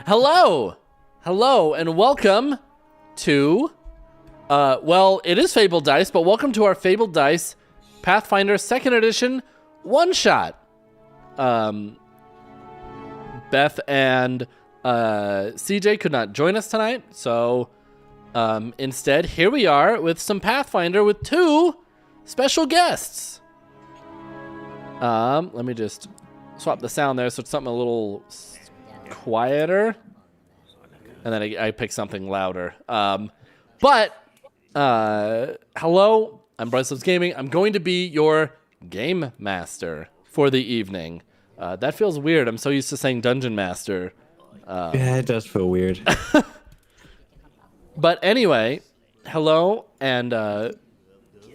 Hello, and welcome to, well, it is Fabled Dice, but welcome to our Fabled Dice Pathfinder 2nd Edition one-shot. Beth and CJ could not join us tonight, so instead, here we are with some Pathfinder with two special guests. Let me just swap the sound there so it's something a little quieter, and then I pick something louder. Hello, I'm Bryce Loves Gaming. I'm going to be your game master for the evening. That feels weird. I'm so used to saying dungeon master. Yeah, it does feel weird. But anyway, hello, and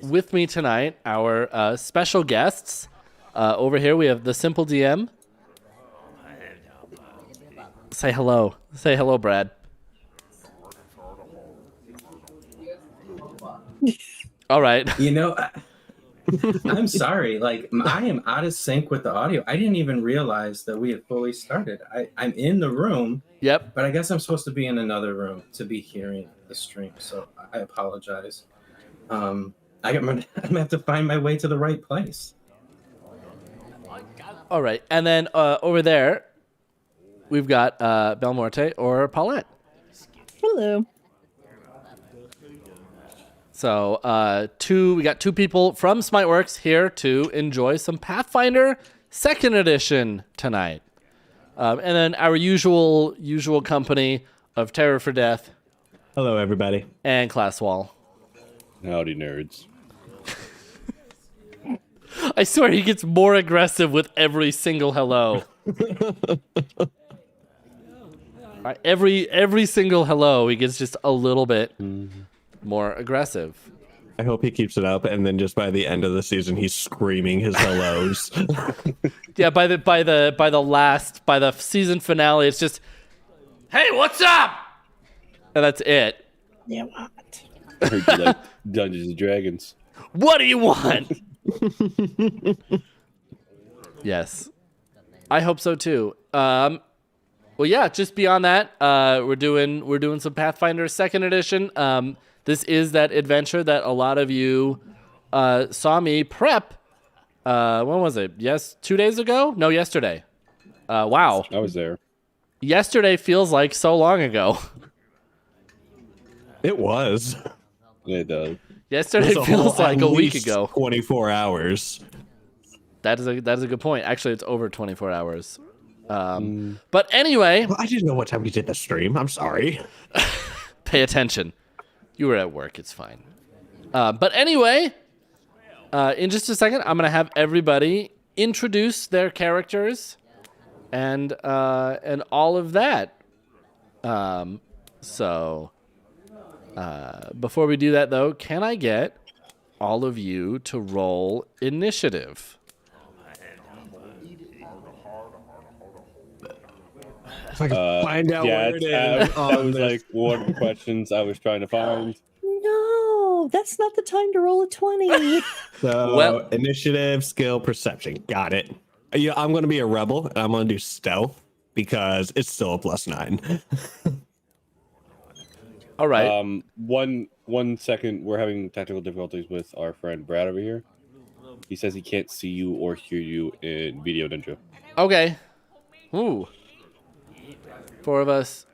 with me tonight, our special guests. Over here, we have the Simple DM. Say hello. Say hello, Brad. All right. You know, I'm sorry. Like, I am out of sync with the audio. I didn't even realize that we had fully started. I'm in the room. Yep. But I guess I'm supposed to be in another room to be hearing the stream. So I apologize. I'm gonna have to find my way to the right place. All right. And then over there, we've got Belmorte or Paulette. Hello. So we got two people from Smiteworks here to enjoy some Pathfinder 2nd Edition tonight. And then our usual company of Terror for Death. Hello, everybody. And Classwall. Howdy, nerds. I swear he gets more aggressive with every single hello. Every single hello, he gets just a little bit more aggressive. I hope he keeps it up, and then just by the end of the season, he's screaming his hellos. Yeah, by the season finale, it's just, "Hey, what's up?" And that's it. Yeah, what? I heard you like Dungeons and Dragons. What do you want? Yes, I hope so too. Well, yeah. Just beyond that, we're doing some Pathfinder 2nd Edition. This is that adventure that a lot of you saw me prep. When was it? 2 days ago? No, yesterday. Wow. I was there. Yesterday feels like so long ago. It was. It does. Yesterday feels like a week ago. 24 hours. That is a good point. Actually, it's over 24 hours. But anyway, Well, I didn't know what time we did the stream. I'm sorry. pay attention. You were at work. It's fine. But anyway, in just a second, I'm gonna have everybody introduce their characters and all of that. Before we do that, though, can I get all of you to roll initiative? If I can find out Yeah, where it is. that was like one of the questions I was trying to find. No, that's not the time to roll a 20. So, initiative, skill, perception. Got it. Yeah, I'm going to be a rebel, and I'm going to do stealth because it's still a +9. All right. One second. We're having technical difficulties with our friend Brad over here. He says he can't see you or hear you in Video Ninja. Okay. Ooh. 4 of us.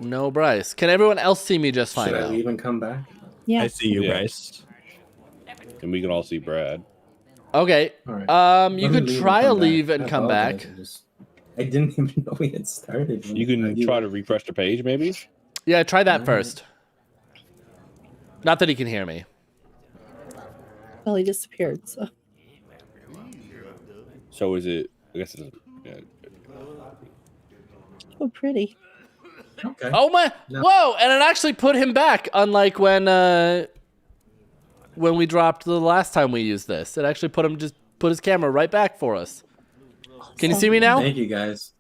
No Bryce. Can everyone else see me just fine Should I now? leave and come back? Yeah. I see you, Yeah. Bryce. And we can all see Brad. Okay. All right. You Let me could leave try and a come leave back. and I come apologize. back. I didn't even know we had started. You can try to refresh the page, maybe. Yeah, try that Alright. first. Not that he can hear me. Well, he disappeared, so. So is it? I guess it's. Yeah. Oh, pretty. Okay. Oh my! No. Whoa! And it actually put him back. Unlike when we dropped the last time we used this, it actually put his camera right back for us. Can you see me now? Thank you, guys.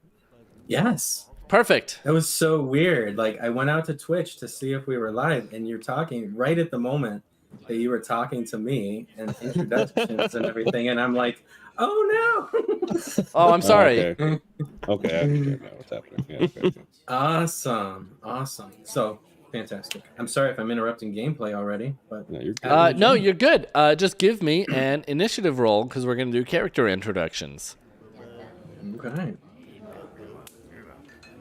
Yes. Perfect. That was so weird. Like, I went out to Twitch to see if we were live, and you're talking right at the moment that you were talking to me and introductions and everything, and I'm like, oh no. Oh, I'm sorry. Okay. Okay, I understand now what's happening. Yeah, okay. Awesome. So fantastic. I'm sorry if I'm interrupting gameplay already, but No, you're good. No, you're good. Just give me an initiative roll because we're gonna do character introductions. okay.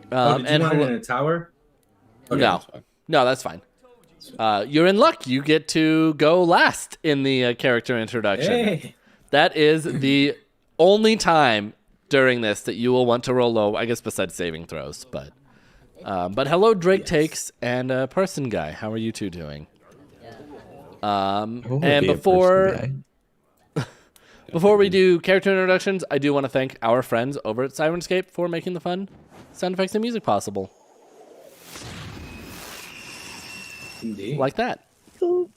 Did you and want it in a tower? Okay, no, That's fine. no, that's fine. You're in luck. You get to go last in the character introduction. Hey. That is the only time during this that you will want to roll low. I guess besides saving throws, but hello, Drake Takes and Person Guy. How are you two doing? And before we do character introductions, I do want to thank our friends over at Sirenscape for making the fun sound effects and music possible. Indeed. Like that. Cool.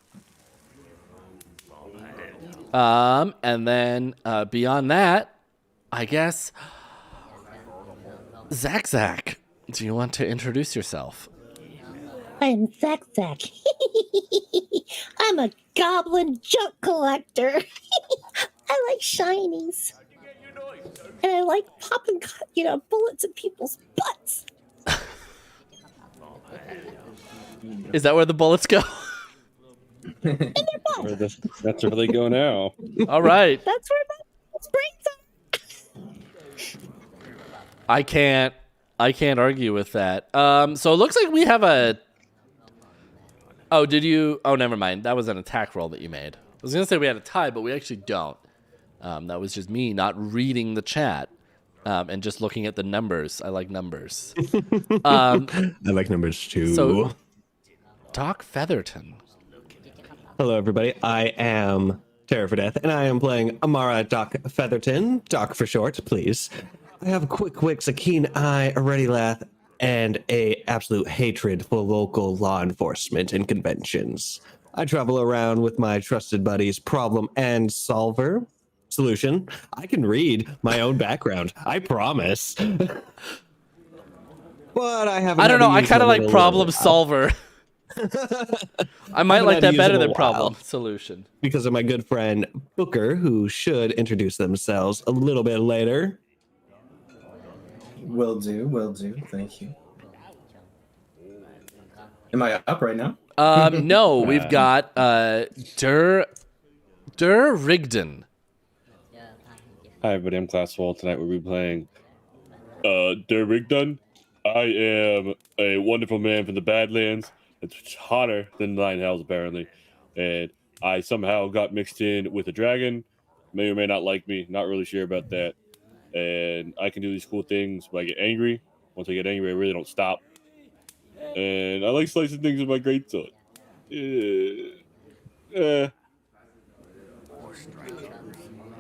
And then beyond that, I guess, Zach, do you want to introduce yourself? I'm Zack. I'm a goblin junk collector. I like shinies. And I like popping, bullets in people's butts. Is that where the bullets go? That's where they go now. All right. That's where my brains are. I can't argue with that. So it looks like we have a... Oh, did you... Oh, never mind. That was an attack roll that you made. I was going to say we had a tie, but we actually don't. That was just me not reading the chat and just looking at the numbers. I like numbers. I like numbers too. So, Doc Featherton. Hello, everybody. I am Terror for Death, and I am playing Amara Doc Featherton. Doc for short, please. I have quick wits, a keen eye, a ready laugh, and a absolute hatred for local law enforcement and conventions. I travel around with my trusted buddies, Problem and Solver. Solution. I can read my own background. I promise. But I haven't. I don't know. I kind kind of like Problem Solver. I might like that better than Problem Solution. Because of my good friend Booker, who should introduce themselves a little bit later. Will do. Thank you. Am I up right now? No, we've got Der Rigdon. Hi, everybody. I'm Class Wall. Tonight we'll be playing Der Rigdon. I am a wonderful man from the Badlands. It's hotter than Nine Hells, apparently. And I somehow got mixed in with a dragon. May or may not like me. Not really sure about that. And I can do these cool things when I get angry. Once I get angry, I really don't stop. And I like slicing things with my greatsword.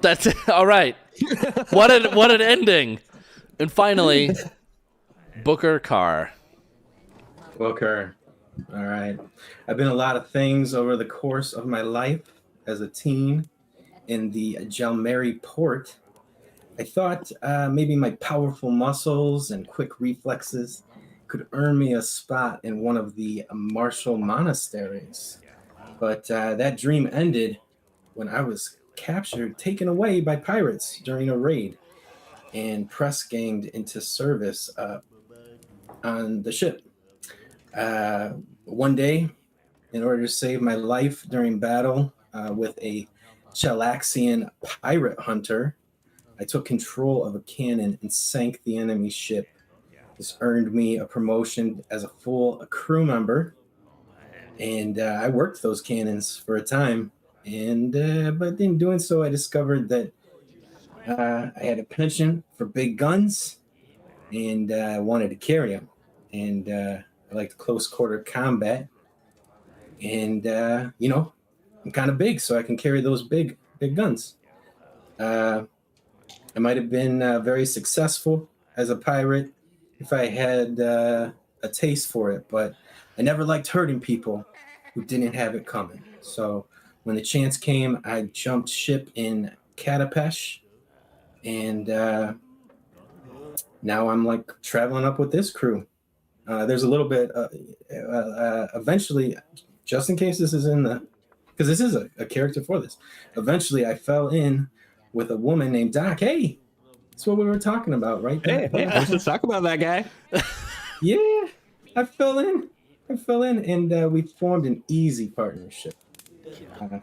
That's it. All right. What an ending. And finally, Booker Carr. Booker. All right. I've been a lot of things over the course of my life as a teen in the Jalmeri port. I thought maybe my powerful muscles and quick reflexes could earn me a spot in one of the martial monasteries. But that dream ended when I was captured, taken away by pirates during a raid, and press ganged into service on the ship. One day, in order to save my life during battle with a Chalaxian pirate hunter, I took control of a cannon and sank the enemy ship. This earned me a promotion as a full crew member, and I worked those cannons for a time. And but in doing so, I discovered that I had a penchant for big guns, and I wanted to carry them. And I liked close quarter combat. And I'm kind of big, so I can carry those big guns. I might have been very successful as a pirate if I had a taste for it, but I never liked hurting people who didn't have it coming. So when the chance came, I jumped ship in Katapesh, and now I'm like traveling up with this crew. There's a little bit eventually, just in case this is in the, because this is a character for this. Eventually, I fell in with a woman named Doc. Hey, that's what we were talking about, right? Hey, let's just talk about that guy. Yeah, I fell in, and we formed an easy partnership.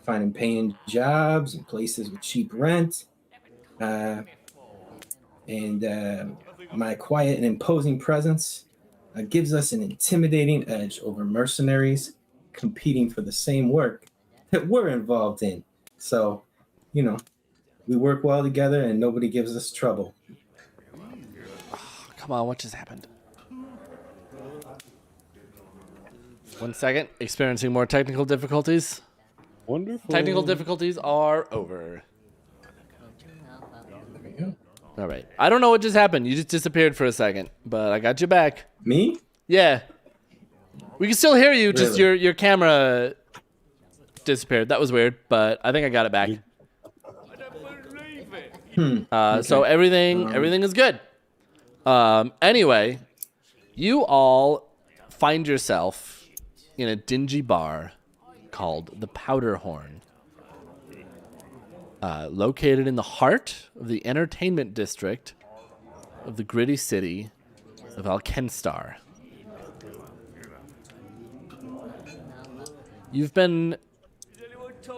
Finding paying jobs and places with cheap rent, and my quiet and imposing presence gives us an intimidating edge over mercenaries competing for the same work that we're involved in. So, you know, we work well together and nobody gives us trouble. Come on, what just happened? 1 second. Experiencing more technical difficulties. Wonderful. Technical difficulties are over. There we go. All right. I don't know what just happened. You just disappeared for a second, but I got you back. Me? Yeah. We can still hear you, just Really? your camera disappeared. That was weird, but I think I got it back. So everything is good. Anyway, you all find yourself in a dingy bar called the Powder Horn, located in the heart of the entertainment district of the gritty city of Alkenstar. You've been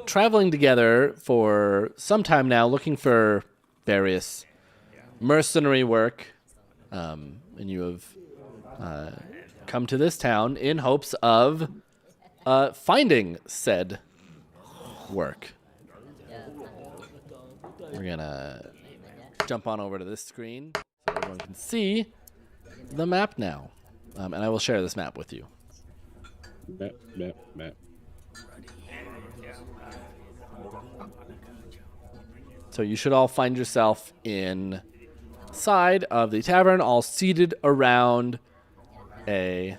traveling together for some time now, looking for various mercenary work, and you have come to this town in hopes of finding said work. We're gonna jump on over to this screen so everyone can see the map now, and I will share this map with you. Map. So you should all find yourself inside of the tavern, all seated around a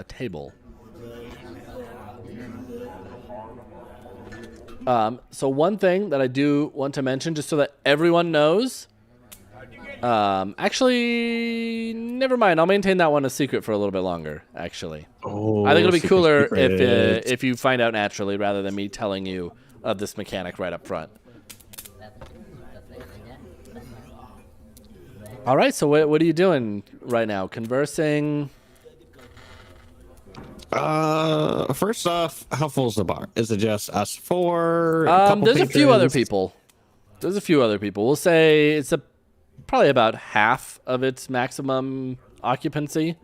table. So one thing that I do want to mention, just so that everyone knows, actually, never mind. I'll maintain that one a secret for a little bit longer. Actually, I think it'll be cooler if you find out naturally rather than me telling you of this mechanic right up front. All right. So what are you doing right now? Conversing. First off, how full's the bar? Is it just us four? There's a few other people. We'll say it's probably about half of its maximum occupancy.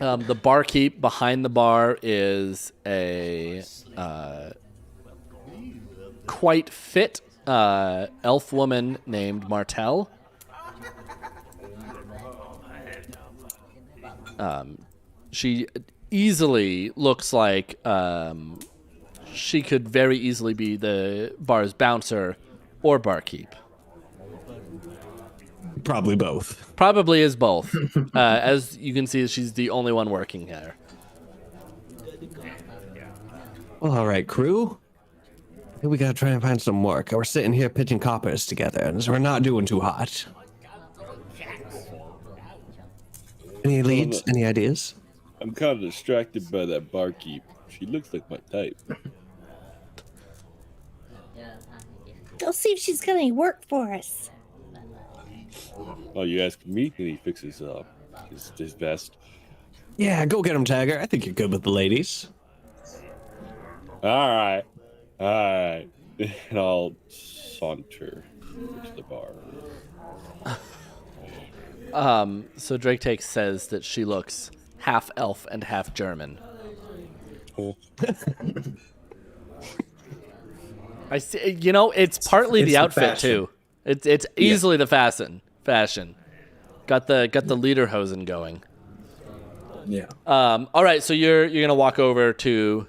The barkeep behind the bar is a quite fit elf woman named Martel. She easily looks like she could very easily be the bar's bouncer or barkeep. Probably both. Probably is both. As you can see, she's the only one working here. Well, all right, crew. I think we gotta try and find some work. We're sitting here pitching coppers together, and we're not doing too hot. Any leads? Any ideas? I'm kind of distracted by that barkeep. She looks like my type. Go see if she's got any work for us. Oh, you asking me? Can he fix his vest? Yeah, go get him, Tagger. I think you're good with the ladies. All right. And I'll saunter to the bar. So Drake Take says that she looks half elf and half German. Oh. I see. You know, it's partly the the outfit fashion. too. It's easily the fashion. Got the lederhosen going. Yeah. All right, so you're gonna walk over to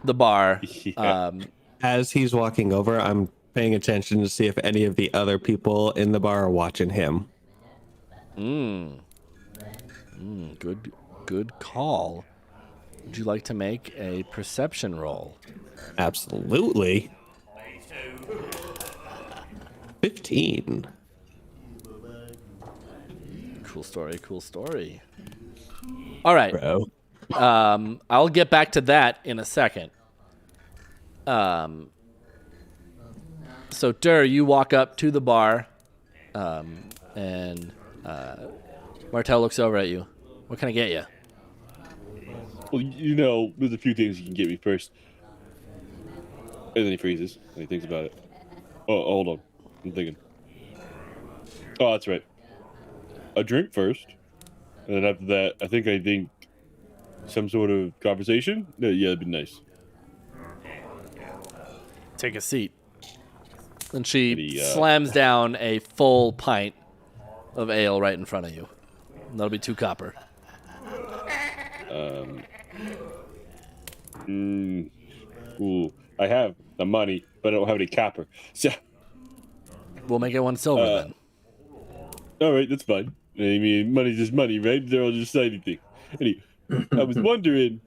the bar. Yeah. As he's walking over, I'm paying attention to see if any of the other people in the bar are watching him. Good call. Would you like to make a perception roll? Absolutely. 15. Cool story. Cool story. All right. Bro. I'll get back to that in a second. So Dur, you walk up to the bar, and Martel looks over at you. What can I get you? Well, there's a few things you can get me first. And then he freezes and he thinks about it. Oh, hold on. I'm thinking. Oh, that's right. A drink first. And then after that, I think some sort of conversation. Yeah, that'd be nice. Take a seat. And she Maybe, slams down a full pint of ale right in front of you. And that'll be 2 copper. Ooh, I have the money, but I don't have any copper. So, We'll make it 1 silver then. all right, that's fine. I mean, money's just money, right? They'll just say anything. Anyway, I was wondering,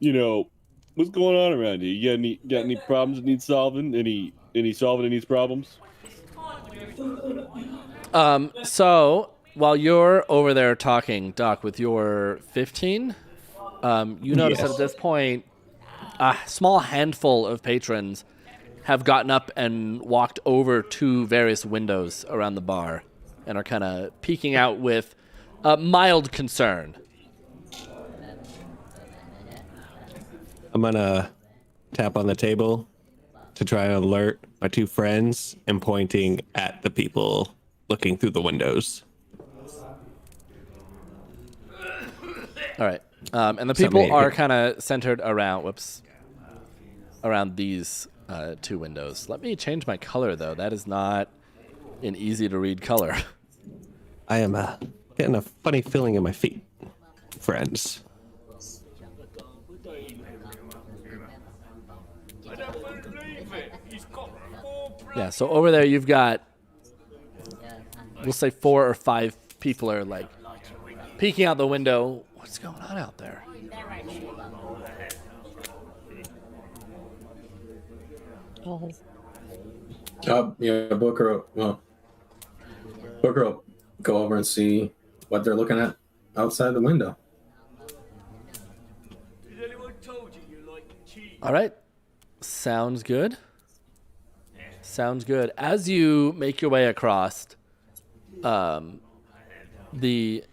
what's going on around here? You got any problems that need solving? Any solving any problems? So while you're over there talking, Doc, with your 15, you notice that at this point, a small handful of patrons have gotten up and walked over to various windows around the bar and are kind of peeking out with mild concern. I'm gonna tap on the table to try and alert my 2 friends and pointing at the people looking through the windows. All right. And the people are kind of centered around, around these 2 windows. Let me change my color, though. That is not an easy to read color. I am getting a funny feeling in my feet, friends. Yeah, so over there you've got, we'll say 4 or 5 people are like peeking out the window. What's going on out there? Booker will go over and see what they're looking at outside the window. All right. Sounds good. Sounds good. As you make your way across, the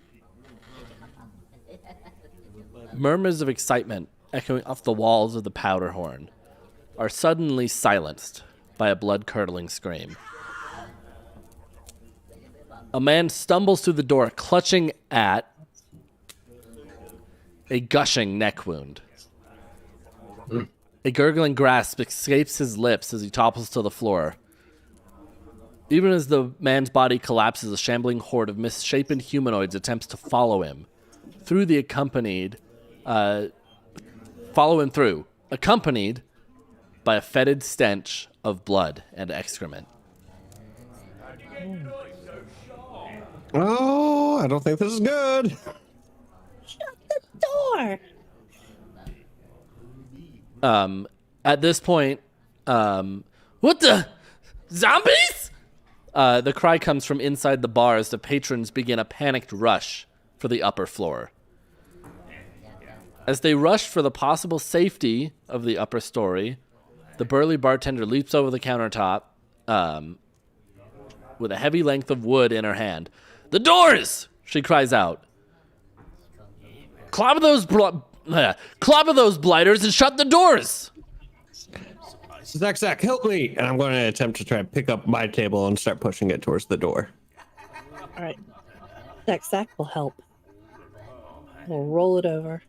murmurs of excitement echoing off the walls of the powder horn are suddenly silenced by a blood-curdling scream. A man stumbles through the door, clutching at a gushing neck wound. A gurgling gasp escapes his lips as he topples to the floor. Even as the man's body collapses, a shambling horde of misshapen humanoids attempts to follow him accompanied by a fetid stench of blood and excrement. Oh, I don't think this is good. Shut the door. At this point, what the? Zombies? The cry comes from inside the bar as the patrons begin a panicked rush for the upper floor. As they rush for the possible safety of the upper story, the burly bartender leaps over the countertop with a heavy length of wood in her hand. "The doors!" she cries out. Clobber those blighters and shut the doors! Zach, help me! And I'm going to attempt to try and pick up my table and start pushing it towards the door. All right. Zach will help. We'll roll it over.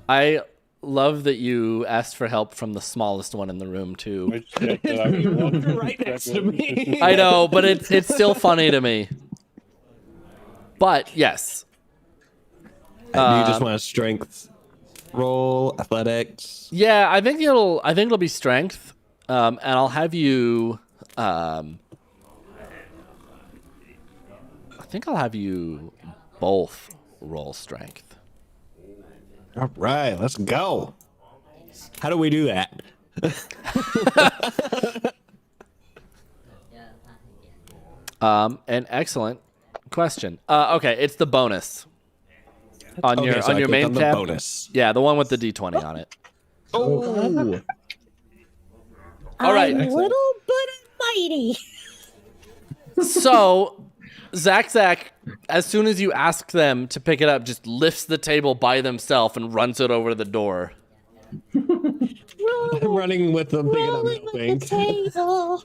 I love that you asked for help from the smallest one in the room, too. Right next to me. I know, but it's still funny to me. But, yes. Do you just want a strength roll, athletics? Yeah, I think it'll be strength. And I'll have you I think I'll have you both roll strength. All right, let's go. How do we do that? An excellent question. Okay, it's the bonus on Okay, your so on I your click main on the tab. bonus. Yeah, the one with the D20 on it. Oh. All right. I'm little but mighty. So, Zach, as soon as you ask them to pick it up, just lifts the table by themselves and runs it over to the door. I'm running with them, thinking I'm Rolling with helping. the table.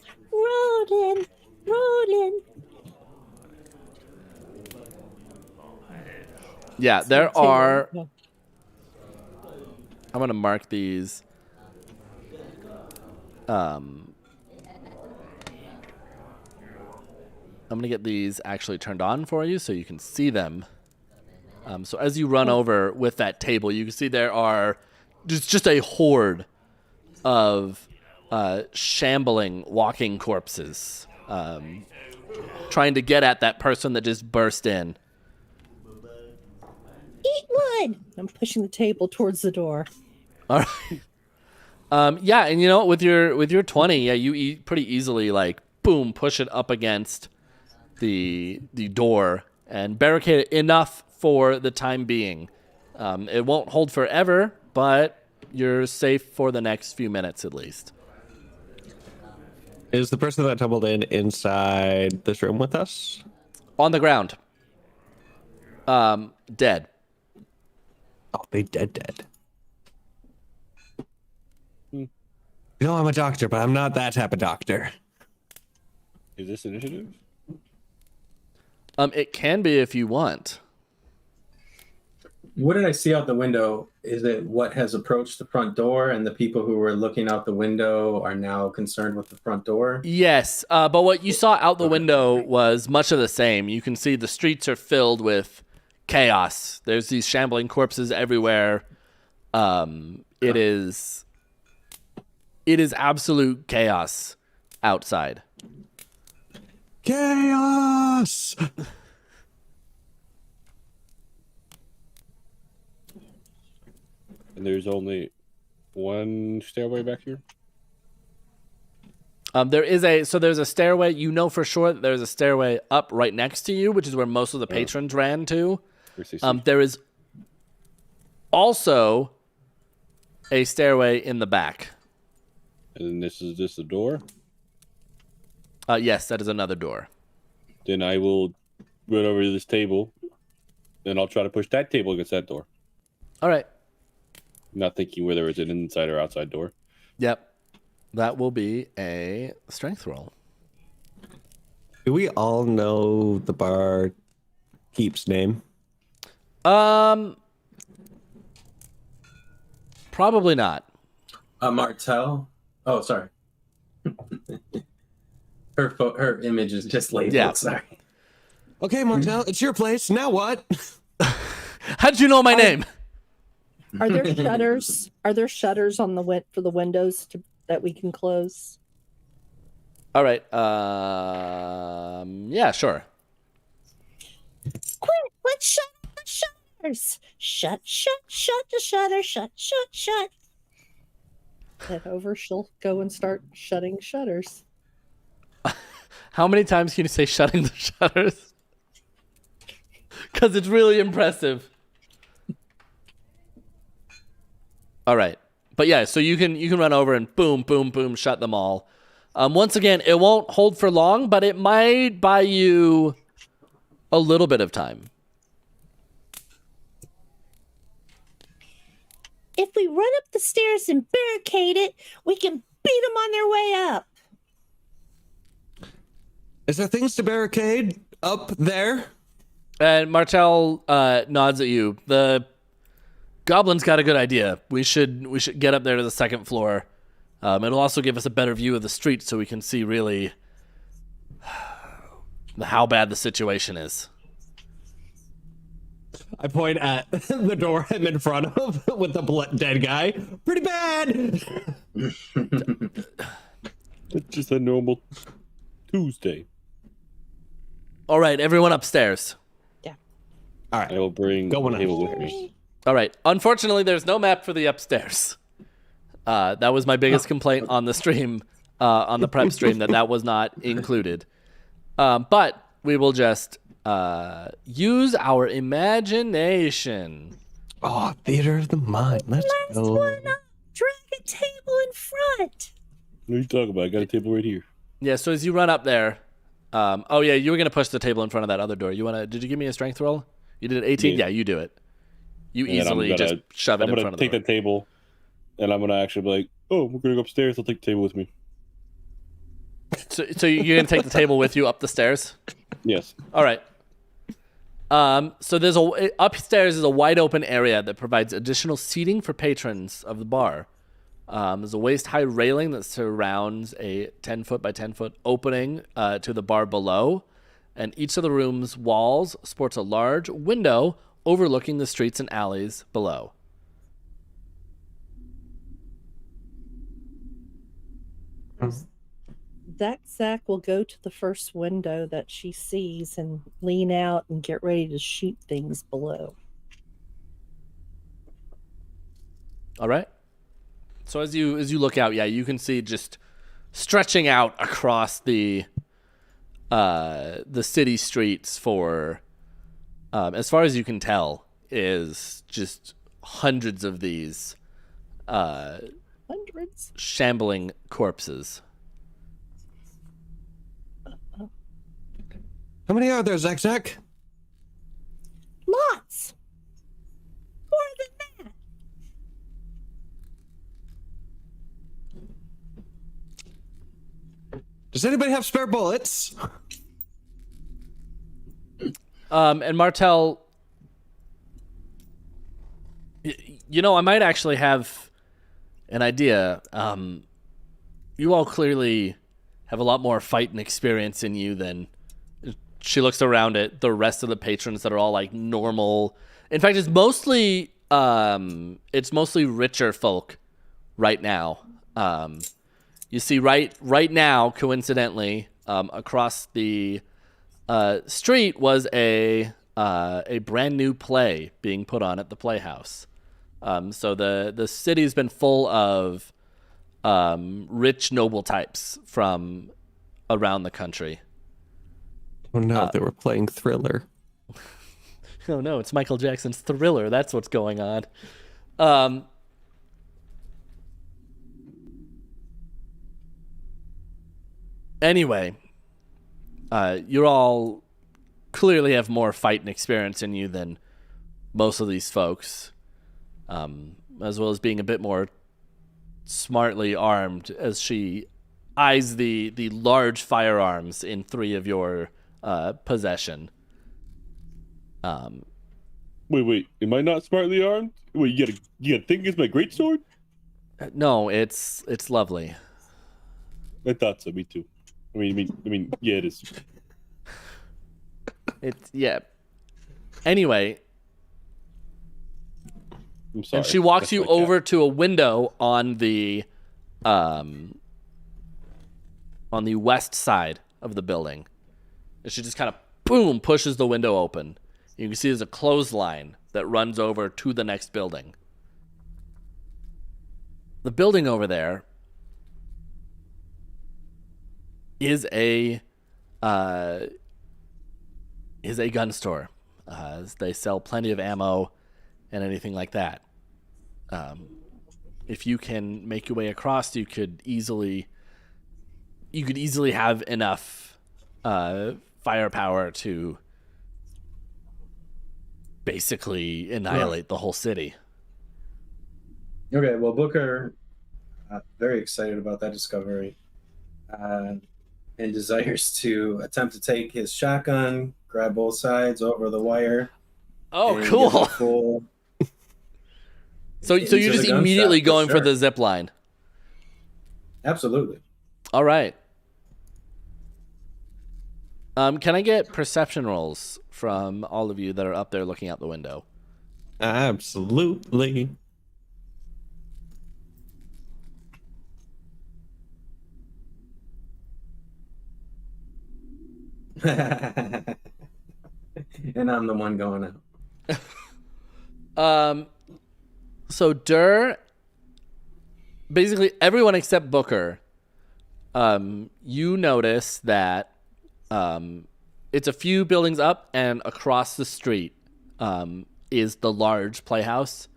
Rolling. Yeah, there are. No. I'm gonna mark these. I'm gonna get these actually turned on for you so you can see them. So as you run over with that table, you can see there are just a horde of shambling walking corpses trying to get at that person that just burst in. Eat wood. I'm pushing the table towards the door. All right. Yeah, and you know, with your 20, yeah, you pretty easily like boom, push it up against the door and barricade it enough for the time being. It won't hold forever, but you're safe for the next few minutes at least. Is the person that tumbled in inside this room with us? On the ground. Dead. Oh, they dead. You know, I'm a doctor, but I'm not that type of doctor. Is this initiative? It can be if you want. What did I see out the window? Is it what has approached the front door, and the people who were looking out the window are now concerned with the front door? Yes, but what you saw out the window was much of the same. You can see the streets are filled with chaos. There's these shambling corpses everywhere. It is absolute chaos outside. Chaos! And there's only one stairway back here? There's a stairway. You know for sure that there's a stairway up right next to you, which is where most of the patrons ran to. There is also a stairway in the back. And this is just a door? Yes, that is another door. Then I will run over to this table, and I'll try to push that table against that door. All right. Not thinking whether it's an inside or outside door. Yep. That will be a strength roll. Do we all know the bar keep's name? Probably not. Martel. Oh, sorry. Her image is just labeled. Yeah. Sorry. Okay, Martel, it's your place. Now what? How'd you know my name? Are there shutters? Are there shutters on the for the windows that we can close? All right. Yeah, sure. Quick! Let's shut the shutters. Shut the shutter. Shut. Head over. She'll go and start shutting shutters. How many times can you say shutting the shutters? Because it's really impressive. All right. But yeah, so you can run over and boom, boom, boom, shut them all. Once again, it won't hold for long, but it might buy you a little bit of time. If we run up the stairs and barricade it, we can beat them on their way up. Is there things to barricade up there? And Martel nods at you. The goblin's got a good idea. We should get up there to the second floor. It'll also give us a better view of the street so we can see really how bad the situation is. I point at the door I'm in front of with the dead guy. Pretty bad. It's just a normal Tuesday. All right, everyone upstairs. Yeah. All right. I will bring Go the on table with upstairs. me. All right. Unfortunately, there's no map for the upstairs. That was my biggest complaint on the stream, on the prep stream, that was not included. But we will just use our imagination. Oh, theater of the mind. Let's Last go. one up. Drag a table in front. What are you talking about? I got a table right here. Yeah, so as you run up there, oh yeah, you were gonna push the table in front of that other door. Did you give me a strength roll? You did 18? Yeah, you do it. You And then easily just shove it in front I'm of gonna the take door. the table, and I'm gonna actually be like, "Oh, we're gonna go upstairs. I'll take the table with me." So you're gonna take the table with you up the stairs? Yes. All right. So upstairs is a wide open area that provides additional seating for patrons of the bar. There's a waist-high railing that surrounds a 10-foot by 10-foot opening to the bar below, and each of the room's walls sports a large window overlooking the streets and alleys below. Zach will go to the first window that she sees and lean out and get ready to shoot things below. All right. So as you look out, yeah, you can see just stretching out across the city streets for as far as you can tell is just hundreds of these Hundreds. shambling corpses. How many are there, Zach? Lots. More than that. Does anybody have spare bullets? And Martel, I might actually have an idea. You all clearly have a lot more fighting experience in you than. She looks around at the rest of the patrons that are all like normal. In fact, it's mostly richer folk right now. You see right now, coincidentally, across the street was a brand new play being put on at the Playhouse. So the city's been full of rich noble types from around the country. Oh no, they were playing Thriller. Oh no, it's Michael Jackson's Thriller. That's what's going on. Anyway, you all clearly have more fighting experience in you than most of these folks, as well as being a bit more smartly armed as she eyes the large firearms in 3 of your possession. Wait. Am I not smartly armed? Wait, you got a thing against my greatsword? No, it's lovely. I thought so. Me too. I mean, yeah, it is. It's yeah. Anyway, I'm sorry. and she walks That's you my cat. over to a window on the west side of the building. And she just kind of boom pushes the window open. You can see there's a clothesline that runs over to the next building. The building over there is a gun store. They sell plenty of ammo and anything like that. If you can make your way across, you could easily have enough firepower to basically annihilate the whole city. Okay, well, Booker, very excited about that discovery, and desires to attempt to take his shotgun, grab both sides over the wire. Oh, and cool! get the full So into you're the just gun immediately shop, for going for sure. the zip line. Absolutely. All right. Can I get perception rolls from all of you that are up there looking out the window? Absolutely. And I'm the one going out. So Durr, basically everyone except Booker, you notice that it's a few buildings up, and across the street is the large playhouse.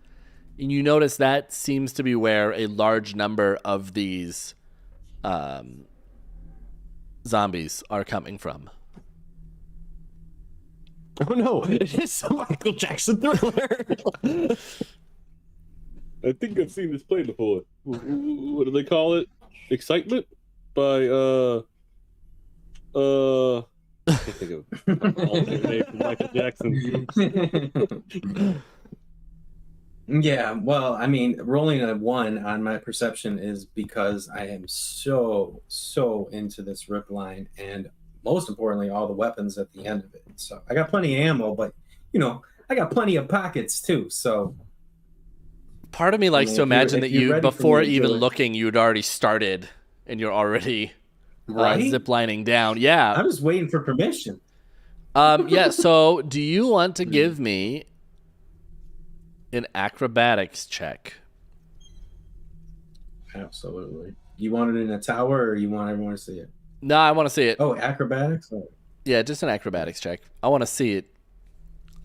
And you notice that seems to be where a large number of these zombies are coming from. Oh no, it is a Michael Jackson Thriller. I think I've seen this play before. What do they call it? Excitement by I can't think of alternate name from Michael Jackson. Yeah, well, I mean, rolling a 1 on my perception is because I am so into this rip line, and most importantly, all the weapons at the end of it. So I got plenty of ammo, but I got plenty of pockets too. So Part of me likes to imagine that if you're you, ready for before me to even do it- looking, you'd already started and you're already Right? ziplining down. Yeah. I'm just waiting for permission. Yeah. So, do you want to give me an acrobatics check? Absolutely. You want it in a tower, or you want everyone to see it? No, I want to see it. Oh, acrobatics. Oh. Yeah, just an acrobatics check. I want to see it.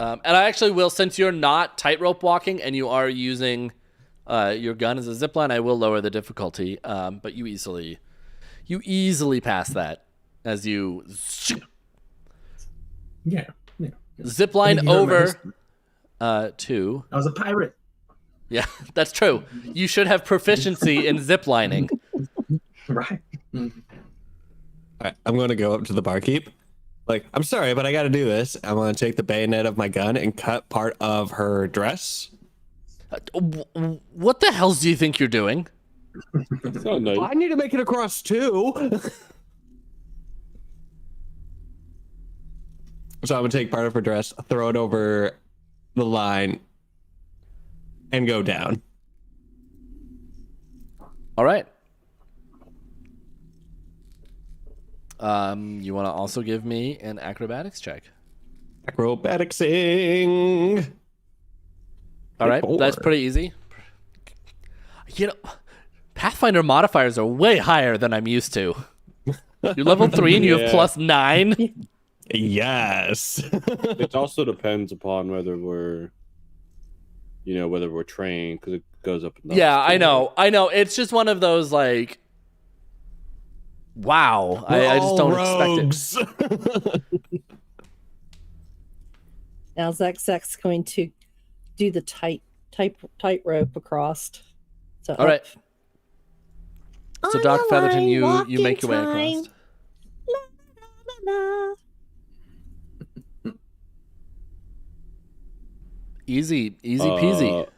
And I actually will, since you're not tightrope walking and you are using your gun as a zipline, I will lower the difficulty. But you easily pass that as you Yeah. zipline You heard my over history. to. I was a pirate. Yeah, that's true. You should have proficiency in ziplining. Right. All right, I'm going to go up to the barkeep. Like, I'm sorry, but I got to do this. I'm going to take the bayonet of my gun and cut part of her dress. What the hell do you think you're doing? Oh, no. I need to make it across too. So I'm going to take part of her dress, throw it over the line, and go down. All right. You want to also give me an acrobatics check? Acrobaticsing. All right, that's pretty easy. You know, Pathfinder modifiers are way higher than I'm used to. You're level 3 and you have Yeah. +9. Yes. It also depends upon whether we're trained, because it goes up and down. Yeah, I know. It's just one of those like, wow. I just don't expect it. Now Zach's going to do the tight rope across. So All right. So On Doc the Featherton, line, you make your way walking across. La, la, la. Easy peasy.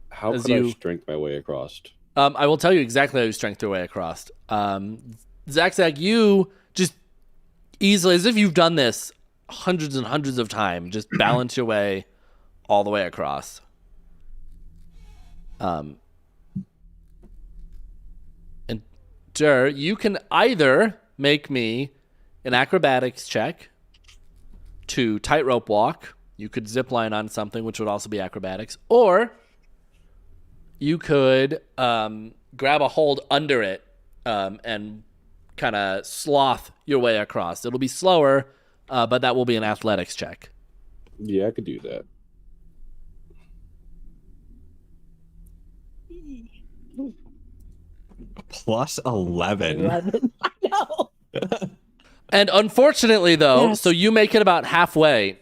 How As could I you- strength my way across? I will tell you exactly how you strength your way across. Zach, you just easily, as if you've done this hundreds and hundreds of times, just balance your way all the way across. And Dur, you can either make me an acrobatics check to tightrope walk. You could zip line on something, which would also be acrobatics, or you could grab a hold under it and kind of sloth your way across. It'll be slower, but that will be an athletics check. Yeah, I could do that. Plus 11. 11. I know. And unfortunately, though, Yes. so you make it about halfway,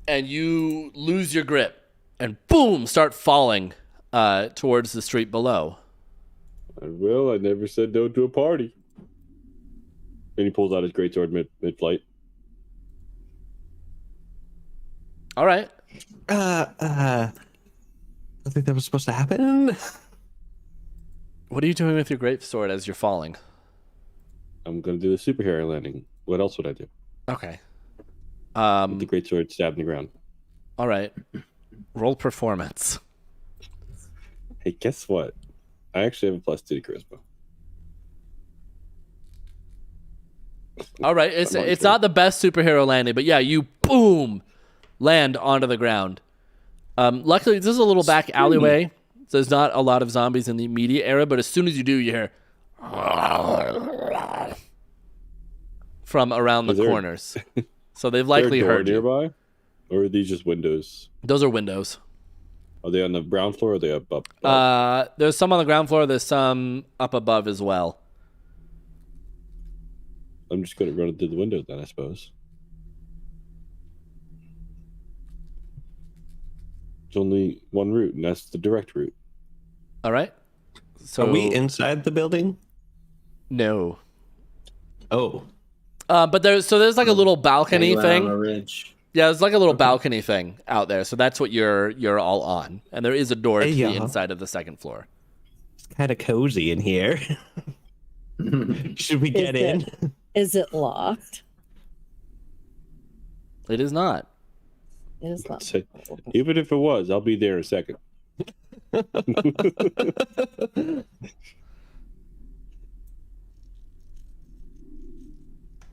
and you lose your grip, and boom, start falling towards the street below. I never said no to a party. And he pulls out his greatsword mid-flight. All right. I think that was supposed to happen. What are you doing with your greatsword as you're falling? I'm gonna do the superhero landing. What else would I do? Okay. The greatsword stabbed in the ground. All right. Roll performance. Hey, guess what? I actually have a +2 to charisma. All right. It's not the best superhero landing, but yeah, you boom land onto the ground. Luckily, this is a little back alleyway. So there's not a lot of zombies in the immediate area, but as soon as you do, you hear from around the Is there- corners. So they've Is there a likely door heard you. nearby, or are these just windows? Those are windows. Are they on the ground floor or are they up? There's some on the ground floor. There's some up above as well. I'm just going to run it through the window then, I suppose. There's only one route, and that's the direct route. All right. So Are we inside the building? No. Oh. But there's like a little balcony Hanging out on a thing. ridge. Yeah, there's like a little balcony thing out there. So that's what you're all on. And there is a door to the Yeah. inside of the second floor. It's kind of cozy in here. Should we get in? Is it locked? It is not. It is locked. So, even if it was, I'll be there in a second.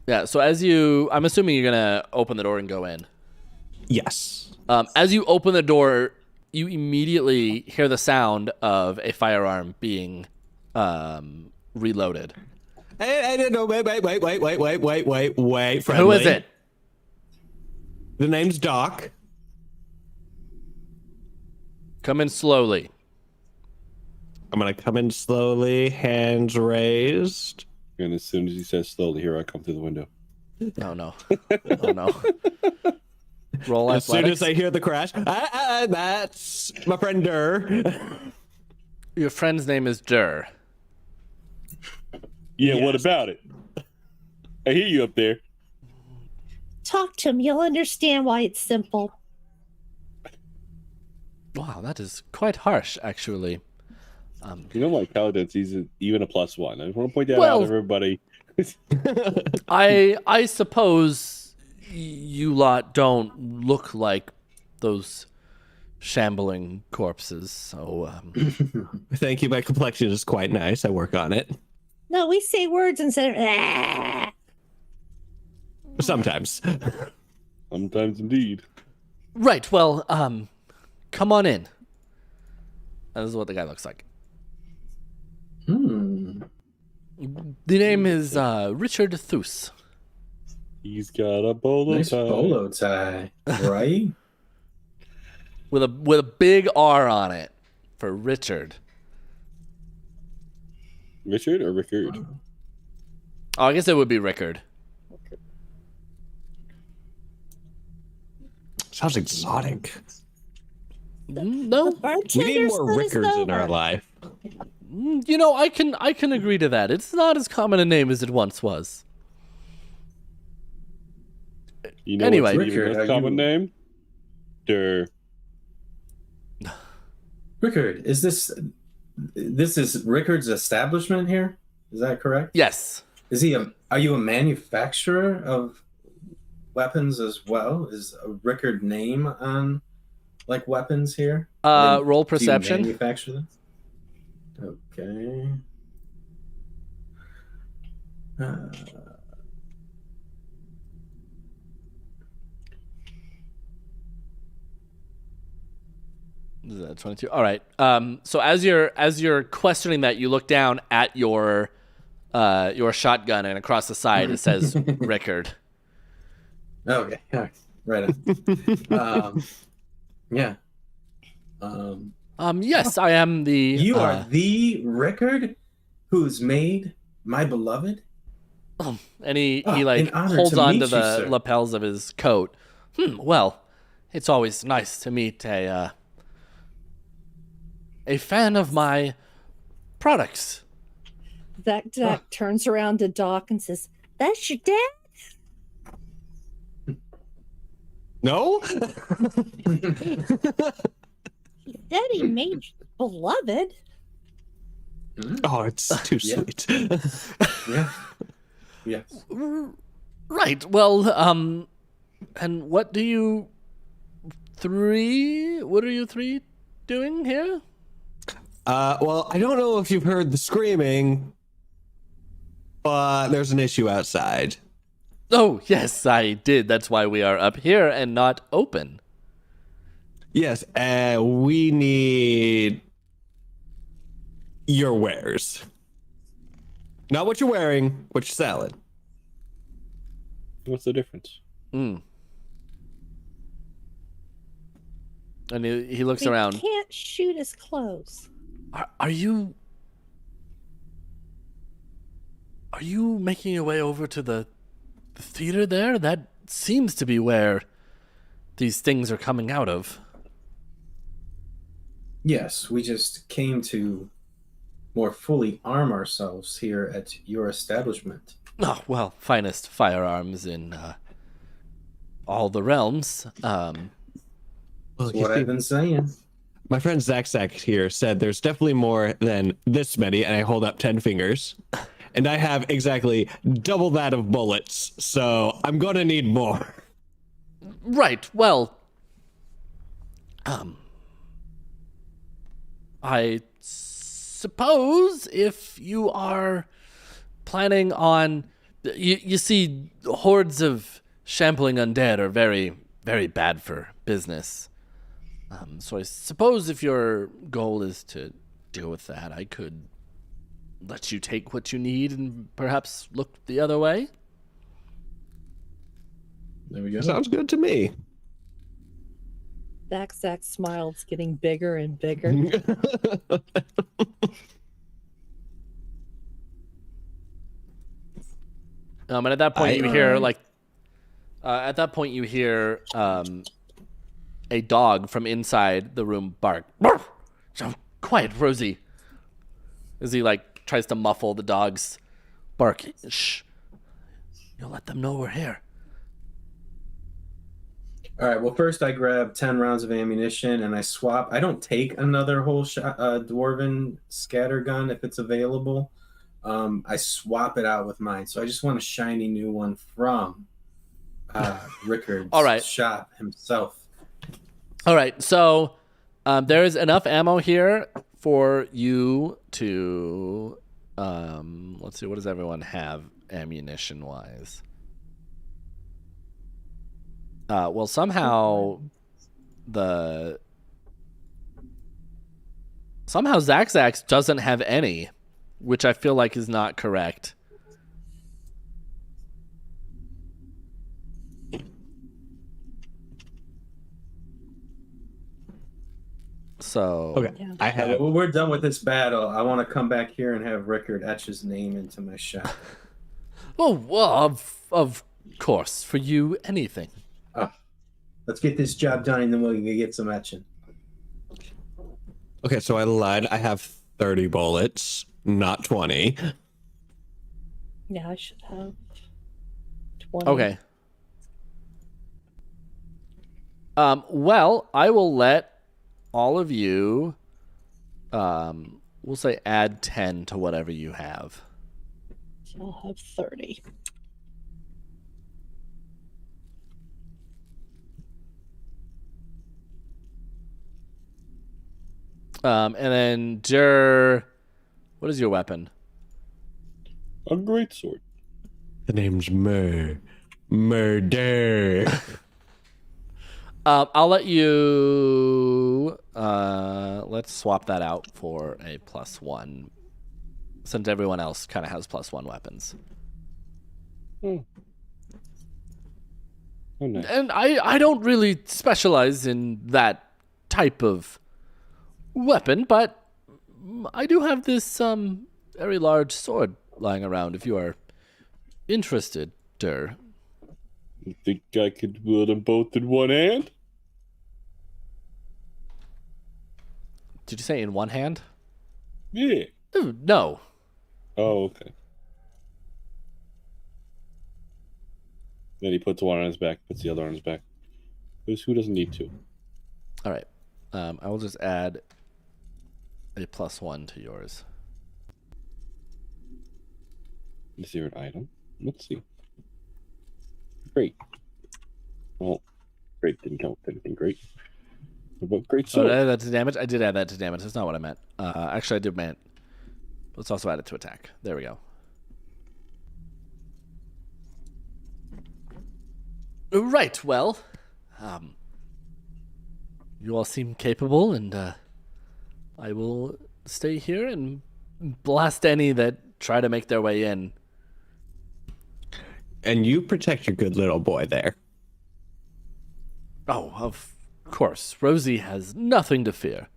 Yeah, so I'm assuming you're going to open the door and go in. Yes. As you open the door, you immediately hear the sound of a firearm being reloaded. Hey, no, wait. Who is it? The name's Doc. Come in slowly. I'm going to come in slowly, hands raised. And as soon as he says slowly, here I come through the window. Oh, no. Oh, no. Roll As soon athletics. as I hear the crash, that's my friend Durr. Your friend's name is Dur. Yeah, what Yes. about it? I hear you up there. Talk to him. You'll understand why it's simple. Wow, that is quite harsh, actually. You know my paladin sees even a +1. I just want to point that Well- out to everybody. I suppose you lot don't look like those shambling corpses, so Thank you. My complexion is quite nice. I work on it. No, we say words instead of "Ah." Sometimes. Sometimes indeed. right. Well, come on in. This is what the guy looks like. The name is Richard Thus. He's got a bolo Nice tie. bolo tie, right? With a big R on it for Richard. Richard or Rickard? Oh, I guess it would be Rickard. Sounds exotic. No, We Bartender need more slid us Rickards in our over. life. you know, I can agree to that. It's not as common a name as it once was. You know Anyway. what's even Rickard, a are common you- name? Durr. Rickard, is this is Rickard's establishment here? Is that correct? Yes. Is he are you a manufacturer of weapons as well? Is a Rickard name on like weapons here? Roll Do you perception. manufacture them? Okay. Is that 22? All right. So as you're questioning that, you look down at your shotgun, and across the side it says Rickard. Okay. All right. Right on. Yeah. Yes, I am the. You are the Rickard who's made my beloved? And he Ah, like an honor holds to on meet to you, the sir. lapels of his coat. Well, it's always nice to meet a fan of my products. That Doc turns around to Doc and says, "That's your dad?" No? Daddy made you beloved. Oh, it's too Yeah. sweet. Yeah. Yes. Right. Well, and what are you three doing here? Well, I don't know if you've heard the screaming, but there's an issue outside. Oh, yes, I did. That's why we are up here and not open. Yes, we need your wares. Not what you're wearing, what you're selling. What's the difference? And he looks We around. can't shoot his clothes. Are you making your way over to the theater there? That seems to be where these things are coming out of. Yes, we just came to more fully arm ourselves here at your establishment. Oh, well, finest firearms in all the realms. Well, That's you what see, I've been saying. my friend Zach here said there's definitely more than this many, and I hold up 10 fingers. And I have exactly double that of bullets, so I'm gonna need more. Right, well, I suppose if you are planning on... You see, hordes of shambling undead are very, very bad for business. So I suppose if your goal is to deal with that, I could let you take what you need and perhaps look the other way. There we go. Sounds good to me. Zach's smile's getting bigger and bigger. And at that point, you hear at that point you hear a dog from inside the room bark. Quiet, Rosie. As he tries to muffle the dog's bark. Shh. You'll let them know we're here. All right. Well, first I grab 10 rounds of ammunition and I swap. I don't take another whole dwarven scatter gun if it's available. I swap it out with mine. So I just want a shiny new one from Rickard's All right. shop himself. All right. So there is enough ammo here for you to... let's see. What does everyone have ammunition-wise? Well, somehow Zax doesn't have any, which I feel like is not correct. So Okay, Yeah. I have. When we're done with this battle, I want to come back here and have Rickard etch his name into my shop. Oh, well, of course, for you, anything. Let's get this job done and then we'll get some etching. Okay, so I lied. I have 30 bullets, not 20. Yeah, I should have 20. Okay. Well, I will let all of you, we'll say add 10 to whatever you have. So I'll have 30. And then, Jer, what is your weapon? A great sword. The name's Murder. I'll let you, let's swap that out for a +1, since everyone else kind of has +1 weapons. Oh, nice. And I don't really specialize in that type of weapon, but I do have this very large sword lying around if you are interested, Dur. You think I could wield them both in one hand? Did you say in one hand? Yeah. Ooh, no. Oh, okay. Then he puts one on his back, puts the other on his back. Who doesn't need to? All right. I will just add a +1 to yours. Is there an item? Let's see. Great. Well, great didn't come with anything great. But great Oh, sword. did I add that to damage? I did add that to damage. That's not what I meant. Actually, I did meant. Let's also add it to attack. There we go. Right. Well, you all seem capable, and I will stay here and blast any that try to make their way in. And you protect your good little boy there. Oh, of course. Rosie has nothing to fear.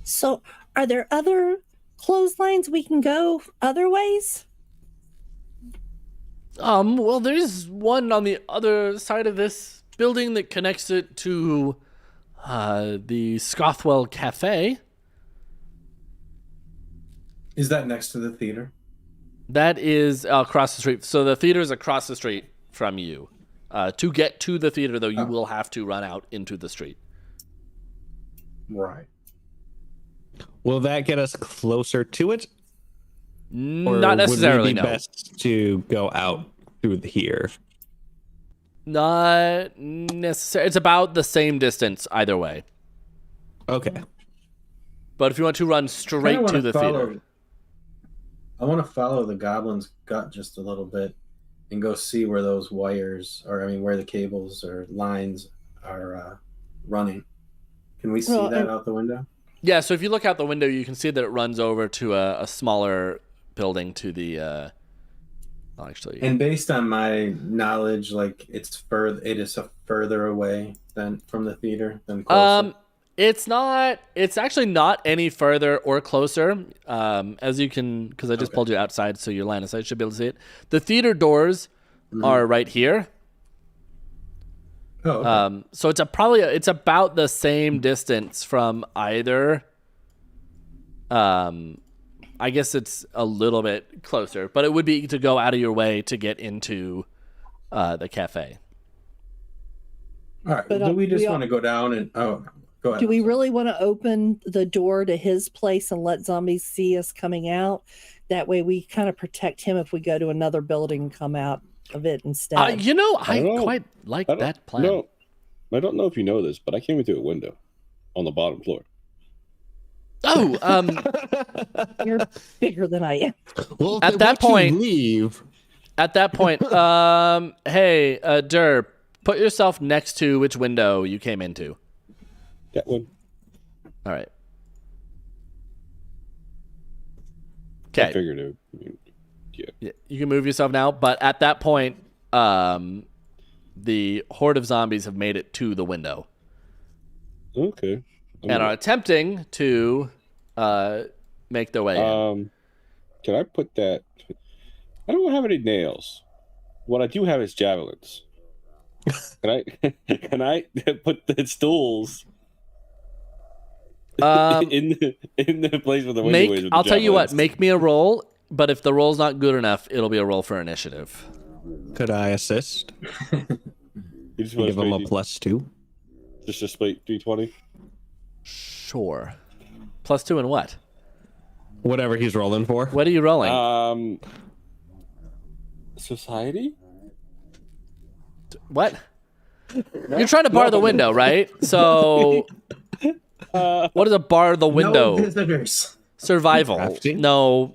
So, are there other clotheslines we can go other ways? Well, there's one on the other side of this building that connects it to the Scothwell Cafe. Is that next to the theater? That is across the street. So the theater is across the street from you. To get to the theater, though, you will have to run out into the street. Right. Will that get us closer to it? Or Not necessarily, would it be best to go out through here? Not necessarily. It's about the same distance either way. Okay. But if you want to run straight to the theater. I want to follow the goblin's gut just a little bit and go see where those wires, where the cables or lines are running. Can we see that out the window? Yeah, so if you look out the window, you can see that it runs over to a smaller building to the actually. And based on my knowledge, like it is further away than from the theater than closer. It's actually not any further or closer. As you can, because I just pulled you outside, so your line of sight should be able to see it. The theater doors are right here. Oh, okay. So it's about the same distance from either. I guess it's a little bit closer, but it would be to go out of your way to get into the cafe. All right. Do we just want to go down and go ahead. Do we really want to open the door to his place and let zombies see us coming out? That way we kind of protect him if we go to another building and come out of it instead. I quite like that plan. No, I don't know if you know this, but I came in through a window on the bottom floor. Oh, You're bigger than I am. Well, at that point, leave. At that point, hey, Dur, put yourself next to which window you came into. That one. All right. I Okay. figured it. Yeah. You can move yourself now, but at that point, the horde of zombies have made it to the window Okay. and are attempting to make their way in. Can I put that? I don't have any nails. What I do have is javelins. Can I put the stools in the place where the window is? I'll tell you what. Make me a roll, but if the roll's not good enough, it'll be a roll for initiative. Could I assist? You just Give him a +2. Just a split D20. Sure. +2 and what? Whatever he's rolling for. What are you rolling? Society? What? You're trying to bar the window, right? So, what is a bar the window? No visitors. Survival. Crafting? No.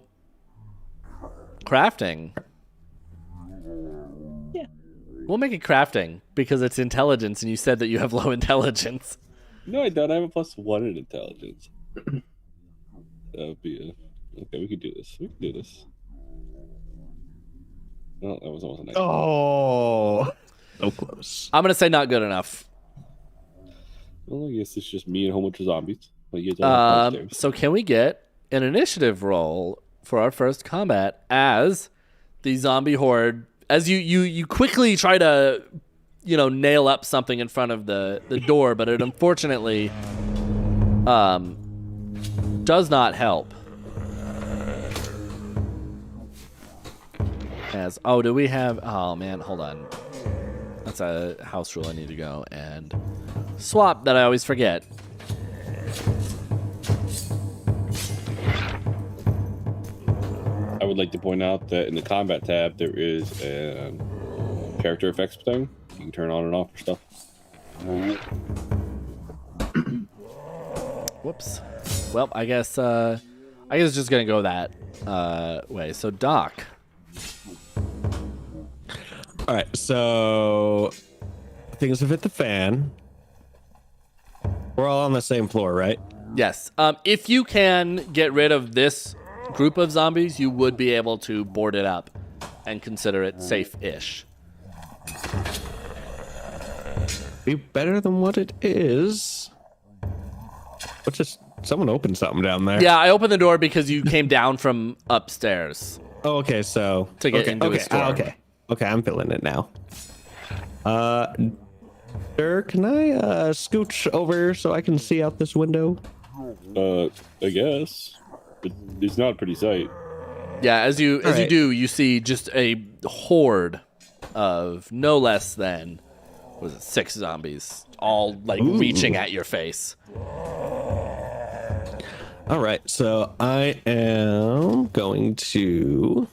Crafting. Yeah. We'll make it crafting because it's intelligence, and you said that you have low intelligence. No, I don't. I have a +1 in intelligence. That would be okay. We could do this. No, that wasn't nice. Oh, so close. I'm gonna say not good enough. Well, I guess it's just me and a whole bunch of zombies. Like, you guys all have upstairs. So can we get an initiative roll for our first combat as the zombie horde? As you quickly try to, nail up something in front of the door, but it unfortunately does not help. Do we have? Oh man, hold on. That's a house rule I need to go and swap that I always forget. I would like to point out that in the combat tab there is a character effects thing. You can turn on and off for stuff. Whoops. Well, I guess it's just gonna go that way. So Doc. All right, so things have hit the fan. We're all on the same floor, right? Yes. If you can get rid of this group of zombies, you would be able to board it up. and consider it safe-ish. Be better than what it is. What's this? Someone opened something down there. Yeah, I opened the door because you came down from upstairs. Oh, okay, so To get okay, into okay, his store. okay, I'm feeling it now. Sir, can I scooch over so I can see out this window? I guess. But it's not a pretty sight. Yeah, as you right. do, you see just a horde of no less than 6 zombies, all like reaching at your face. All right, so I am going to.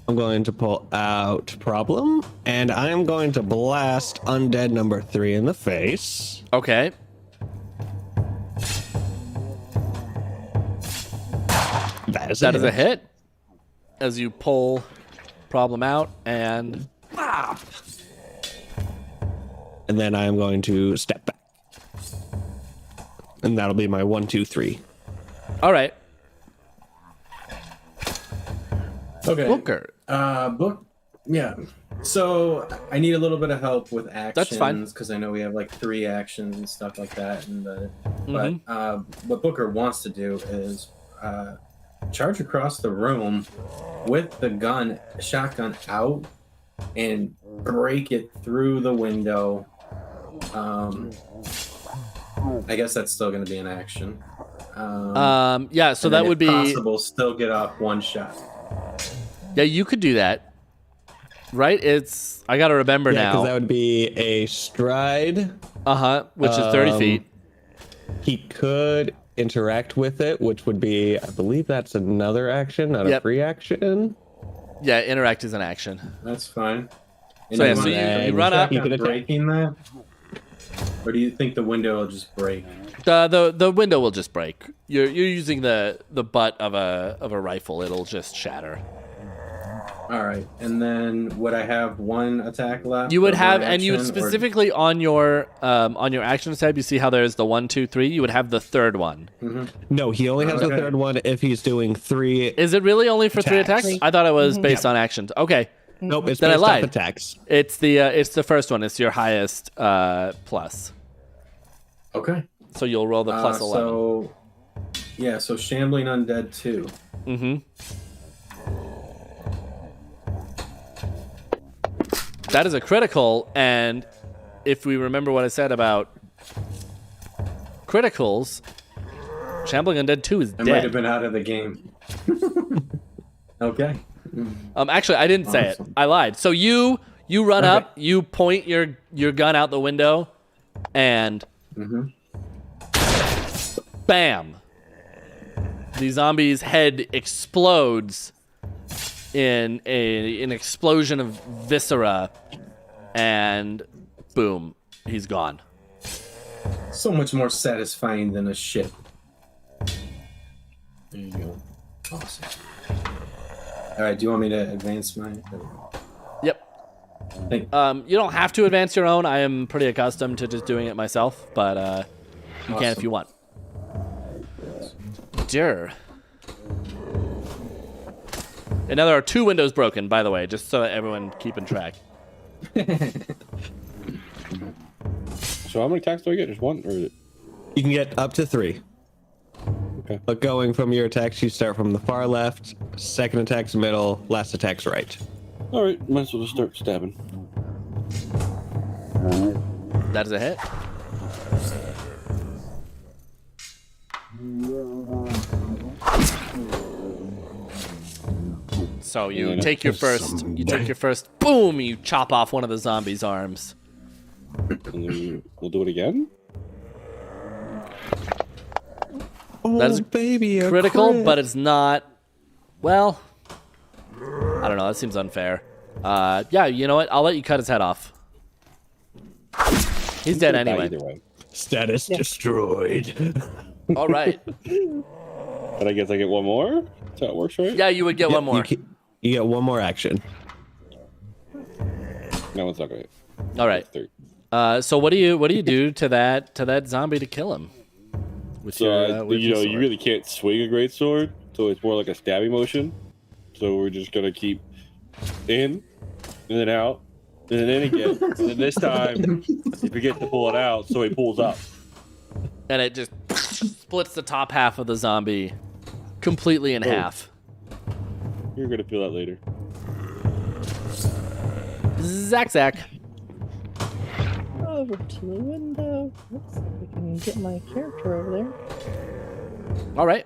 I'm going to pull out Problem, and I am going to blast Undead number 3 in the face. Okay. That is a hit. As you pull Problem out, and then I am going to step back. And that'll be my 1, 2, 3. all right. Okay. Booker. Book. Yeah. So I need a little bit of help with actions. That's fine. Because I know we have like 3 actions and stuff like that. And Mhm. but what Booker wants to do is charge across the room with the shotgun out, and break it through the window. I guess that's still going to be an action. Yeah, so and that then would if be possible. Still get off 1 shot. Yeah, you could do that. Right? I got to remember Yeah, because now. that would be a stride. Which is 30 feet. He could interact with it, which would be, I believe that's another action, not a Yep. free action. Yeah, interact is an action. That's fine. And So, yeah, you so wanna you run up. check on breaking that, or do you think the window will just break? The window will just break. You're using the butt of a rifle. It'll just shatter. All right, and then would I have 1 attack left? You would or have, one and you would action, or- specifically on your action tab, you see how there's the 1, 2, 3. You would have the third one. No, he only has the Okay. third one if he's doing 3. Is it really only for 3 Attacks. attacks? I thought it was based on actions. Okay, Nope, it's Then I based off lied. attacks. it's the first one. It's your highest plus. Okay. So you'll roll the plus 11. So Shambling Undead 2. Mm-hmm. That is a critical, and if we remember what I said about criticals, Shambling Undead 2 is I might have dead. been out of the game. Okay. Actually, I didn't say it. Awesome. I lied. So you run Okay. up, you point your gun out the window, and bam! The zombie's head explodes in an explosion of viscera, and boom, he's gone. So much more satisfying than a ship. There you go. Awesome. All right. Do you want me to advance mine? Yep. Thank- You don't have to advance your own. I am pretty accustomed to just doing it myself, but you can if Awesome. you want. Sure. And now there are 2 windows broken, by the way, just so that everyone keeping track. So how many attacks do I get? Just 1? Or is it... You can get up to 3. Okay. But going from your attacks, you start from the far left, second attack's middle, last attack's right. All right, might as well just start stabbing. That is a hit. So you take your first, boom, you chop off one of the zombie's arms. And then we'll do it again? That is Oh, baby, a critical, crit. but it's not, well, I don't know, that seems unfair. Yeah, you know what, I'll let you cut his head off. He's dead Die anyway. Either way. Status destroyed. All right. But I guess I get 1 more? That's how it works, right? Yeah, you would get one more. You get 1 more action. No, it's not gonna hit. All right. 3. So what do you do to that zombie to kill him? With So, your you sword? really can't swing a great sword. So so it's more like a stabbing motion. So we're just gonna keep in, and then out, and then in again. And then this time, he forgets to pull it out, so he pulls up. And it just splits the top half of the zombie completely in half. You're gonna feel that later. Zach. Over to the window. Looks like we can get my character over there. All right.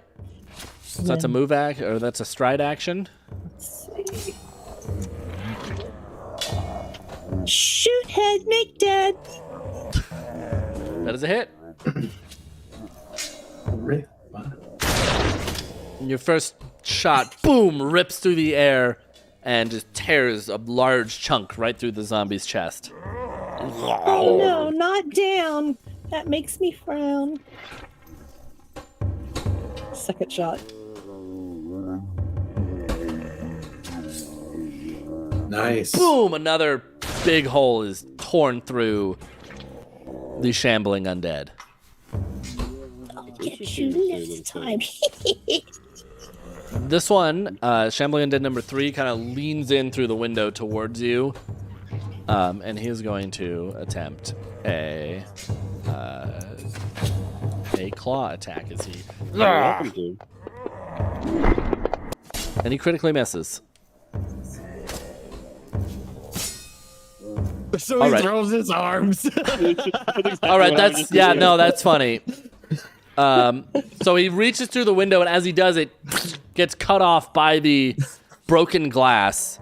So that's a move or that's a stride action. Let's see. Shoot, head, make dead. That is a hit. Rip. Your first shot, boom, rips through the air and just tears a large chunk right through the zombie's chest. Oh no, not down. That makes me frown. Second shot. Nice. Boom, another big hole is torn through the shambling undead. I'll get you next time. This one, shambling undead number 3, kind of leans in through the window towards you. And he is going to attempt a claw attack as he... Welcome to. And he critically misses. So All he right. throws his arms. All right, that's funny. So he reaches through the window, and as he does, it gets cut off by the broken glass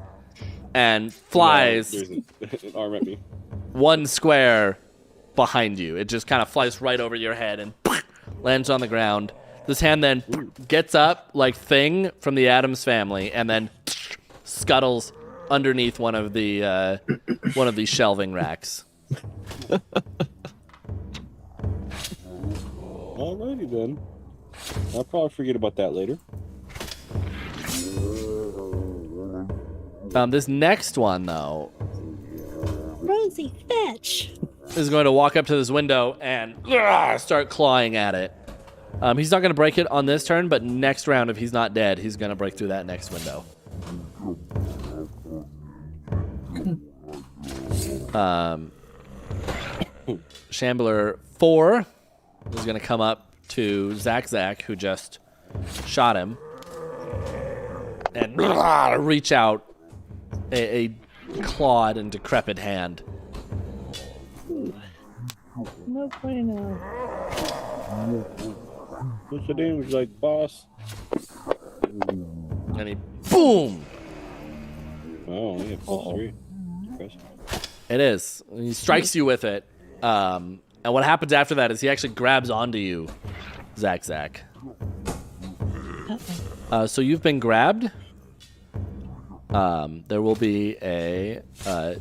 and flies There's an arm at me. one square behind you. It just kind of flies right over your head and lands on the ground. This hand then gets up like Thing from the Addams Family, and then scuttles underneath one of the shelving racks. Alrighty then. I'll probably forget about that later. This next one, though, Rosie, fetch. is going to walk up to this window and start clawing at it. He's not going to break it on this turn, but next round, if he's not dead, he's going to break through that next window. Shambler 4 is going to come up to Zach, who just shot him, and reach out a clawed and decrepit hand. No bueno. What's the damage like, boss? And he, boom! Oh, only a +3. Impressive. It is. He strikes you with it. And what happens after that is he actually grabs onto you, Zach. So you've been grabbed. There will be a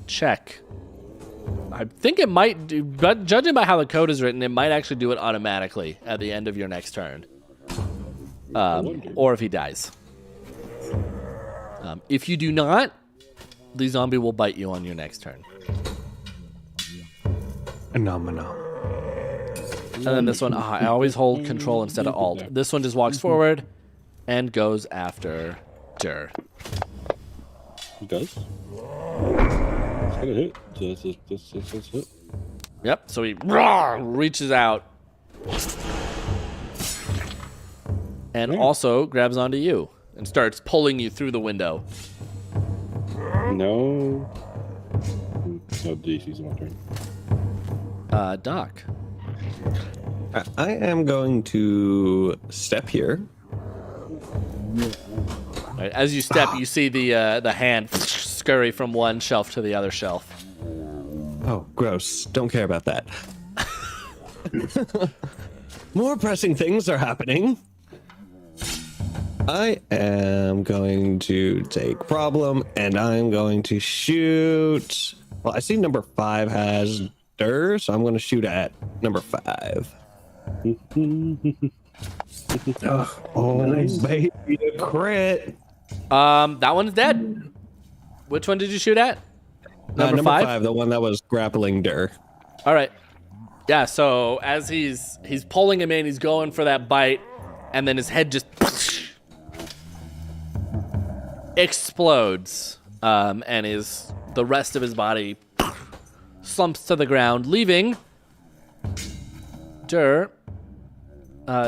check. I think it might do, but judging by how the code is written, it might actually do it automatically at the end of your next turn. Or if he dies. If you do not, the zombie will bite you on your next turn. Phenomenal. And then this one, I always hold control instead of alt. This one just walks forward and goes after Dur. He does? It's gonna hit. This hit. Yep, so he reaches out and also grabs onto you and starts pulling you through the window. No. No, DC's my turn. Doc. I am going to step here. Right, as you step, you see the hand scurry from one shelf to the other shelf. Oh, gross. Don't care about that. More pressing things are happening. I am going to take problem, and I'm going to shoot. Well, I see number 5 has Dur, so I'm going to shoot at number 5. Oh, nice. baby, a crit. That one's dead. Which one did you shoot at? Number 5? The one that was grappling Dur. All right. Yeah, so as he's pulling him in, he's going for that bite, and then his head just explodes, and the rest of his body slumps to the ground, leaving Dur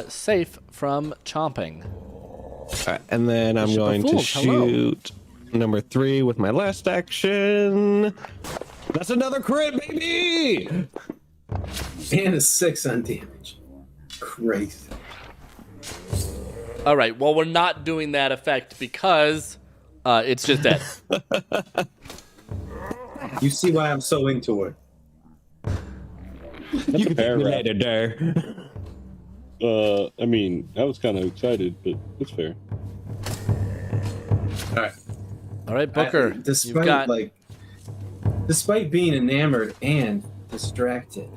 safe from chomping. All right, and then I'm Bishop of going to Fools, hello. shoot number 3 with my last action. That's another crit, baby! And a 6 on damage. Crazy. All right, well, we're not doing that effect because it's just dead. You see why I'm so into it. You can fair, me Rob. later, Dur. I mean, I was kind of excited, but it's fair. All right. All right, Booker, Despite you've got... despite being enamored and distracted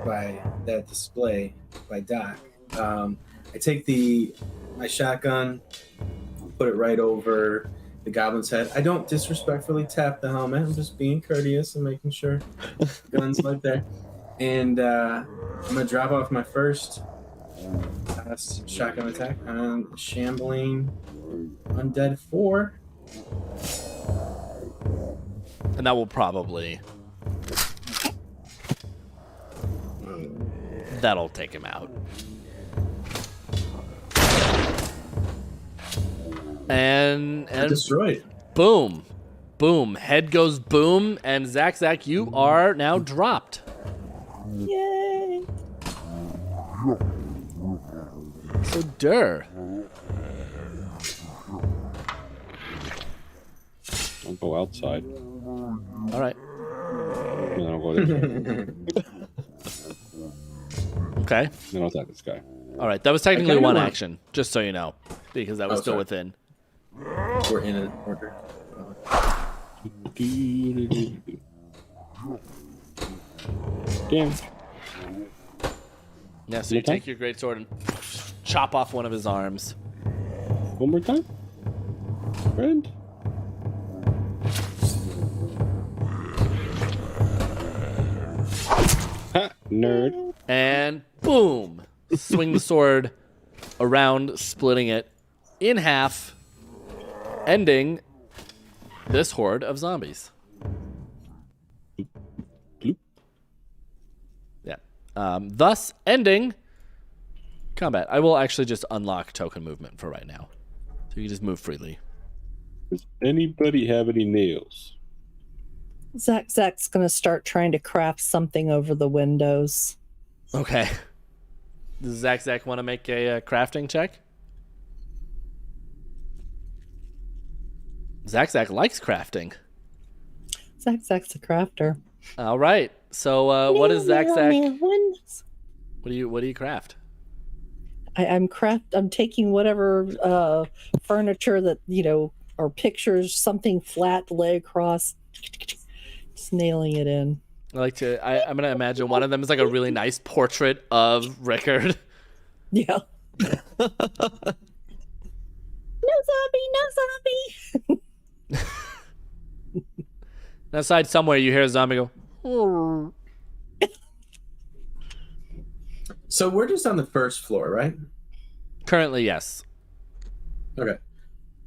by that display by Doc, I take my shotgun, put it right over the goblin's head. I don't disrespectfully tap the helmet. I'm just being courteous and making sure the gun's right there. And I'm gonna drop off my first shotgun attack on shambling undead 4. And that will probably... That'll take him out. And Destroyed. boom. Boom. Head goes boom. And Zach, you are now dropped. Yay! So, Dur. I'll go outside. All right. And then I'll go inside. Okay. Then I'll attack this guy. All right. That was technically kinda one want- action, just so you know, because that was Oh, still sorry. within. We're in an order. Damn. Yeah, so you Okay. take your greatsword and chop off one of his arms. One more time? Friend? Ha! Nerd. And boom! Swing the sword around, splitting it in half, ending this horde of zombies. Bloop. Yeah. Thus ending combat. I will actually just unlock token movement for right now. So you can just move freely. Does anybody have any nails? Zach's gonna start trying to craft something over the windows. Okay. Does Zach want to make a crafting check? Zach likes crafting. Zach's a crafter. All right. So what is Zach? Windows. What do you craft? I'm taking whatever furniture that or pictures, something flat, lay across, just nailing it in. I like to. I'm gonna imagine one of them is like a really nice portrait of Rickard. Yeah. No zombie! And outside somewhere, you hear a zombie go. "Oh." So we're just on the first floor, right? Currently, yes. Okay.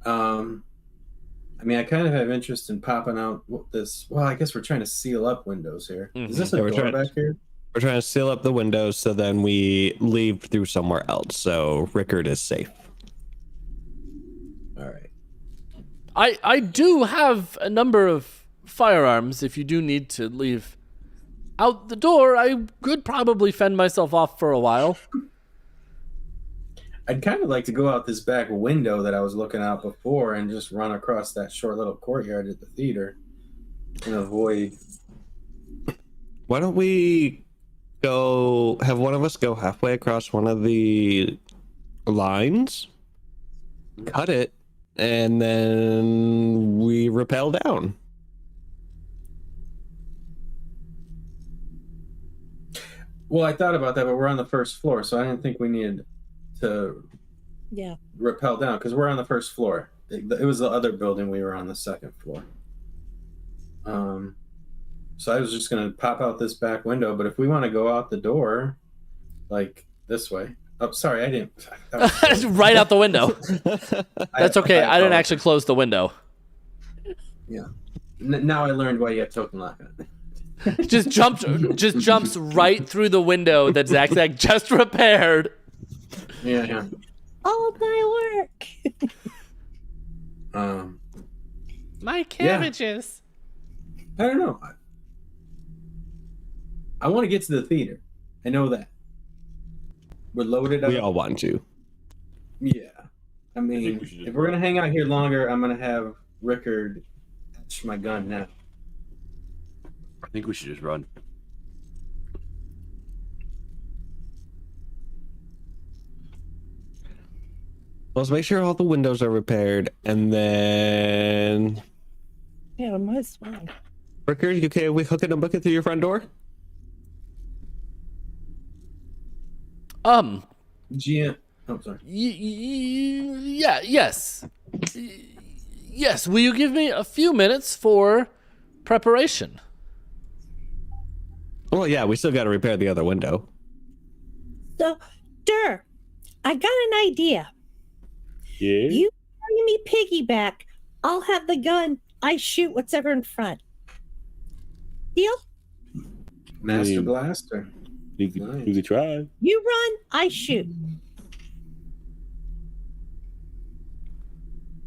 I mean, I kind of have interest in popping out this. Well, I guess we're trying to seal up windows here. Is this a Yeah, we're door trying- back here? We're trying to seal up the windows so then we leave through somewhere else so Rickard is safe. All right. I do have a number of firearms. If you do need to leave out the door, I could probably fend myself off for a while. I'd kind of like to go out this back window that I was looking out before and just run across that short little courtyard at the theater and avoid. Why don't we have one of us go halfway across one of the lines, cut it, and then we rappel down. Well, I thought about that, but we're on the first floor, so I didn't think we needed to Yeah. rappel down because we're on the first floor. It was the other building. We were on the second floor. So I was just gonna pop out this back window, but if we want to go out the door, like this way. Oh, sorry, I didn't. Right out the window. That's okay. I didn't actually close the window. Yeah. Now I learned why you have token lock on it. just jumps right through the window that Zach just repaired. Yeah. All my work. My cabbages. I don't know. I want to get to the theater. I know that. We're loaded up. We all want to. Yeah. I mean, if we're going to hang out here longer, I'm going to have Rickard catch my gun now. I think we should just run. Let's make sure all the windows are repaired, and then Yeah, might as well. Rickard, you okay? We hook it and book it through your front door. GM. Oh, sorry. Yes. Yes, will you give me a few minutes for preparation? Well, yeah, we still got to repair the other window. So, Dur, I got an idea. Yeah. You bring me piggyback. I'll have the gun. I shoot whatever in front. Deal? Master Blaster. You could try. You run, I shoot.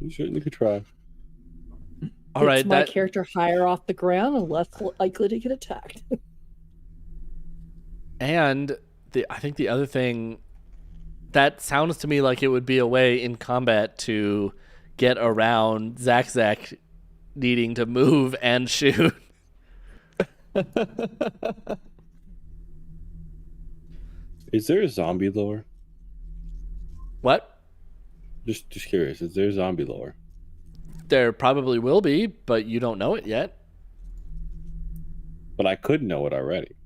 You certainly could try. All right, It's my character higher off the ground and less likely to get attacked. And I think the other thing, that sounds to me like it would be a way in combat to get around Zach needing to move and shoot. Is there a zombie lore? What? Just curious. Is there zombie lore? There probably will be, but you don't know it yet. But I could know it already.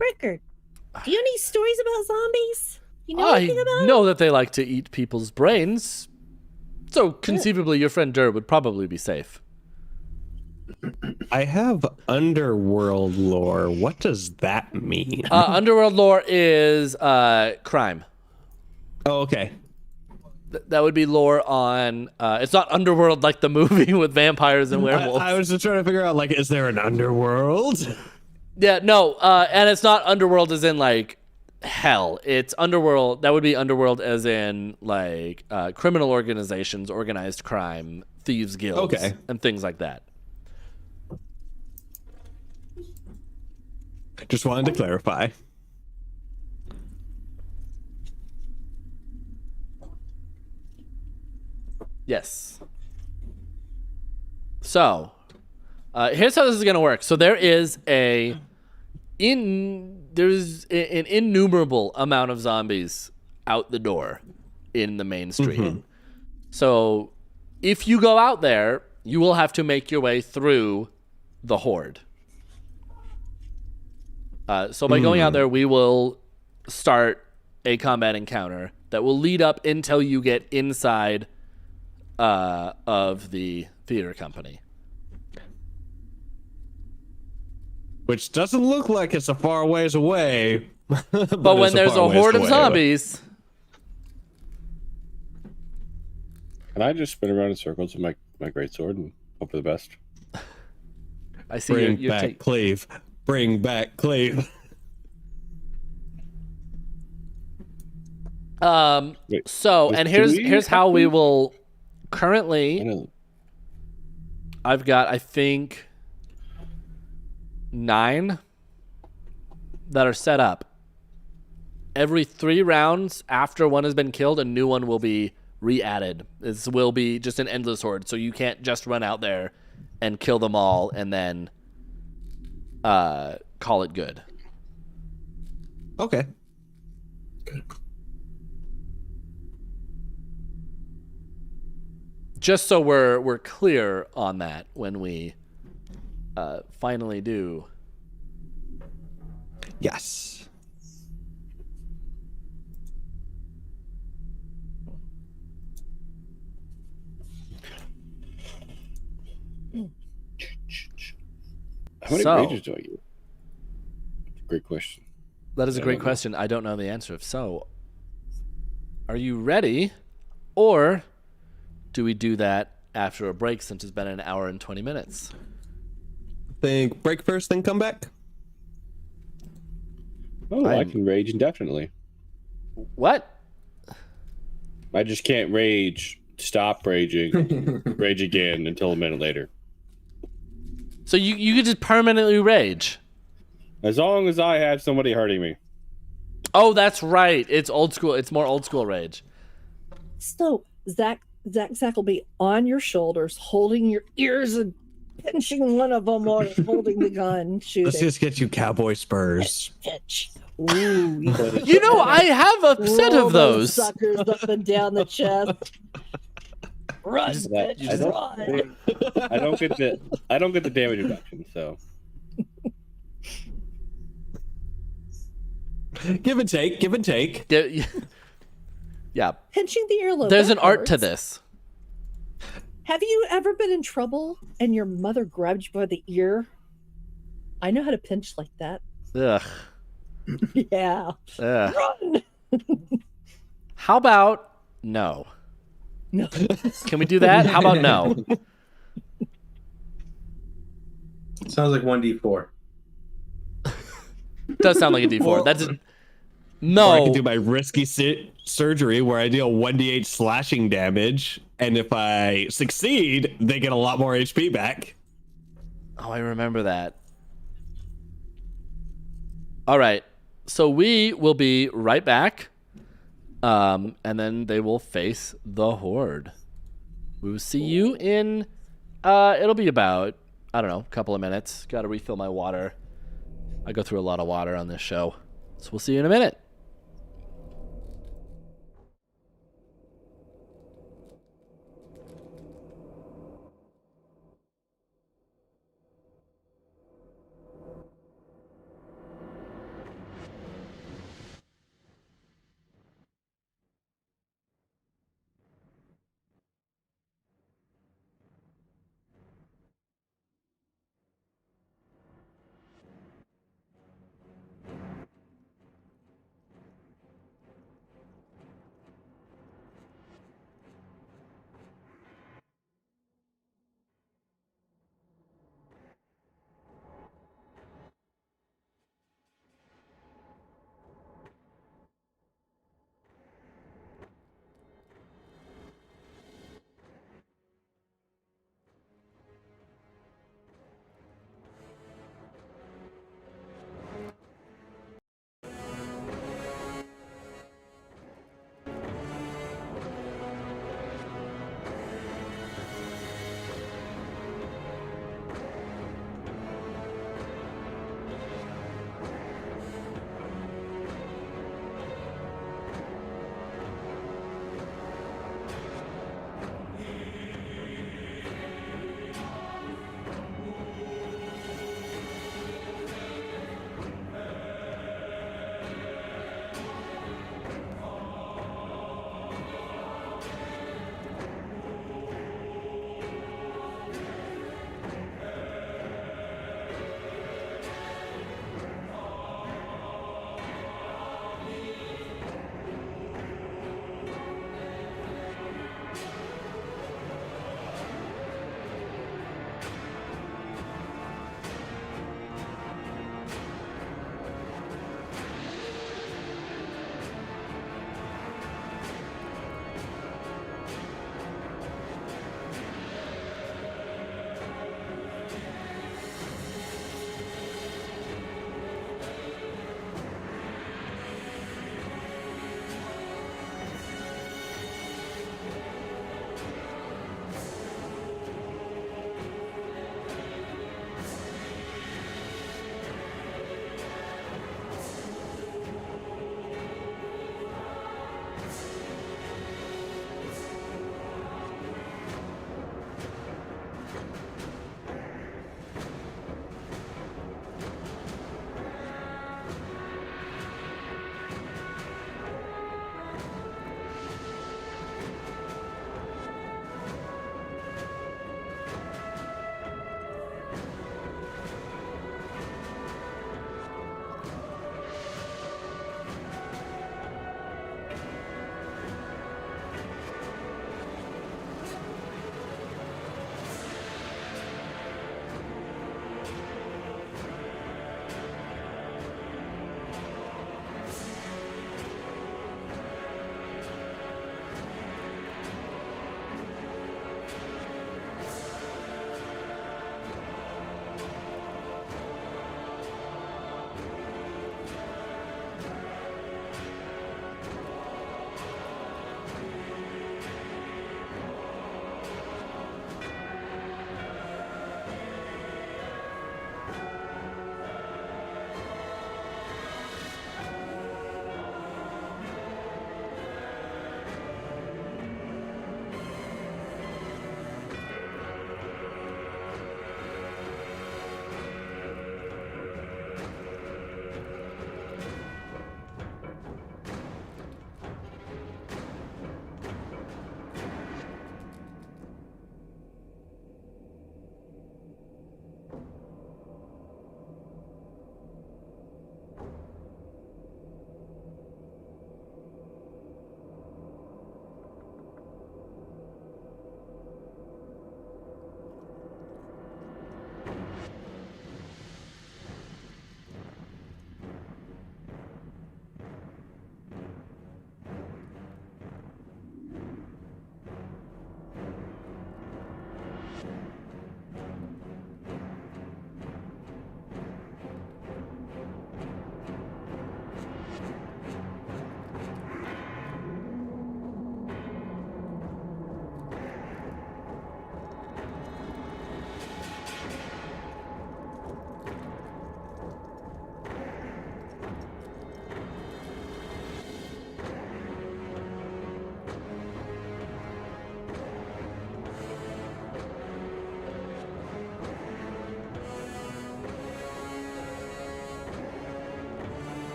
Rickard, do you have any stories about zombies? You know I anything about know that they like to eat people's brains, so conceivably your friend Dur would probably be safe. I have underworld lore. What does that mean? Underworld lore is crime. Oh, okay. That would be lore on. It's not Underworld like the movie with vampires and werewolves. I was just trying to figure out, like, is there an underworld? Yeah, no, and it's not Underworld as in like hell. It's Underworld. That would be Underworld as in like criminal organizations, organized crime, thieves guilds, Okay, and things like that. Just wanted to clarify. Yes. So, here's how this is gonna work. So there's an innumerable amount of zombies out the door in the main street. Mm-hmm. So if you go out there, you will have to make your way through the horde. So by going out there, we will start a combat encounter that will lead up until you get inside of the theater company. Which doesn't look like it's a far ways away. But when there's a horde of zombies... Can I just spin around in circles with my greatsword and hope for the best? I see Bring you're back Cleve. Bring back Cleve. Wait, So, was and Dewey here's how we active? will I currently... know. I've got, I think, 9 that are set up. Every 3 rounds after one has been killed, a new one will be re-added. This will be just an endless horde, so you can't just run out there and kill them all and then call it good. Okay. Just so we're clear on that when we finally do. Yes. How many So- rages do I get? Great question. That is a I great don't know. question. I don't know the answer. If so, are you ready, or do we do that after a break since it's been an hour and 20 minutes. Think break first, then come back. Oh, I can rage indefinitely. What? I just can't stop raging, rage again until a minute later. So you could just permanently rage. As long as I have somebody hurting me. Oh, that's right. It's old school. It's more old school rage. So Zach will be on your shoulders, holding your ears and pinching one of them while you're holding the gun, shooting. Let's just get you cowboy spurs. Pinch. Ooh, You know, I have a set roll of those. suckers up and down the chest. Run, bitch, run. I don't get the damage reduction, so. Give and take, give and take. Yeah. Pinching the earlobe. There's an art to hurts. this. Have you ever been in trouble and your mother grabbed you by the ear? I know how to pinch like that. Ugh. Yeah. Ugh. Run. How about no? No. Can we do that? How about no? Sounds like 1d4. Does sound like a D4. Or- That's Or I no. can do my risky surgery where I deal 1d8 slashing damage, and if I succeed, they get a lot more HP back. Oh, I remember that. All right. So we will be right back. And then they will face the horde. We will see you in it'll be about, I don't know, a couple of minutes. Got to refill my water. I go through a lot of water on this show. So we'll see you in a minute.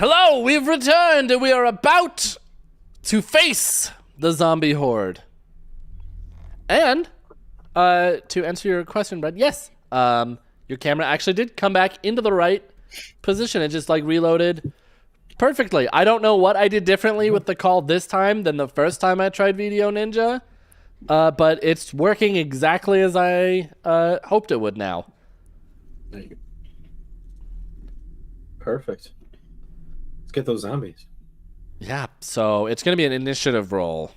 Hello, we've returned and we are about to face the zombie horde. And to answer your question, Brad, yes, your camera actually did come back into the right position. It just like reloaded perfectly. I don't know what I did differently with the call this time than the first time I tried Video Ninja, but it's working exactly as I hoped it would now. There you go. Perfect. Let's get those zombies. Yeah, so it's going to be an initiative roll,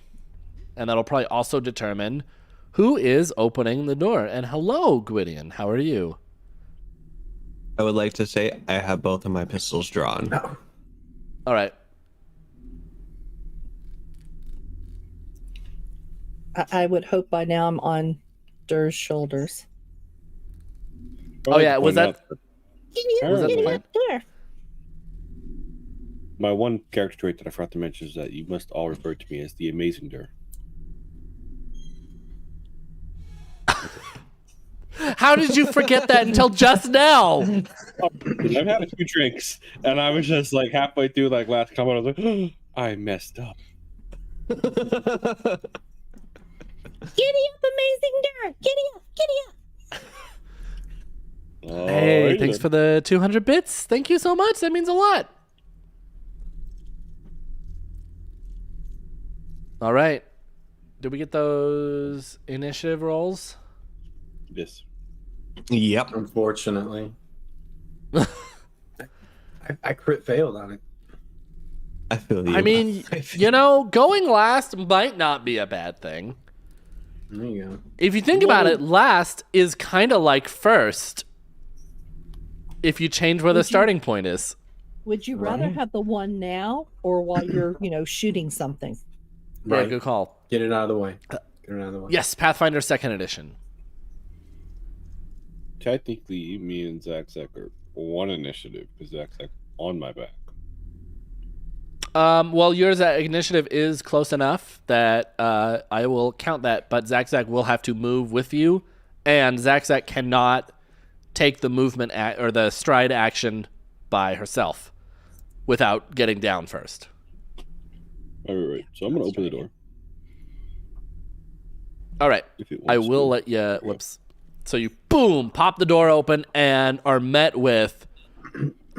and that'll probably also determine who is opening the door. And hello, Gwydion, how are you? I would like to say I have both of my pistols drawn. Oh. All right. I would hope by now I'm on Dur's shoulders. Oh, yeah, was that... Was that the getting plan? up there. My one character trait that I forgot to mention is that you must all refer to me as the Amazing Dur. How did you forget that until just now? I've had a few drinks, and I was just like halfway through like last comment, I was like, oh, I messed up. Giddy up, amazing Dur. Giddy up, giddy up. Oh, Hey, thanks for the 200 bits. Thank you so much. That means a lot. All right. Did we get those initiative rolls? Yes. Yep. Unfortunately. I crit failed on it. I feel you. I mean, you know, going last might not be a bad thing. There you go. If you think about it, last is kind of like first if you change where the starting point is. Would you rather have the one now or while you're, shooting something? Yeah, Right. good call. Get it out of the way. Get it out of the way. Yes, Pathfinder 2nd edition. Technically, me and Zach are one initiative because Zach's on my back. Well, yours initiative is close enough that I will count that, but Zach will have to move with you, and Zach cannot take the movement or the stride action by herself without getting down first. Right. So I'm going to open the door. All right. If it I wants will to. let you. Whoops. So you boom pop the door open and are met with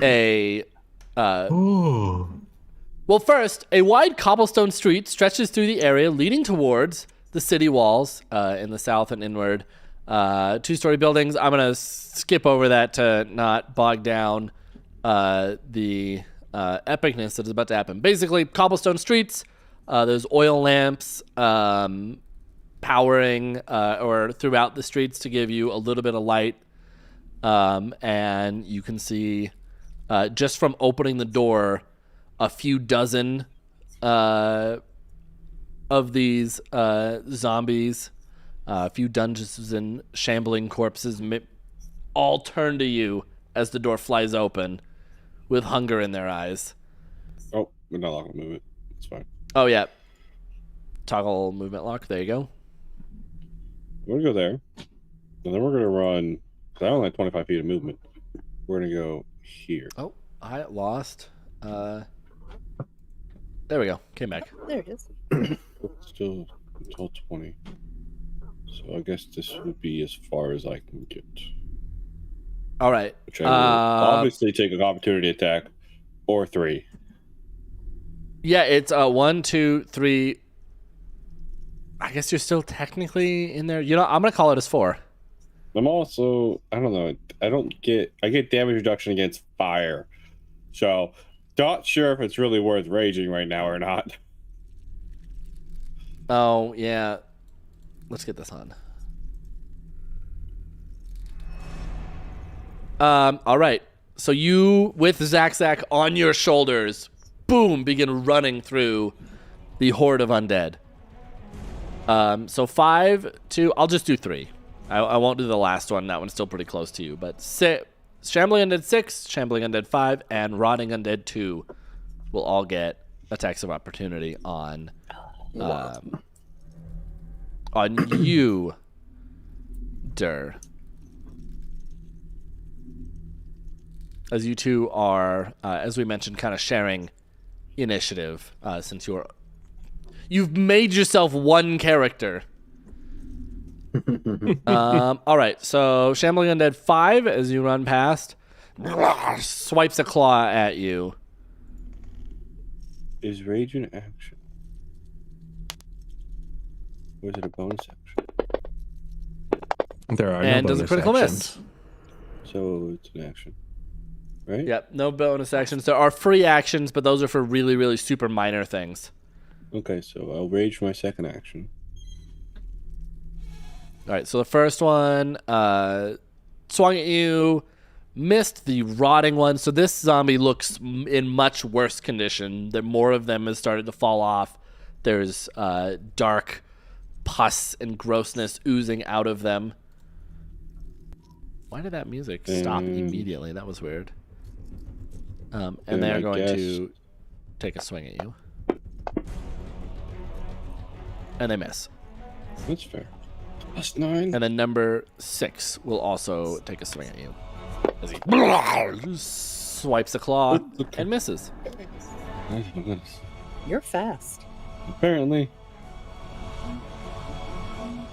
a. Ooh. Well, first, a wide cobblestone street stretches through the area leading towards the city walls in the south and inward. 2-story buildings. I'm going to skip over that to not bog down the epicness that is about to happen. Basically, cobblestone streets. There's oil lamps powering or throughout the streets to give you a little bit of light. And you can see just from opening the door a few dozen of these zombies, a few dungeons and shambling corpses all turn to you as the door flies open with hunger in their eyes. Oh, we're not allowed to move it. It's fine. Oh, yeah. Toggle movement lock. There you go. We're going to go there. And then we're going to run. I only have 25 feet of movement. We're going to go here. Oh, I lost. There we go. Came back. There it is. Still until 20. So I guess this would be as far as I can get. All right. Which I will obviously take an opportunity attack or 3. Yeah, it's 1, 2, 3. I guess you're still technically in there. You know, I'm gonna call it as 4. I'm also, I don't know, I get damage reduction against fire. So, not sure if it's really worth raging right now or not. Oh yeah. Let's get this on. All right. So you, with Zach on your shoulders, boom, begin running through the horde of undead. So 5, 2, I'll just do 3. I won't do the last one. That one's still pretty close to you. But Shambling Undead 6, Shambling Undead 5, and Rotting Undead 2 will all get attacks of opportunity on you, Dur. as you two are, as we mentioned, kind of sharing initiative since you've made yourself one character. All right, so Shambling Undead 5 as you run past swipes a claw at you. Is rage an action? Or is it a bonus action? There are And no does a bonus critical actions. miss. So it's an action, right? Yep, no bonus actions. There are free actions, but those are for really, really super minor things. Okay, so I'll rage my second action. All right, so the first one swung at you, missed the rotting one. So this zombie looks in much worse condition. More of them has started to fall off. There's dark pus and grossness oozing out of them. Why did that music stop immediately? That was weird. And they're going to take a swing at you. And they miss. That's fair. +9. And then number 6 will also take a swing at you. As he swipes a claw and misses. Oh, my goodness. You're fast. Apparently.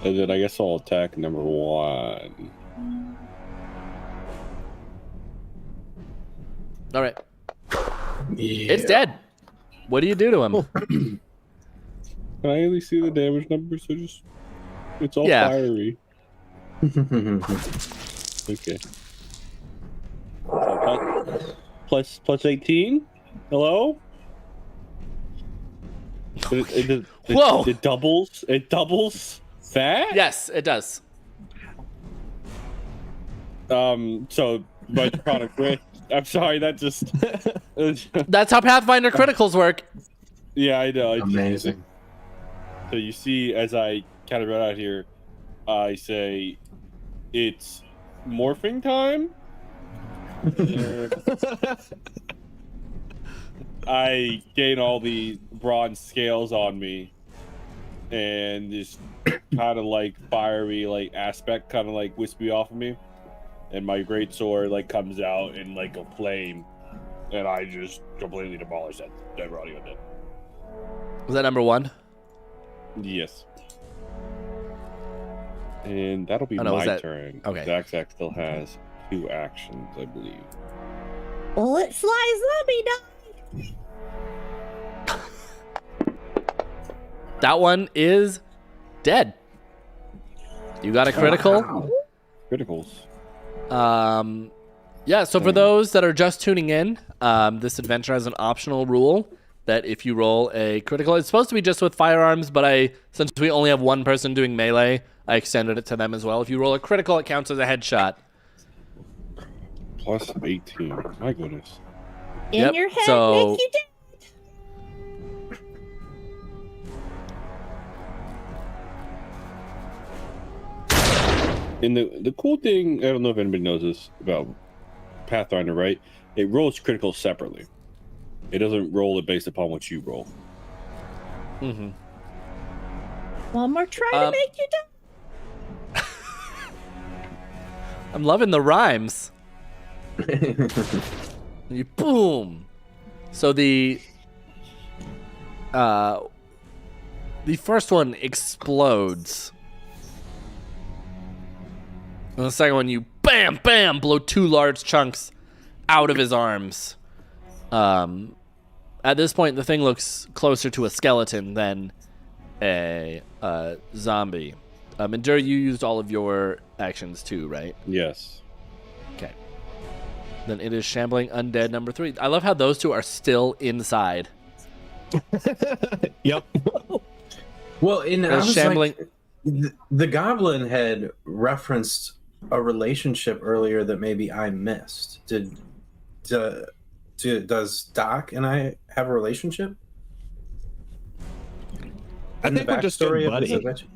And then I guess I'll attack number 1. All right. Yeah. It's dead. What do you do to him? Can I only see the damage number? So just it's all Yeah. fiery. Okay. Plus 18. Hello. Whoa. It doubles. It doubles. Fat. Yes, it does. So my product rate. I'm sorry. That just. That's how Pathfinder criticals work. Yeah, I know. Amazing. So you see, as I kind of run out here, I say, "It's morphing time." I gain all the bronze scales on me, and this kind of like fiery like aspect kind of like whisks me off of me, and my great sword like comes out in like a flame, and I just completely demolish that dead body undead. Was that number 1? Yes. And that'll be Oh, no, was my that- turn. okay. Zack still has 2 actions, I believe. Bullet flies, let me die. That one is dead. You got a critical. Criticals. Yeah, so for those that are just tuning in, this adventure has an optional rule that if you roll a critical, it's supposed to be just with firearms, but since we only have one person doing melee, I extended it to them as well. If you roll a critical, it counts as a headshot. Plus 18. My goodness. In Yep, your head, so- make you dead. And the cool thing, I don't know if anybody knows this about Pathfinder, right? It rolls critical separately. It doesn't roll it based upon what you roll. Mm-hmm. One more try to make you dead. I'm loving the rhymes. You boom. So the first one explodes. And the second one, you bam, bam, blow 2 large chunks out of his arms. At this point, the thing looks closer to a skeleton than a zombie. Endure, you used all of your actions too, right? Yes. Okay. Then it is Shambling Undead number 3. I love how those two are still inside. Yep. Well, and I was Shambling. like, the goblin had referenced a relationship earlier that maybe I missed. Does Doc and I have a relationship? I In think the we're just good backstory of this buddies. adventure?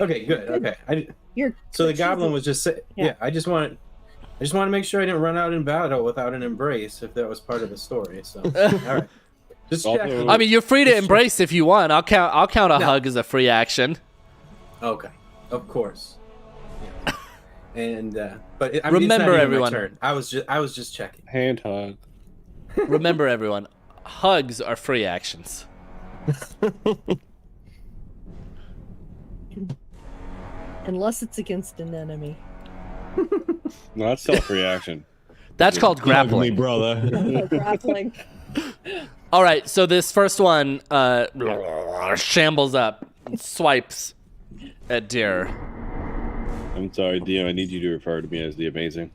Okay, good. Okay, You're so the goblin was just saying, Yeah. yeah. I just want to make sure I didn't run out in battle without an embrace, if that was part of the story. So, all right, just Also- checking. I mean, you're free to embrace if you want. I'll count a No. hug as a free action. Okay, of course. And but it's not Remember, even everyone. my turn. I was just checking. Hand hug. Remember, everyone, hugs are free actions. Unless it's against an enemy. No, that's self-reaction. That's called Hug me, grappling. brother. Grappling. All right, so this first one shambles up, swipes at Deer. I'm sorry, DM. I need you to refer to me as the amazing.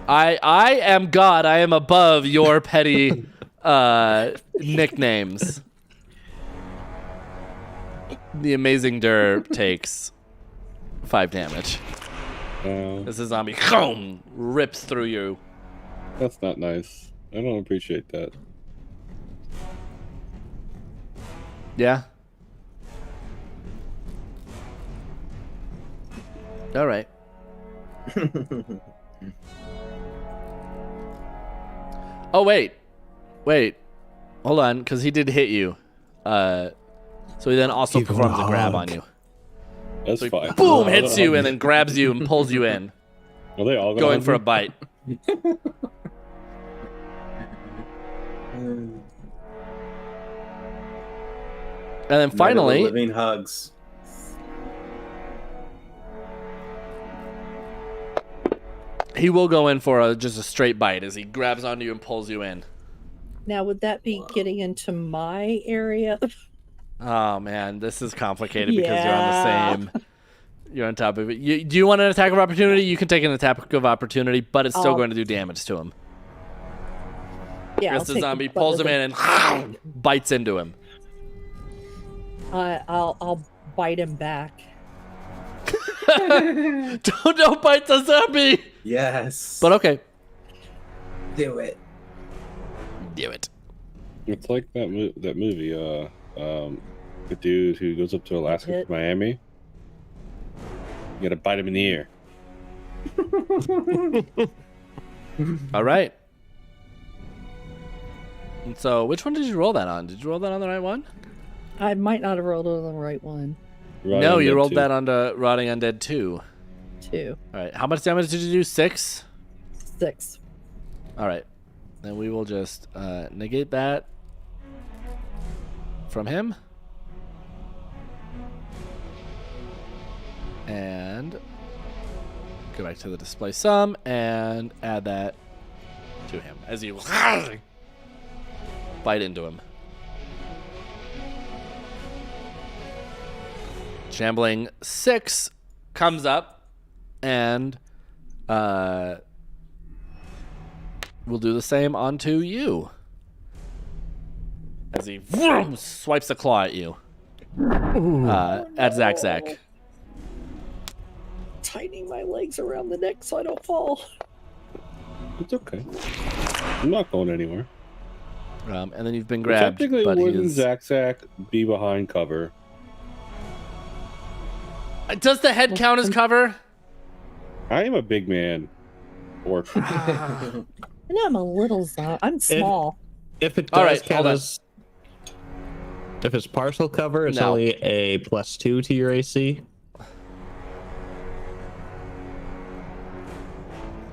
I am God. I am above your petty nicknames. The amazing Dur takes 5 damage. As the zombie rips through you. That's not nice. I don't appreciate that. Yeah. All right. Oh wait, hold on, because he did hit you. So he then also Give him performs a a grab hug. on you. That's So he, fine. boom, hits you and then grabs you and pulls you in, Are they all going for a hug me? bite. And then Night of the finally, living hugs. he will go in for just a straight bite as he grabs onto you and pulls you in. Now, would that be getting into my area? Oh man, this is complicated because Yeah. you're on the same. You're on top of it. Do you want an attack of opportunity? You can take an attack of opportunity, but it's still I'll- going to do damage to him. Yeah, Yes, the zombie pulls him in and bites into him. I'll bite him back. Don't bite the zombie. Yes. But okay, do it. do it. It's like that movie. The dude who goes up to Alaska Hit. from Miami. You gotta bite him in the ear. All right. And so, which one did you roll that on? Did you roll that on the right one? I might not have rolled on the right one, No, you Undead rolled 2. that onto Rotting Undead 2. too. All right. How much damage did you do? 6? 6. All right. Then we will just negate that from him. And go back to the display sum and add that to him as you bite into him. Shambling 6 comes up and we'll do the same onto you. As he swipes a claw at you. At Zach. Tightening my legs around the neck so I don't fall. It's okay. I'm not going anywhere. And then you've been grabbed. Technically, But he wouldn't is... Zach be behind cover? Does the head count as cover? I am a big man. Orc. I know I'm a little I'm small. If it All does right, count hold on. as, if it's partial cover, it's No. only a +2 to your AC.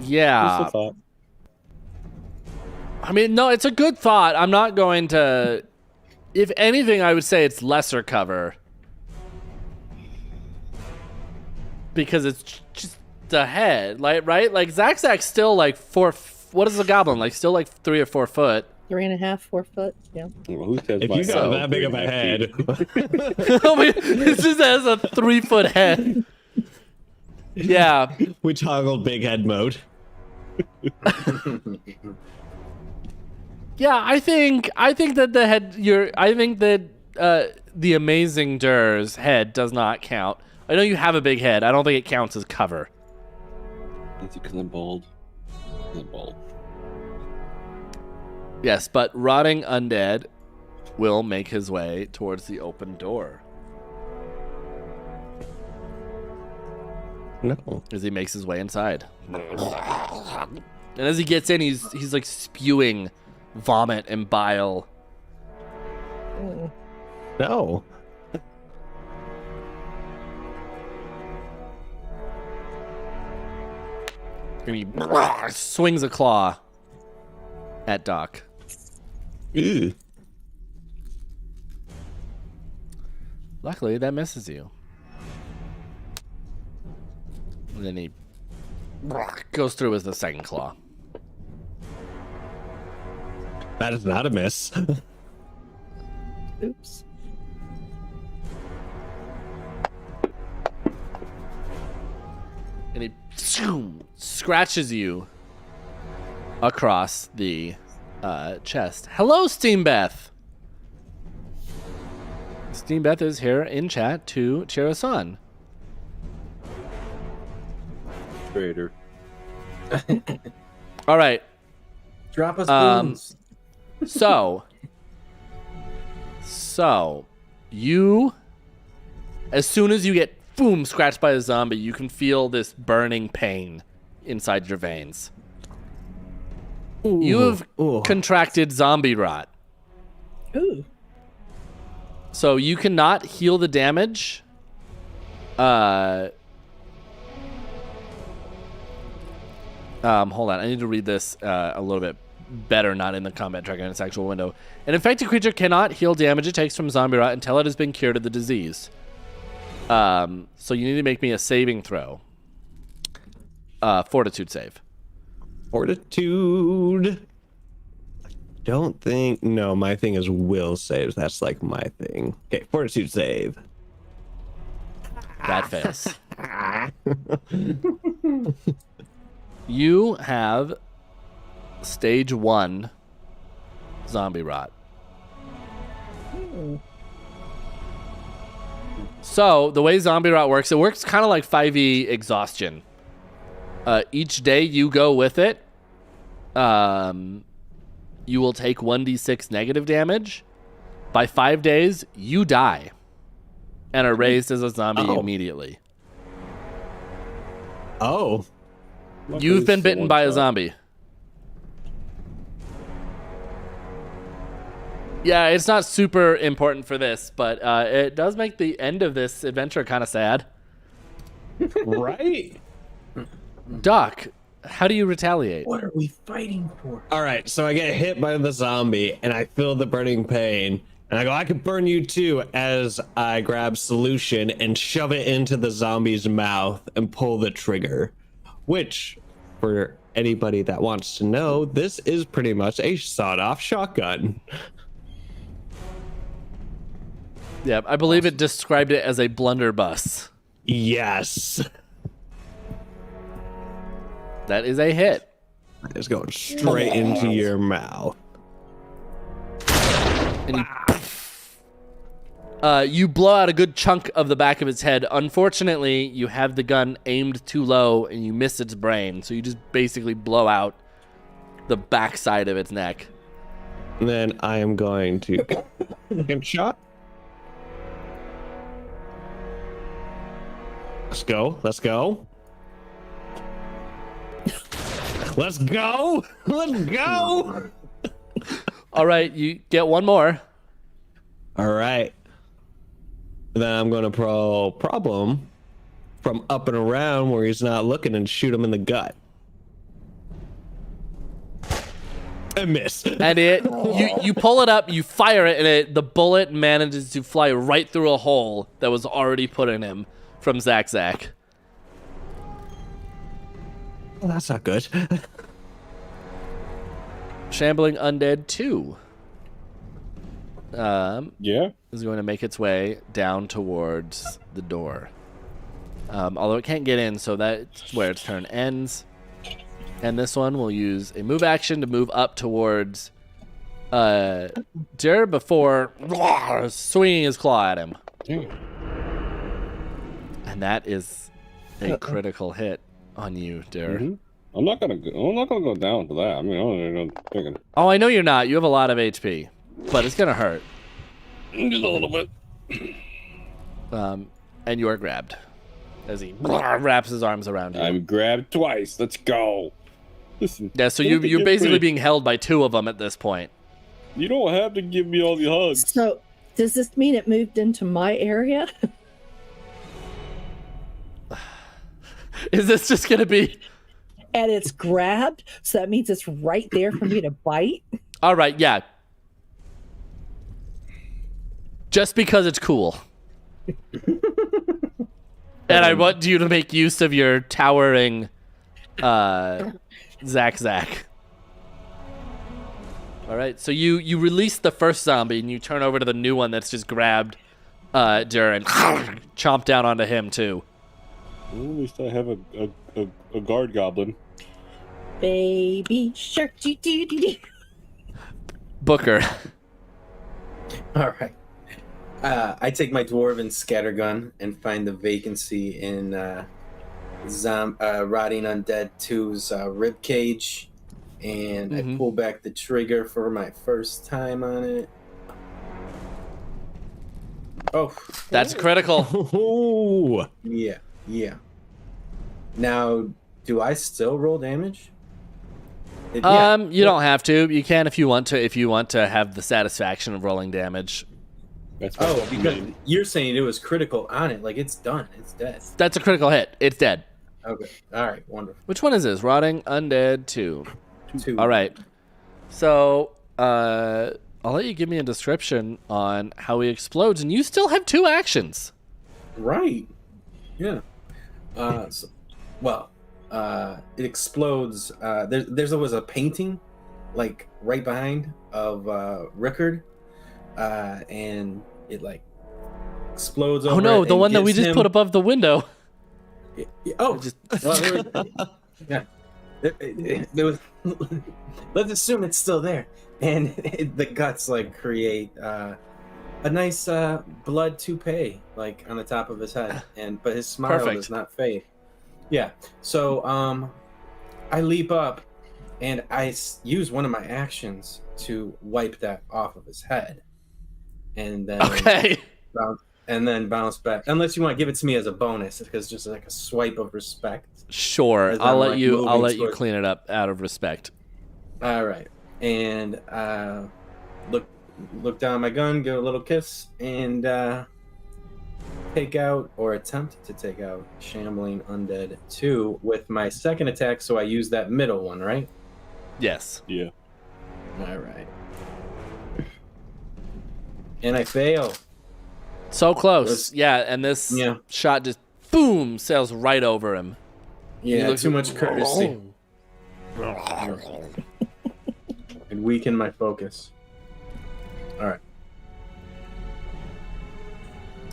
Yeah. Just a thought. I mean, no, it's a good thought. I'm not going to... If anything, I would say it's lesser cover. Because it's just the head, like, right? Like, Zach's still, like, 4... What is the goblin? Like, still, like, 3 or 4 foot. 3.5, 4 foot. Yeah. Well, who says If my you got son that big of a 3.5 head, feet? I mean, this just has a 3-foot head. Yeah. we toggled big head mode. Yeah, I think that the head... I think that the amazing Dur's head does not count. I know you have a big head. I don't think it counts as cover. That's because I'm bald. I'm bald. Yes, but Rotting Undead will make his way towards the open door No. as he makes his way inside. And as he gets in, he's like spewing vomit and bile. No. And he swings a claw at Doc. Ew. Luckily, that misses you. And then he goes through with the second claw. That is not a miss. Oops. And he scratches you across the chest. Hello, Steambeth. Steambeth is here in chat to cheer us on. Traitor. All right. Drop us spoons. So, you, as soon as you get boom scratched by a zombie, you can feel this burning pain inside your veins. You have contracted zombie rot. Ooh. So you cannot heal the damage. Hold on. I need to read this a little bit better, not in the combat tracker in its actual window. An infected creature cannot heal damage it takes from zombie rot until it has been cured of the disease. So you need to make me a saving throw. Fortitude save. Fortitude. Don't think. No, my thing is will saves. That's like my thing. Okay, fortitude save. That fails. You have stage 1 zombie rot. So the way zombie rot works, it works kind of like 5e exhaustion. Each day you go with it, you will take 1d6 negative damage. By 5 days, you die and are raised as a zombie immediately. Oh. You've been bitten by a zombie. Yeah, it's not super important for this, but it does make the end of this adventure kind of sad. Right? Doc, how do you retaliate? What are we fighting for? All right, so I get hit by the zombie and I feel the burning pain. And I go, I could burn you too, as I grab solution and shove it into the zombie's mouth and pull the trigger. Which, for anybody that wants to know, this is pretty much a sawed-off shotgun. Yeah, I believe it described it as a blunderbuss. Yes. That is a hit. It's going straight into your mouth. And you blow out a good chunk of the back of its head. Unfortunately, you have the gun aimed too low and you miss its brain. So you just basically blow out the backside of its neck. And then I am going to second shot. Let's go. Let's go. Let's go. Let's go. All right, you get one more. All right. Then I'm going to problem from up and around where he's not looking and shoot him in the gut. I miss. And you pull it up, you fire it, and the bullet manages to fly right through a hole that was already put in him from Zach. Well, that's not good. Shambling Undead 2. Yeah. Is going to make its way down towards the door. Although it can't get in, so that's where its turn ends. And this one will use a move action to move up towards Jer before swinging his claw at him. And that is a critical hit on you, Jer. Mm-hmm. I'm not gonna go down for that. I mean, I'm thinking. Oh, I know you're not. You have a lot of HP, but it's gonna hurt. Just a little bit. And you are grabbed as he wraps his arms around you. I'm grabbed twice. Let's go. Listen. Yeah, so you're basically being held by two of them at this point. You don't have to give me all the hugs. So, does this mean it moved into my area? Is this just gonna be and it's grabbed, so that means it's right there for me to bite. All right, yeah. Just because it's cool. And I want you to make use of your towering Zack. All right, so you release the first zombie and you turn over to the new one that's just grabbed Dur and chomp down onto him too. Well, at least I have a guard goblin. Baby shark, do. Booker. All right. I take my dwarven scattergun and find the vacancy in Rotting Undead 2's rib cage, and I pull back the trigger for my first time on it. Oh, That's critical. Ooh. yeah. Now, do I still roll damage? You don't have to. You can if you want to. If you want to have the satisfaction of rolling damage. That's what I Because mean. you're saying it was critical on it, like it's done, it's dead. That's a critical hit. It's dead. Okay, all right, wonderful. Which one is this? Rotting Undead 2. 2. All right. So, I'll let you give me a description on how he explodes, and you still have 2 actions. Right. Yeah. It explodes. There was a painting, like right behind of Rickard, and it like explodes over. Oh no, it the and one that we gives just him- put above the window. Oh, Just- yeah. There was. Let's assume it's still there, and the guts like create a nice blood toupee like on the top of his head, but his smile Perfect. does not fade. Yeah. So I leap up, and I use one of my actions to wipe that off of his head, and then Okay. bounce back. Unless you want to give it to me as a bonus, because just like a swipe of respect. Sure. As I'll I'm, let like, you moving you towards- clean it up out of respect. All right, and look down at my gun, give it a little kiss, and take out or attempt to take out Shambling Undead 2 with my second attack. So I use that middle one, right? Yes. Yeah. All right, and I fail. So close. Let's- Yeah, and this Yeah. shot just boom sails right over him. Yeah, looks- too much courtesy. And weaken my focus. All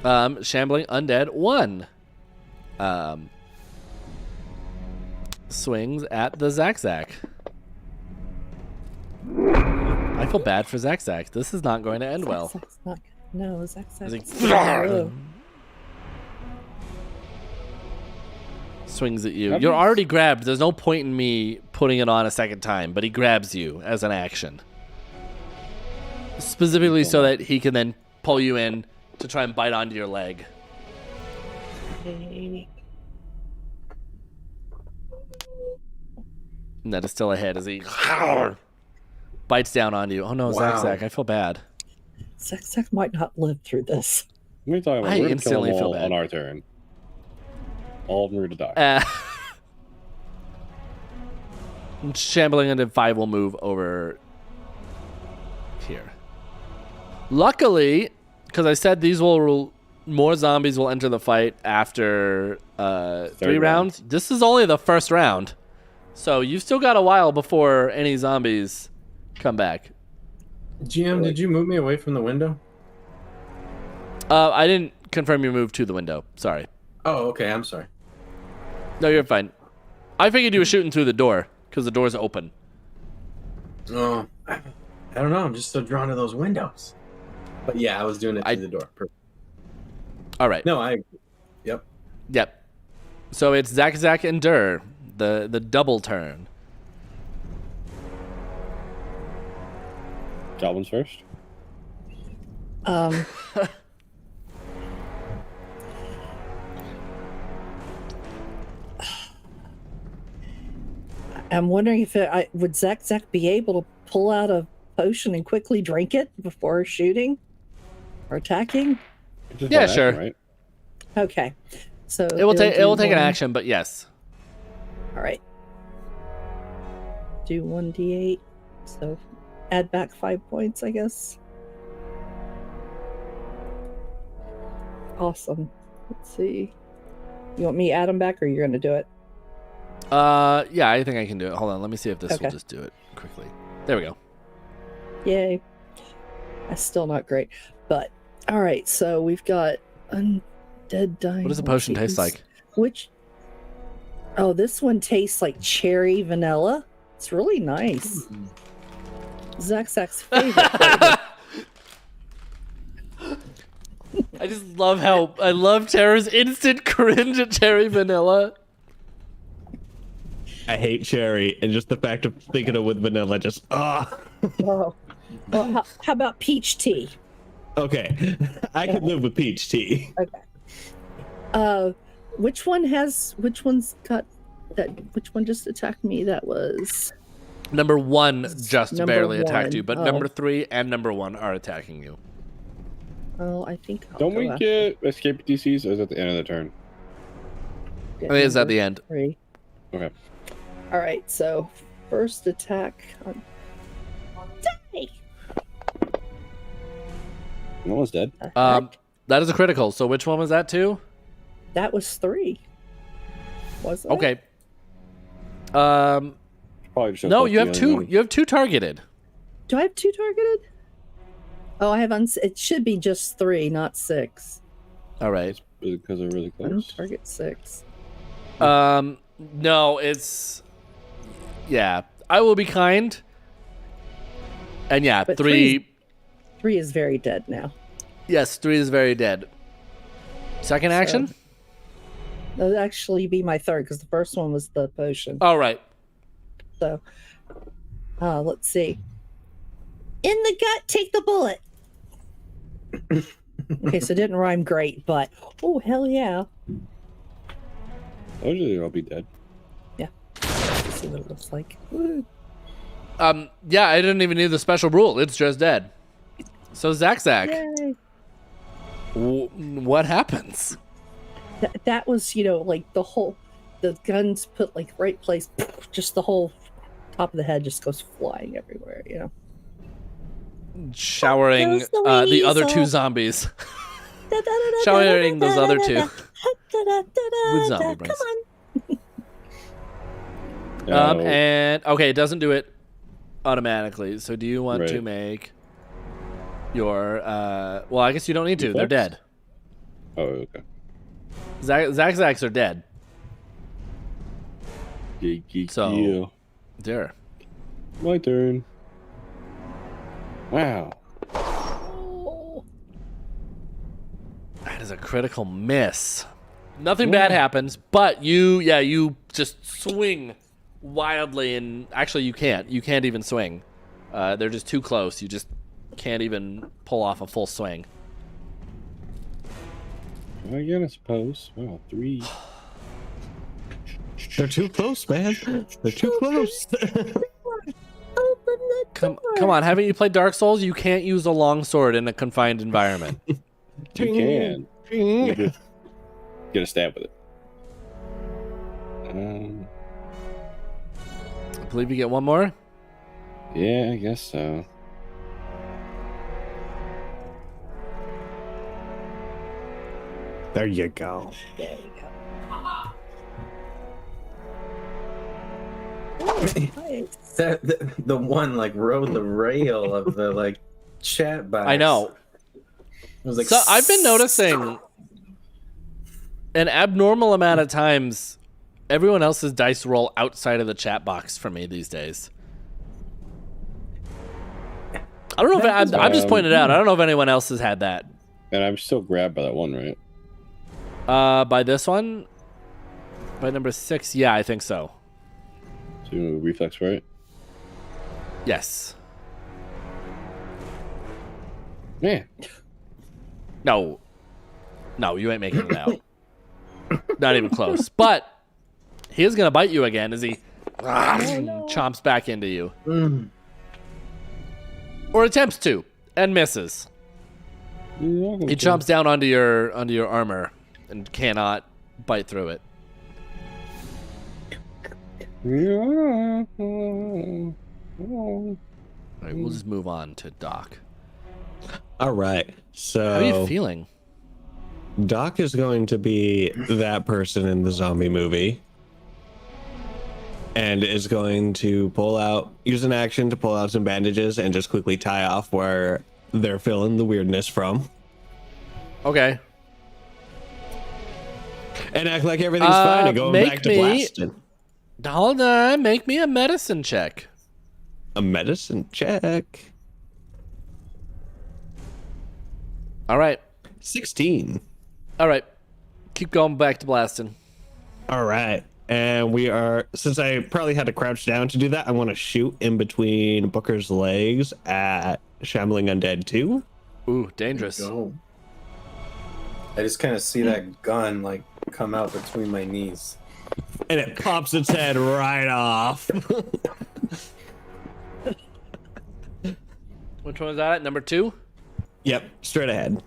right. Shambling Undead 1. Swings at the Zack. I feel bad for Zack. This is not going to end well. Zack's not- No, Zack's Is he- not. Swings at you. That You're means- already grabbed. There's no point in me putting it on a second time, but he grabs you as an action. Specifically so that he can then pull you in to try and bite onto your leg. And that is still a hit as he bites down on you. Oh no, Wow. Zack, I feel bad. Zack might not live through this. Let me tell you what, I we're gonna kill instantly them feel all bad. on our turn. All of them are to die. Shambling Undead 5 will move over here. Luckily, because I said more zombies will enter the fight after 3 round. rounds. This is only the first round. So you've still got a while before any zombies come back. GM, did you move me away from the window? I didn't confirm your move to the window. Sorry. Oh, okay. I'm sorry. No, you're fine. I figured you were shooting through the door because the door's open. Oh, I don't know. I'm just so drawn to those windows. But yeah, I was doing it through the door. Perfect. All right. No, Yep. Yep. So it's Zack and Dur, the double turn. Goblins first. I'm wondering if would Zack be able to pull out a potion and quickly drink it before shooting or attacking? It's just Yeah, one action, sure. Right? Okay, so It will take an one- action, but yes. All right. do 1d8. So add back 5 points, I guess. Awesome. Let's see. You want me to add them back, or you're going to do it? Yeah, I think I can do it. Hold on, let me see if this will Okay. just do it quickly. There we go. Yay. That's still not great. But, all right, so we've got undead dying. What does the potion taste like? Which? Oh, this one tastes like cherry vanilla. It's really nice. Zach's favorite flavor. I just love how I love Tara's instant cringe at cherry vanilla. I hate cherry, and just the fact of thinking of with vanilla just Oh. Well, how about peach tea? Okay, I can live with peach tea. Okay. Which one's got that? Which one just attacked me? That was Number 1 just Number barely attacked 1. you, but Oh. number 3 and number 1 are attacking you. Oh, I think. I'll Don't go we after get escape DCs, or is that the end of the turn? that I think it's at number the end. 3. Okay. All right. So first attack on. Die. Almost dead. That is a critical. So which one was that too? That was 3. Was it? Okay. Probably just No, shows you up have the 2. other You have 2 targeted. Do I have 2 targeted? Oh, I have. It should be just 3, not 6. All right. one. Is it because they're really I don't close? target 6. No, it's yeah. I will be kind. And yeah, But 3. 3 is very dead now. Yes, 3 is very dead. Second action. That'll actually be my third because the first one was the potion. All right. So, let's see. In the gut, take the bullet. Okay, so it didn't rhyme great, but oh hell yeah! Usually they'll be dead. Let's see what it looks like. Woo. Yeah, I didn't even need the special rule. It's just dead. So Zach, Yay! what happens? That was, like the guns put like right place, just the whole top of the head just goes flying everywhere. Showering There's the the other 2 weasel. zombies. Showering those other 2 with zombie brains. Come on. No. And okay, it doesn't do it automatically. So do you want to Right. make your well, I guess you don't need to. They're Reflex? dead. Oh, okay. Zach's are dead. So- Yeah. There. My turn. Wow. That is a critical miss. Nothing bad happens, but you just swing wildly, and actually you can't. You can't even swing. They're just too close. You just can't even pull off a full swing. Again, I suppose. Wow, 3. They're too close, man. They're too close. Open the door. Come on, haven't you played Dark Souls? You can't use a long sword in a confined environment. You can. You just get a stab with it. I believe you get one more. Yeah, I guess so. There you go. There you go. Nice. The one like rode the rail of the like chat box. I know. It was like So I've been noticing an abnormal amount of times everyone else's dice roll outside of the chat box for me these days. I don't know if I'm just pointing it out. I don't know if anyone else has had that. And I'm still grabbed by that one, right? By this one, by number 6, yeah, I think so. So you want reflex for it? Yes. Man. No, you ain't making it out. Not even close. But he is gonna bite you again as he chomps back into you, or attempts to, and misses. He chomps down onto your armor and cannot bite through it. All right, we'll just move on to Doc. All right. So How are you feeling? Doc is going to be that person in the zombie movie and is going to use an action to pull out some bandages and just quickly tie off where they're feeling the weirdness from. Okay. And act like everything's fine and go back to blasting. Hold on, make me a medicine check. A medicine check. All right. 16. All right. Keep going back to blasting. All right. And since I probably had to crouch down to do that, I want to shoot in between Booker's legs at Shambling Undead 2. Ooh, dangerous. Go. I just kind of see that gun like come out between my knees. And it pops its head right off. Which one was that? Number 2? Yep, straight ahead.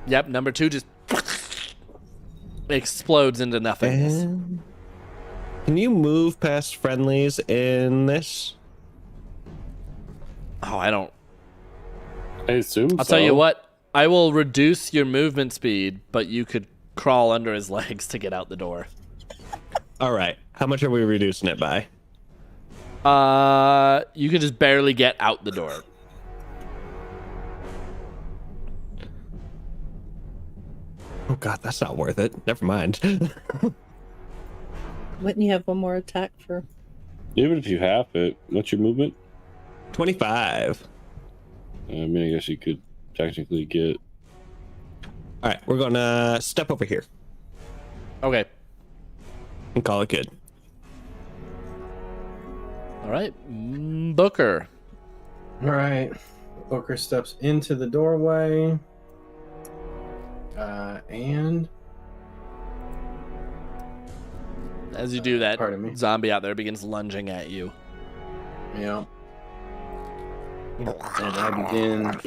Yep, number 2 just explodes into nothingness. And can you move past friendlies in this? Oh, I don't. I assume I'll tell you what. I will reduce your movement speed, but you could crawl under his legs to get out the door. All right. How much are we reducing it by? You could just barely get out the door. Oh god, that's not worth it. Never mind. Wouldn't you have one more attack for? Even if you half it, what's your movement? 25. I mean, I guess you could technically get. All right, we're gonna step over here Okay. and call it good. All right. Booker. All right. Booker steps into the doorway. And As you do that, Pardon me. zombie out there begins lunging at you. yeah. And I begin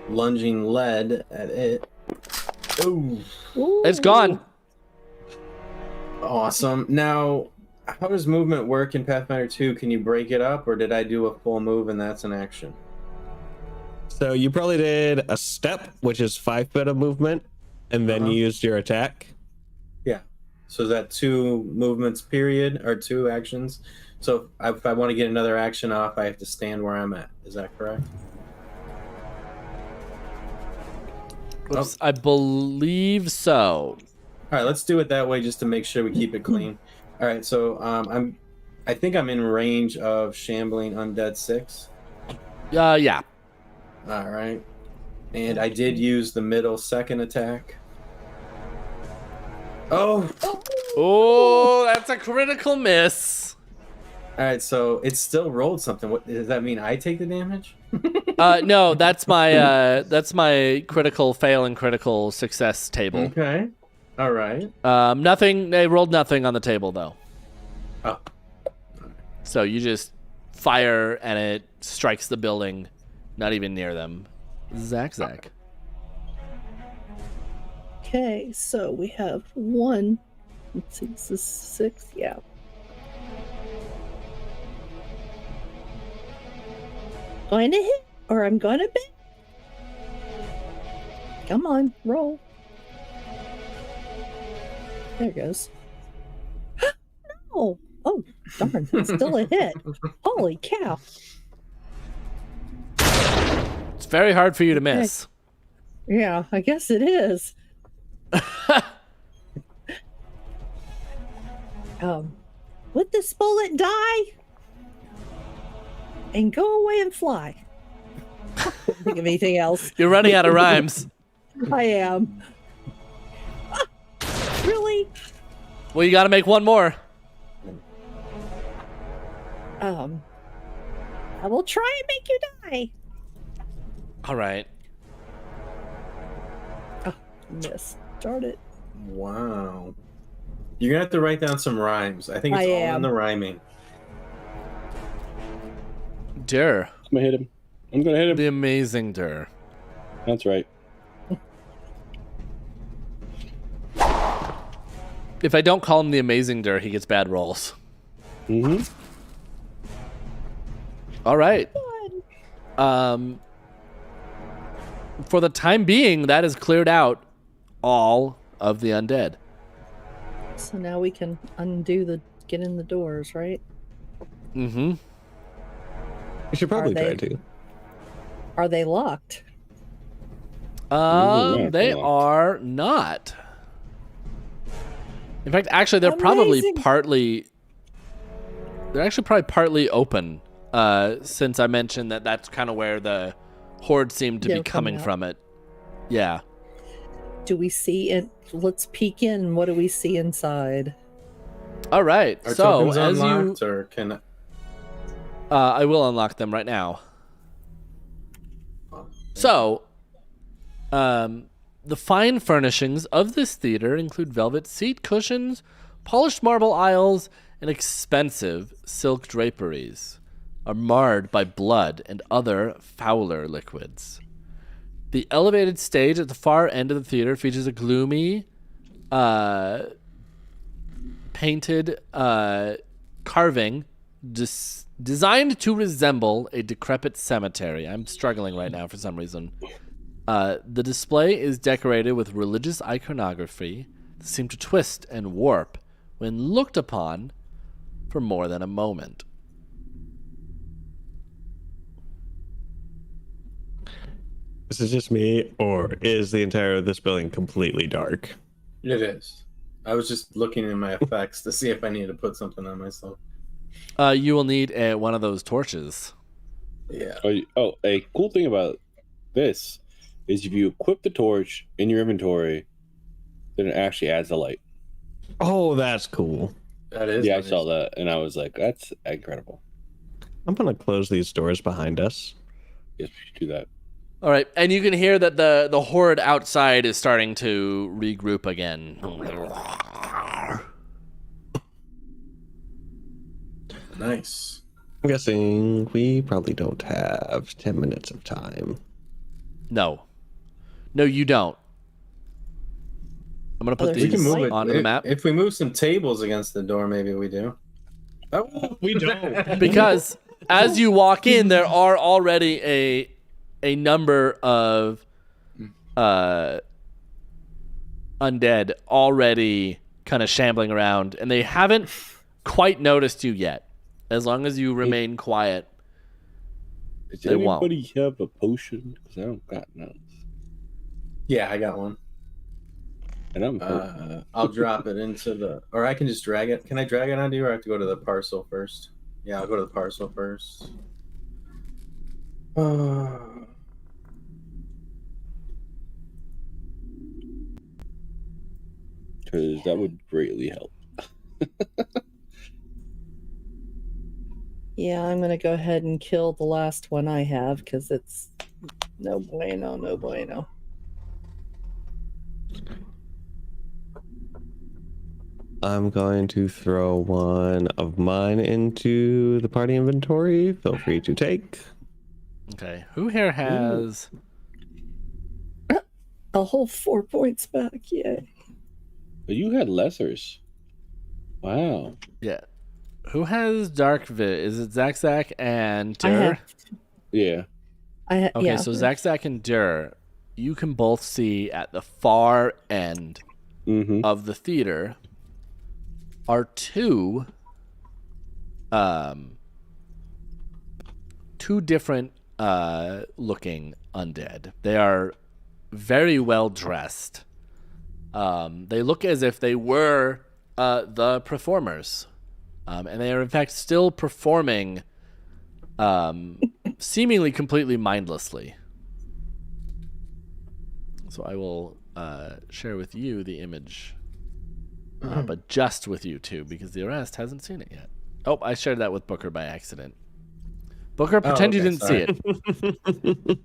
lunging lead at it. Ooh. It's gone. Awesome. Now, how does movement work in Pathfinder 2? Can you break it up, or did I do a full move and that's an action? So you probably did a step, which is 5 feet of movement, and then you used your attack. Yeah. So is that 2 movements period, or 2 actions? So if I want to get another action off, I have to stand where I'm at. Is that correct? Oops, I believe so. All right, let's do it that way just to make sure we keep it clean. All right, so I think I'm in range of Shambling Undead 6. Yeah. All right. And I did use the middle second attack. Oh! Oh, that's a critical miss. All right, so it still rolled something. What does that mean? I take the damage? No, that's my critical fail and critical success table. Okay. All right. Nothing. They rolled nothing on the table though. Oh. So you just fire and it strikes the building, not even near them. Zach. Okay, so we have 1. Let's see, this is 6. Yeah. Going to hit, or I'm going to bet. Come on, roll. There it goes. No! Oh, darn, that's still a hit. Holy cow. It's very hard for you to miss. Yeah, I guess it is. Would this bullet die and go away and fly? Couldn't think of anything else. You're running out of rhymes. I am. Really? Well, you got to make one more. I will try and make you die. All right. Oh, miss. Darn it. Wow. You're going to have to write down some rhymes. I think it's I all am. in the rhyming. Dur. I'm gonna hit him. I'm gonna hit him. The amazing Dur. That's right. If I don't call him the amazing Dur, he gets bad rolls. Mm-hmm. All right. For the time being, that has cleared out all of the undead. So now we can get in the doors, right? Mm-hmm. You should probably try to. Are they locked? They are not. In fact, actually, they're Amazing. probably partly open. Since I mentioned that's kind of where the horde seemed to be coming from. It. Yeah. Do we see it? Let's peek in. What do we see inside? All right. Are So tokens as unlocked, or can I will unlock them right now. So, the fine furnishings of this theater include velvet seat cushions, polished marble aisles, and expensive silk draperies, are marred by blood and other fouler liquids. The elevated stage at the far end of the theater features a gloomy, painted carving designed to resemble a decrepit cemetery. I'm struggling right now for some reason. The display is decorated with religious iconography that seem to twist and warp when looked upon for more than a moment. Is it just me, or is the entire of this building completely dark? It is. I was just looking in my effects to see if I need to put something on myself. You will need one of those torches. Yeah. Oh, a cool thing about this is if you equip the torch in your inventory, then it actually adds a light. Oh, that's cool. That is. Yeah, I nice. saw that, and I was like, that's incredible. I'm going to close these doors behind us. Yes, we should do that. All right, and you can hear that the horde outside is starting to regroup again. Nice. I'm guessing we probably don't have 10 minutes of time. No, you don't. I'm gonna put there's We these can move it onto the map If we move some tables against the door, maybe we do. Oh, We don't. because as you walk in, there are already a number of undead already kind of shambling around, and they haven't quite noticed you yet. As long as you remain quiet, Does They won't. anybody have a potion? Because I don't got none. yeah, I got one. And I'm I'll drop it into the, or I can just drag it. Can I drag it onto you, or I have to go to the parcel first? Yeah, I'll go to the parcel first. because that would greatly help. Yeah, I'm gonna go ahead and kill the last one I have because it's no bueno, no bueno. I'm going to throw one of mine into the party inventory. Feel free to take. okay. Who here has? A whole 4 points back, yay. But you had lessers. Wow. Yeah. Who has dark Is it Zach and I Dur? have, Yeah. Okay, yeah. so Zach and Dur, you can both see at the far end Mm-hmm. of the theater are two different looking undead. They are very well dressed. They look as if they were the performers. And they are in fact still performing seemingly completely mindlessly. So I will share with you the image, but just with you two, because the rest hasn't seen it yet. Oh, I shared that with Booker by accident. Booker, pretend you didn't see it.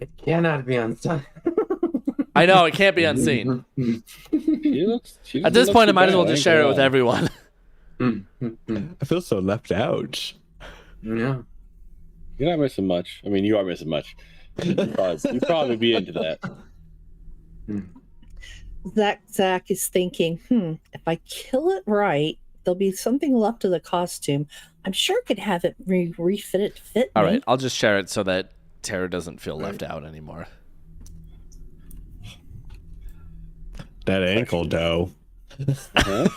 It cannot be on time. I know, it can't be unseen. She At this point, I might as well just share it with everyone. I feel so left out. Yeah. You're not missing much. I mean, you are missing much. You'd probably be into that. Zach is thinking, if I kill it right, there'll be something left of the costume. I'm sure I could have it refitted to fit All me. right, I'll just share it so that Tara doesn't feel left out anymore. That ankle dough. Huh?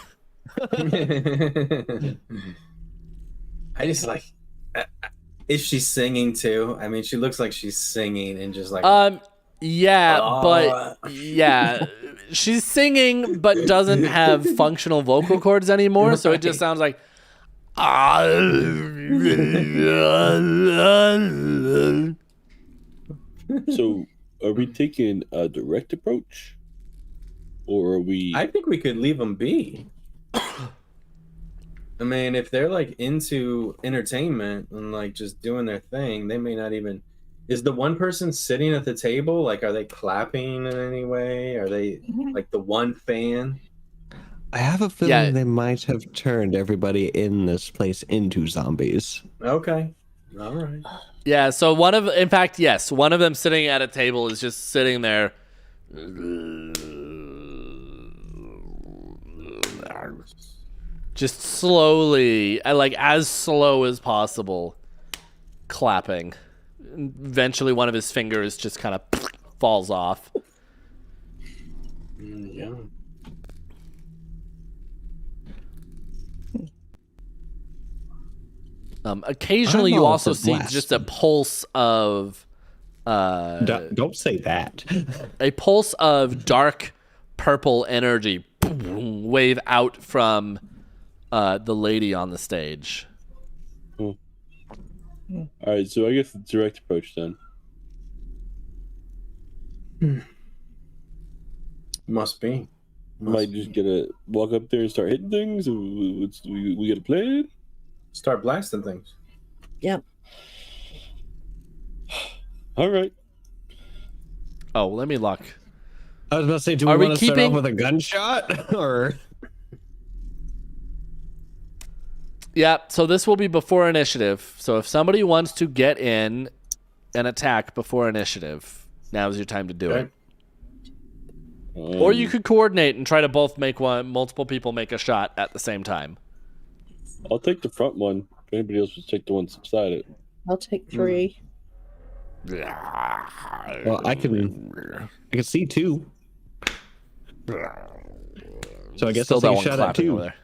I just like. Is she singing too? I mean, she looks like she's singing and just like. Yeah, Oh. but yeah, she's singing but doesn't have functional vocal cords anymore, so it just sounds like. So, are we taking a direct approach, or are we? I think we could leave them be. I mean, if they're like into entertainment and like just doing their thing, they may not even. Is the one person sitting at the table like? Are they clapping in any way? Are they like the one fan? I have a feeling Yeah. they might have turned everybody in this place into zombies. Okay, all right. Yeah, so one of them sitting at a table is just sitting there. Just slowly, like as slow as possible, clapping. Eventually, one of his fingers just kind of falls off. Yeah. Occasionally, I'm you all also for see just a pulse of, Don't say that. a pulse of dark purple energy wave out from the lady on the stage. All right, so I guess the direct approach then. Must be. Might just gonna walk up there and start hitting things. We got a plan. Start blasting things. Yep. All right. Oh, let me look. I was about to say, do Are we we want to start off keeping- with a gunshot? Or Yeah, so this will be before initiative. So if somebody wants to get in and attack before initiative, now's your time to do it. Okay. Or you could coordinate and try to both make multiple people make a shot at the same time. I'll take the front one. If anybody else would take the one beside it. I'll take 3. well, I can see 2. So I guess Still I'll take that a one shot at clapping 2. over there.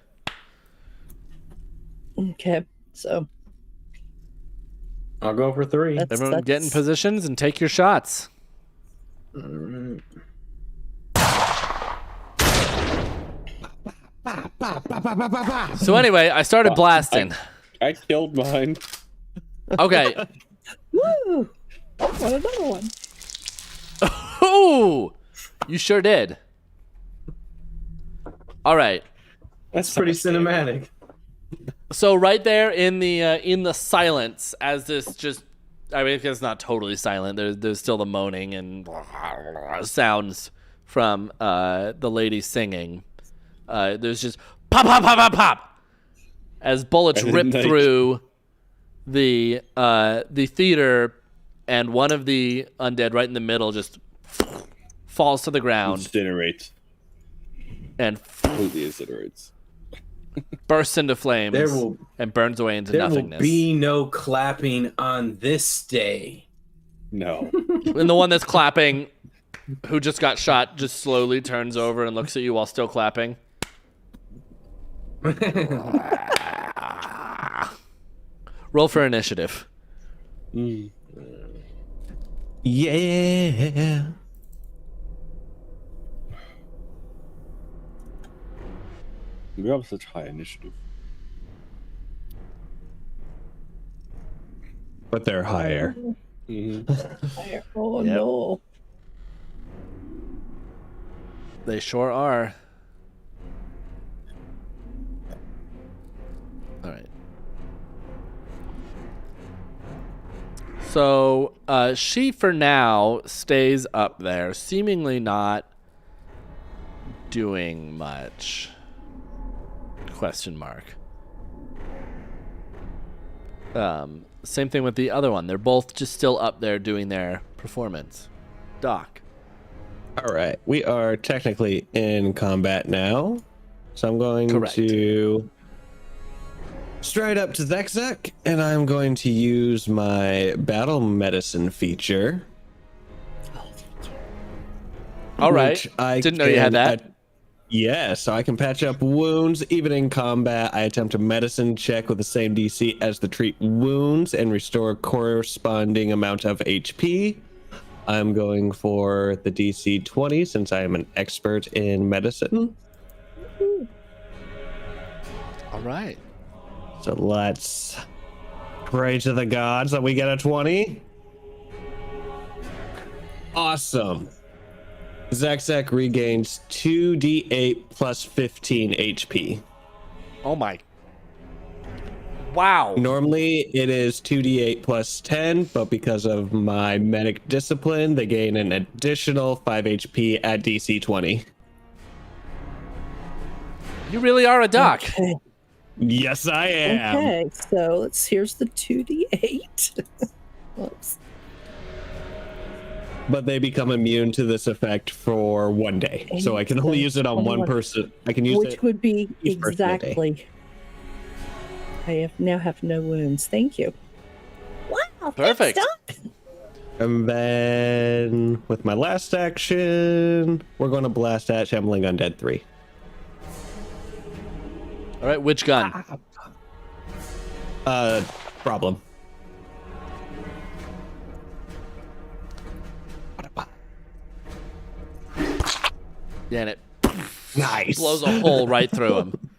Okay, so I'll go for 3. Everyone get in positions and take your shots. Mm. So anyway, I started blasting. I killed mine. Okay. woo! Want another one? Ooh! You sure did. All right. That's pretty cinematic. So right there in the silence, as this just, I mean, it's not totally silent. There's still the moaning and sounds from the lady singing. There's just pop, pop, pop, pop, pop, as bullets And rip then through the theater, and one of the undead right in the middle just falls to the ground Incinerates. and Completely incinerates. bursts into flames There will- and burns away into There nothingness. will be no clapping on this day. No. And the one that's clapping, who just got shot, just slowly turns over and looks at you while still clapping. Roll for initiative. Mm. Yeah. We have such high initiative. But they're higher. Mm-hmm. Oh Yep. no! They sure are. All right. So she, for now, stays up there, seemingly not doing much. Question mark. Same thing with the other one. They're both just still up there doing their performance. Doc. All right. We are technically in combat now. So I'm going Correct. to straight up to Zekzek, and I'm going to use my battle medicine feature. All right. which I Didn't know you had can that. Yeah, so I can patch up wounds. Even in combat, I attempt a medicine check with the same DC as the treat wounds and restore corresponding amount of HP. I'm going for the DC 20 since I am an expert in medicine. All right. So let's pray to the gods that we get a 20. Awesome. Zekzek regains 2d8 plus 15 HP. Oh my. Wow. Normally it is 2d8 plus 10, but because of my medic discipline, they gain an additional 5 HP at DC 20. You really are a doc. Okay. Yes, I am. Okay, so here's the 2d8. Whoops. But they become immune to this effect for 1 day. So I can only use it on one person. I can use Which it would be each person a day. exactly. I now have no wounds. Thank you. Wow. Perfect. Thanks, Doc. And then with my last action, we're going to blast at Shambling Undead 3. All right. Which gun? Problem. Yeah, and it Nice. blows a hole right through him.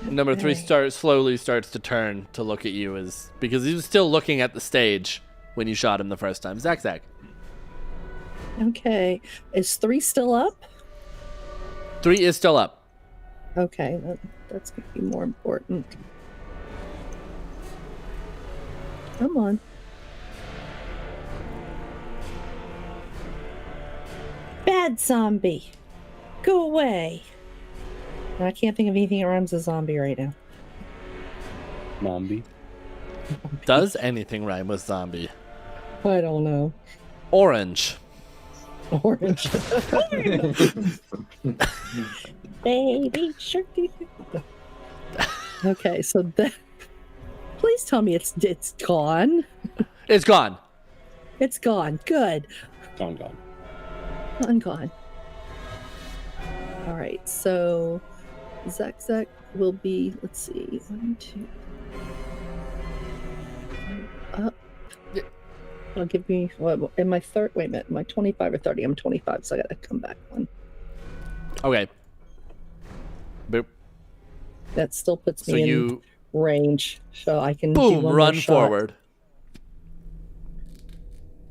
Number 3 slowly starts to turn to look at you because he was still looking at the stage when you shot him the first time. Zach. Okay. Is 3 still up? 3 is still up. Okay, that's going to be more important. Come on. Bad zombie. Go away. I can't think of anything that rhymes with zombie right now. Mombi. Does anything rhyme with zombie? I don't know. Orange. Orange. Baby shark. Okay, so that. Please tell me it's gone. It's gone. It's gone. Good. Gone. I'm gone. All right, so Zek will be. Let's see. 1, 2. Up. I'll give me. What? In my third. Wait a minute. Am I 25 or 30? I'm 25, so I gotta come back one. Okay. Boop. That still puts So me in you range, so I can do boom one more run shot. forward.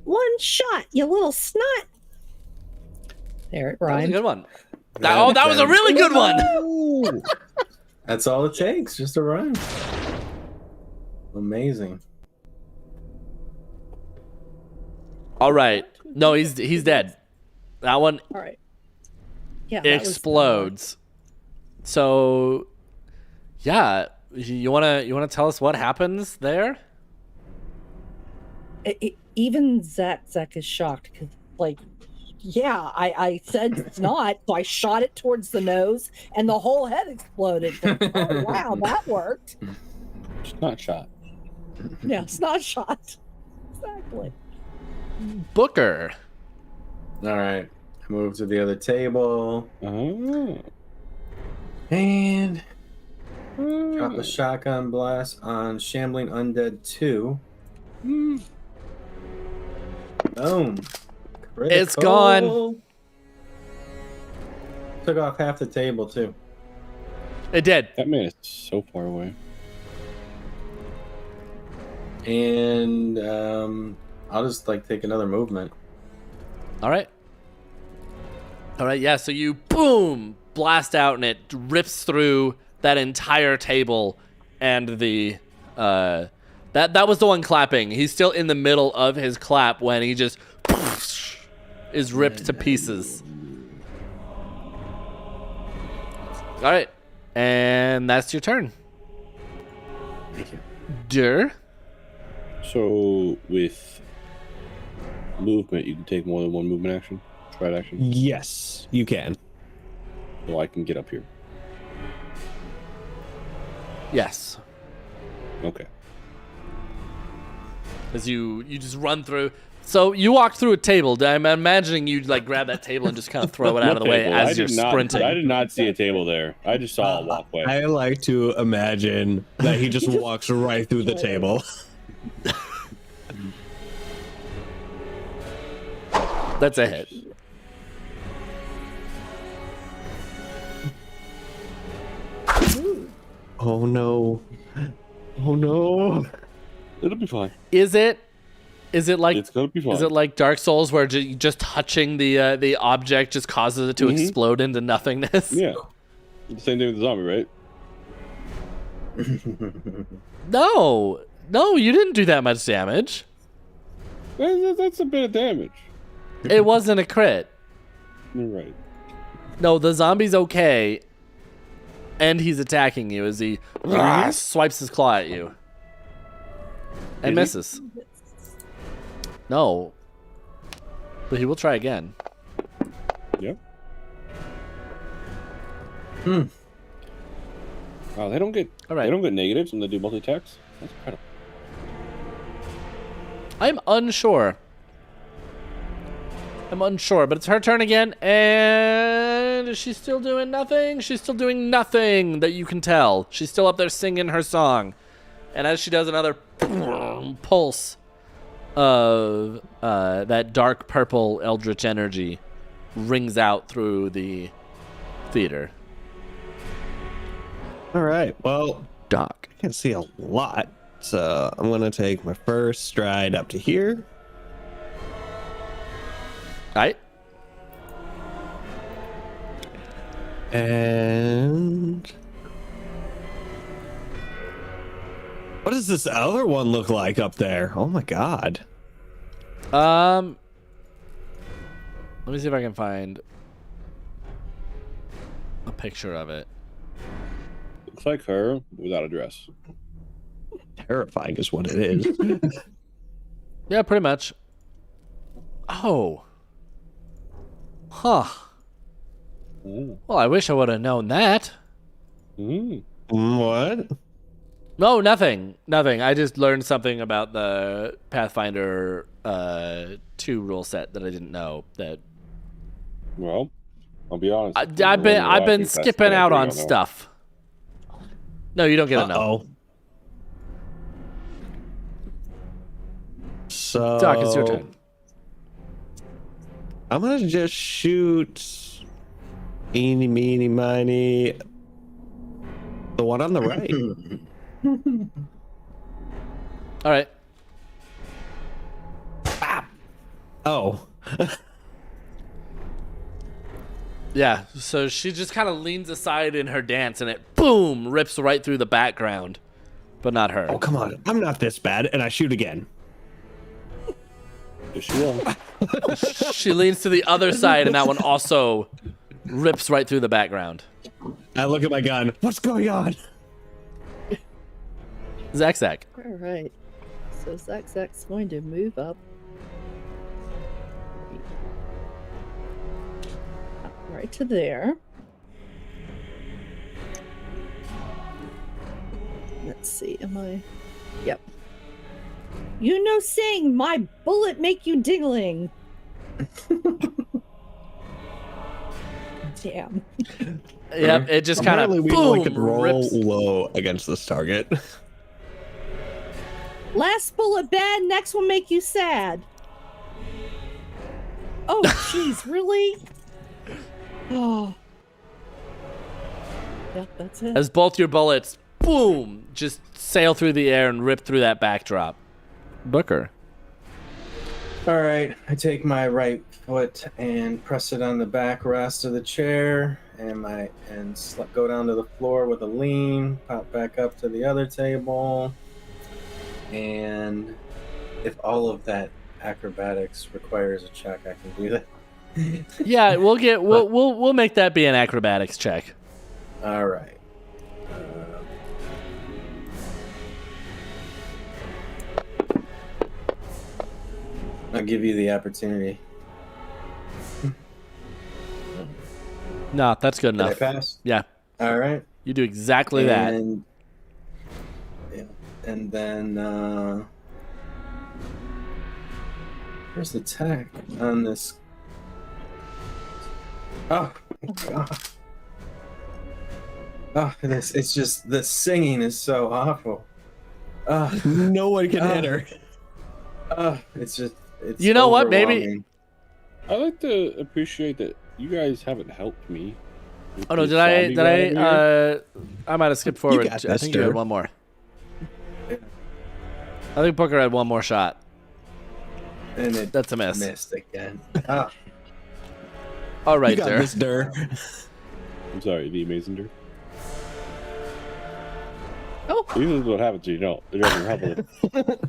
One shot, you little snot. There, it That was a rhymed. good one. That was a really good one. That's all it takes, just a rhyme. Amazing. All right. No, he's dead. That one All right. Yeah. that was- explodes. So, yeah, you wanna tell us what happens there? Even Zek is shocked because, like, yeah, I said it's not, so I shot it towards the nose, and the whole head exploded. Oh, wow, that worked. It's not shot. Yeah, it's not shot. Exactly. Booker. All right. I move to the other table Oh. and drop the shotgun blast on Shambling Undead 2. Boom. It's Critical. gone. Took off half the table too. It did. That man is so far away. And I'll just take another movement. All right. Yeah. So you boom blast out, and it rips through that entire table, and the that was the one clapping. He's still in the middle of his clap when he just is ripped to pieces. All right, and that's your turn. Thank you. Dur. So with movement, you can take more than one movement action, stride action, Yes, you can. so I can get up here. Yes. Okay. As you just run through. So you walk through a table. I'm imagining you like grab that table and just kind of throw it out of the way Table? as you're sprinting. I did not see a table there. I just saw a walkway. I like to imagine that he just walks right through the table. That's a hit. Oh no. Oh no. It'll be fine. Is it like It's gonna be fine. is it like Dark Souls where just touching the object just causes it to explode into nothingness? Yeah. The same thing with the zombie, right? No, you didn't do that much damage. That's a bit of damage. It wasn't a crit. You're right. No, the zombie's okay, and he's attacking you as he swipes his claw at you and Is he? misses. No, but he will try again. Yep. Wow, they don't get All right. They don't get negatives when they do multi attacks. That's incredible. I'm unsure, but it's her turn again, and she's still doing nothing. She's still doing nothing that you can tell. She's still up there singing her song, and as she does, another pulse of that dark purple eldritch energy rings out through the theater. All right. Well, Doc. I can see a lot. So I'm going to take my first stride up to here. Right? And what does this other one look like up there? Oh my god. Let me see if I can find a picture of it. Looks like her without a dress. Terrifying is what it is. Yeah, pretty much. Oh. Huh. Mm. Well, I wish I would have known that. Mm. What? No, nothing. I just learned something about the Pathfinder 2 rule set that I didn't know. That Well, I'll be honest. I've been skipping out on stuff. No, you don't get to know. Uh-oh. So Doc, it's your turn. I'm gonna just shoot eeny, meeny, miny. The one on the right. All right. Oh. Yeah, so she just kind of leans aside in her dance, and it, boom, rips right through the background. But not her. Oh, come on. I'm not this bad. And I shoot again. Yes, she will. She leans to the other side, and that one also rips right through the background. I look at my gun. What's going on? Zack. All right. So Zack's going to move up. Right to there. Let's see, am I? Yep. You know, sing my bullet make you dingling. Damn. Yep, it just kind of Apparently we boom, only could roll rips. low against this target. Last bullet bad, next one make you sad. Oh, jeez, really? Oh. Yep, that's it. As both your bullets, boom, just sail through the air and rip through that backdrop. Booker. All right, I take my right foot and press it on the backrest of the chair, and go down to the floor with a lean. Pop back up to the other table, and if all of that acrobatics requires a check, I can do that. Yeah, we'll make that be an acrobatics check. All right. I'll give you the opportunity. No, that's good Did I enough. pass? Yeah, All right. you do exactly that. And And then where's the tech on this? Oh my god. Oh, it's just the singing is so awful. No one can hit her. It's You know what, maybe- overwhelming. I like to appreciate that you guys haven't helped me. with Oh no, this did I? zombie guy over here. I might have skipped forward. got I this, think you had Dirk. one more. I think Booker had one more shot. And it That's a miss. missed again. Ah. All right, You got there. this, Dur. I'm sorry, the amazing Dirk. Oh. This is what happens when you don't. It doesn't help.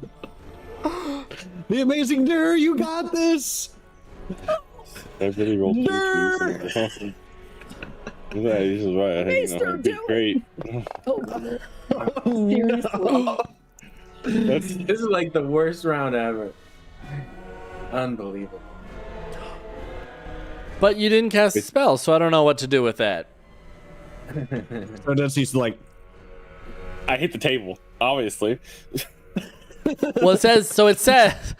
The amazing Dur, you got this. I really rolled two Dirk! twos. Yeah, this is right. I think Mister, it'd be do it. great. Oh, seriously. That's This is like the worst round ever. Unbelievable. But you didn't cast a spell, so I don't know what to do with that. So does he's like, I hit the table, obviously. Well, it says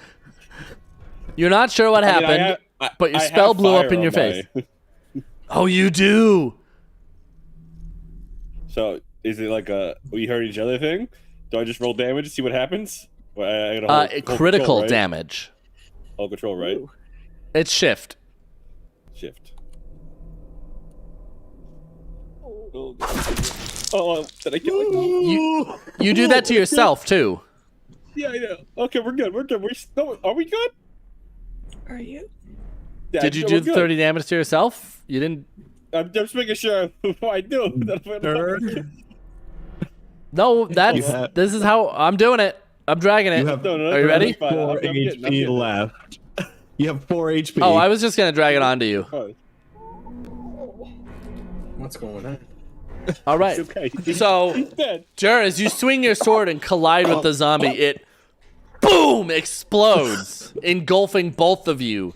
you're not sure what I mean, happened, but your I spell have blew up fire in your on face. my- Oh, you do. So is it like a we hurt each other thing? Do I just roll damage to see what happens? Well, I gotta hold Critical control, right? damage. Hold control, right? Ooh. It's shift. Shift. Oh, did I kill it? You do that to yourself too. Yeah, I know. Okay, we're good. We're good. Are we good? Are you? Yeah, Did you we're do good. 30 damage to yourself? You didn't. I'm just making sure I do. Dur, No, that's You have- this is how I'm doing it. I'm dragging it. you have No, Are you ready? that's fine. 4 I'm getting- I'm HP getting it. left. You have 4 HP. Oh, I was just gonna drag it onto you. Fine. What's going on? All right. Okay. So, He's dead. Jer, as you swing your sword and collide with the zombie, it explodes, engulfing both of you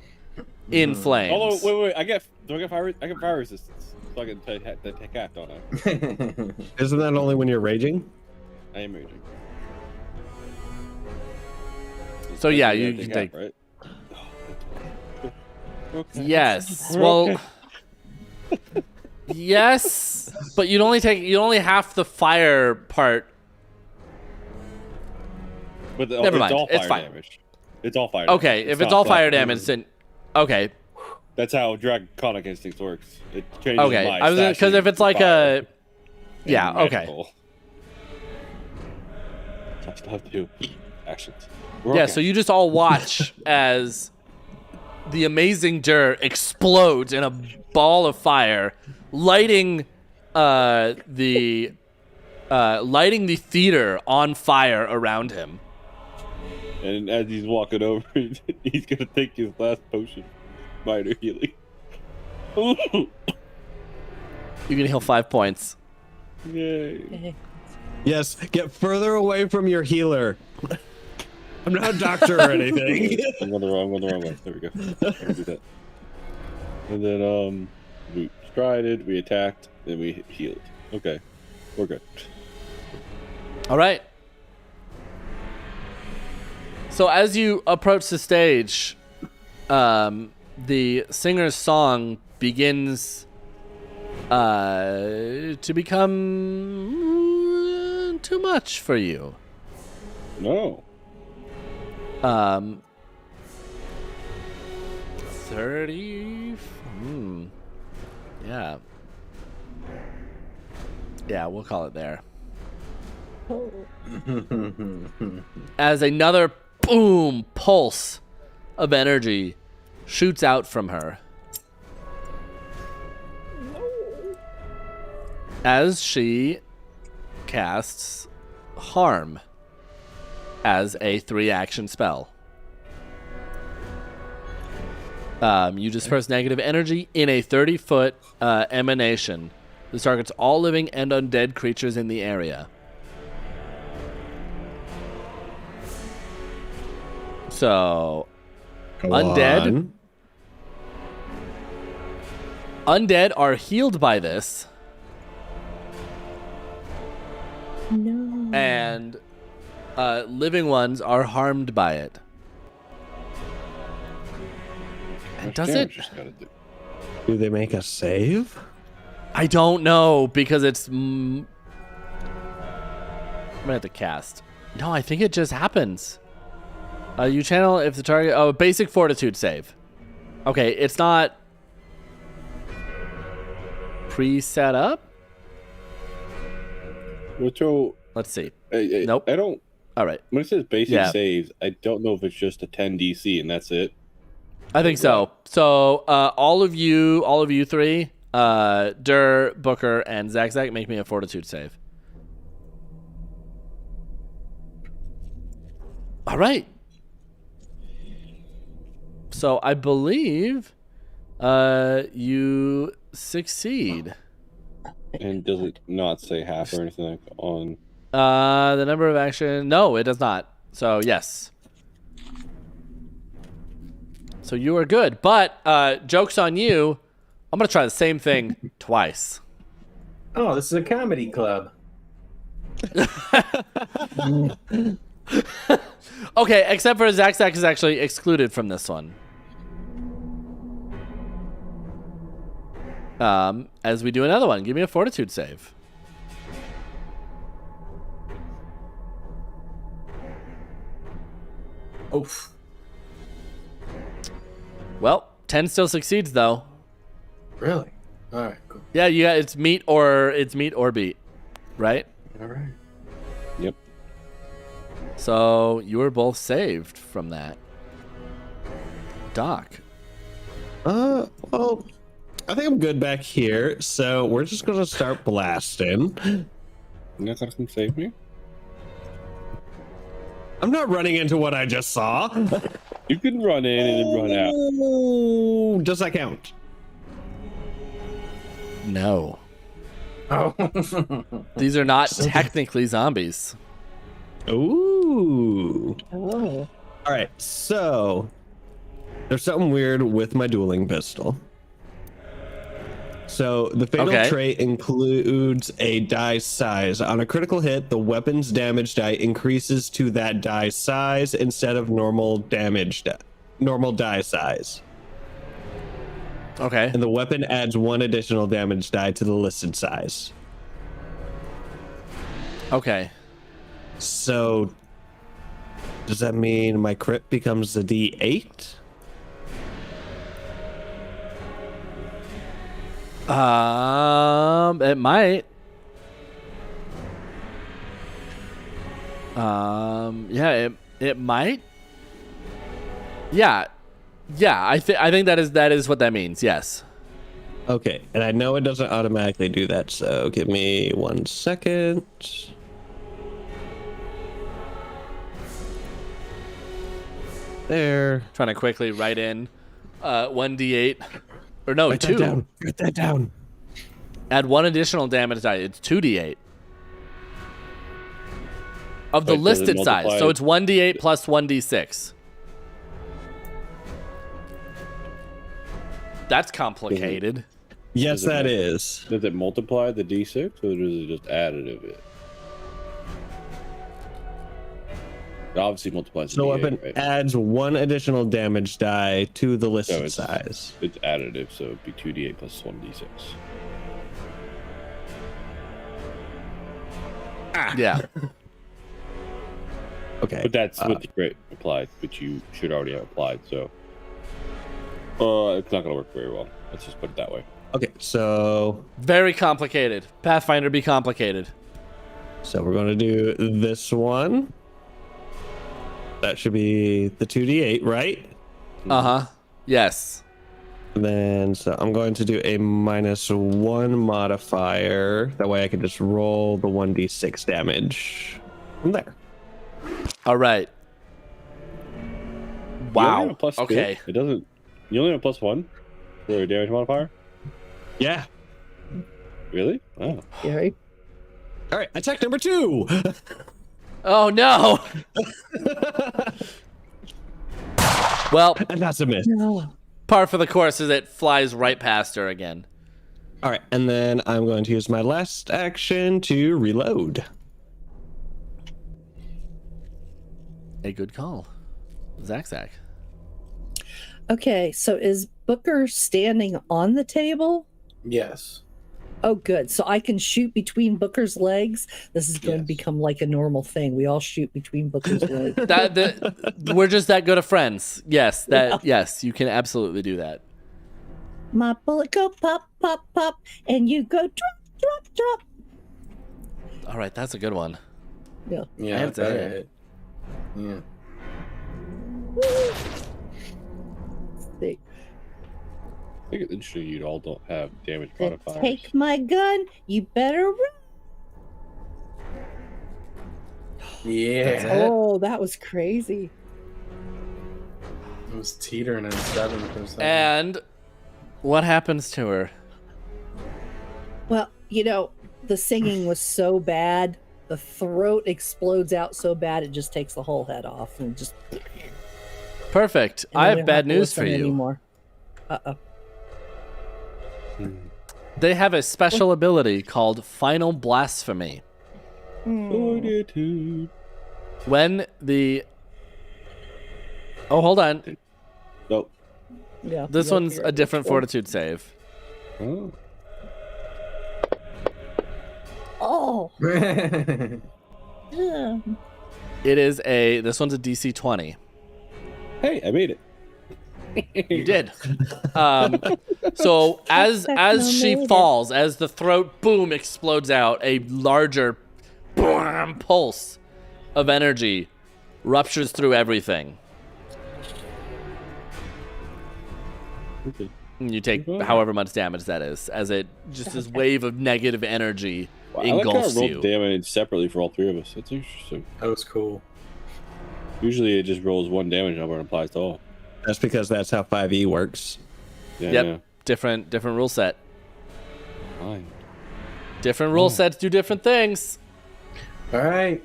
in flames. Although, wait. Do I get fire resistance? So I can take half, don't I? Isn't that only when you're raging? I am raging. So yeah, I you take can half, take. right? Okay. Yes. We're Well. okay. Yes, but you only half the fire part. But Never mind, It's all it's fire fine. damage. It's all fire. Okay, damage. if it's not all fire like- damage, then okay. That's how Draconic Instincts works. It changes Okay, my I was because if stashing it's like fire a, yeah, and okay. magical. I still have 2 actions. Yeah, so you just all watch as the amazing Dur explodes in a ball of fire, lighting the theater on fire around him. And as he's walking over, he's gonna take his last potion, minor healing. You can heal 5 points. Yay! Yes, get further away from your healer. I'm not a doctor or anything. I'm going the wrong way. There we go. I'll do that. And then we strided, we attacked, then we healed. Okay, we're good. All right. So as you approach the stage, the singer's song begins to become too much for you. No. 30. Yeah. Yeah, we'll call it there. As another boom pulse of energy shoots out from her. As she casts Harm as a 3-action spell. You disperse negative energy in a 30-foot emanation. This targets all living and undead creatures in the area. So, undead are healed by this. No. And living ones are harmed by it. And does it? Do they make a save? I don't know because it's. I'm gonna have to cast. No, I think it just happens. You channel if the target. Oh, basic fortitude save. Okay, it's not pre-set up. Let's see. Nope. I don't. All right. When it says basic saves, I don't know if it's just a 10 DC and that's it. I think so. So all of you three, Dur, Booker, and Zach, make me a fortitude save. All right. So I believe you succeed. And does it not say half or anything like on? The number of action. No, it does not. So yes. So you are good, but joke's on you. I'm gonna try the same thing twice. Oh, this is a comedy club. Okay, except for Zach is actually excluded from this one. As we do another one, give me a fortitude save. Oof. Well, 10 still succeeds though. Really? All right, cool. Yeah, it's meet or beat, right? All right. Yep. So you were both saved from that. Doc. Well, I think I'm good back here. So we're just gonna start blasting. You're not gonna come save me? I'm not running into what I just saw. You can run in and then run out. Ooh, does that count? No. Oh. These are not technically zombies. Ooh. Oh. All right, so there's something weird with my dueling pistol. So the fatal trait includes a die size. On a critical hit, the weapon's damage die increases to that die size instead of normal die size. Okay. And the weapon adds one additional damage die to the listed size. Okay. So does that mean my crit becomes the D8? It might. Yeah, it might. Yeah. I think that is what that means. Yes. Okay, and I know it doesn't automatically do that, so give me 1 second. There. Trying to quickly write in 1d8 or no, Write 2. that down. Write that down. Add 1 additional damage die. It's 2d8 of the Wait, does it listed size. multiply? So it's 1d8 plus 1d6. That's complicated. Yes, that is. Does it multiply the D6 or does it just additive it? It obviously multiplies So the weapon D8, right? adds 1 additional damage die to the listed So size. It's additive, so it'd be 2d8 plus 1d6. Yeah. Okay. But that's with the crit applied, which you should already have applied, so it's not going to work very well. Let's just put it that way. Okay, so Very complicated. Pathfinder be complicated. we're going to do this one. That should be the 2d8, right? Uh-huh. Yes. And then, so I'm going to do a -1 modifier. That way I can just roll the 1d6 damage from there. All right. You only Wow. have a plus two. Okay. It doesn't. You only have a +1 for a damage modifier? Yeah. Really? Oh. Gary. All right, attack number 2. Oh no. Well, And that's a miss. No. par for the course is it flies right past her again. All right, and then I'm going to use my last action to reload. A good call. Zach. Okay, so is Booker standing on the table? Yes. Oh, good. So I can shoot between Booker's legs. This is going to Yes. become like a normal thing. We all shoot between Booker's legs. We're just that good of friends. Yes, yes, you can absolutely do that. My bullet go pop, pop, pop, and you go drop, drop, drop. All right, that's a good one. Yeah. Yeah. That's it. Yeah. See. I think it's interesting you all don't have damage modifiers. Take my gun. You better run. Yeah. Oh, that was crazy. It was teetering in 7%. And what happens to her? Well, the singing was so bad. The throat explodes out so bad it just takes the whole head off and just. Perfect. and I then have we don't bad to news listen for you. Anymore. Uh-oh. They have a special ability called Final Blasphemy. Fortitude. When the... Oh, hold on. Nope. Yeah. This you gotta one's figure a out different which one. fortitude save. Oh. Oh. Ugh. This one's a DC 20. Hey, I made it. You did. So as she falls, as the throat boom explodes out, a larger boom, pulse of energy ruptures through everything. Okay. And you take however much damage that is, as it just this wave of negative energy Wow, I like how I engulfs rolled you. damage separately for all three of us. That's interesting. That was cool. Usually it just rolls one damage number and applies to all. That's because that's how 5e works. Yeah, Yep. yeah. Different rule set. Fine. Different rule sets do different things. All right.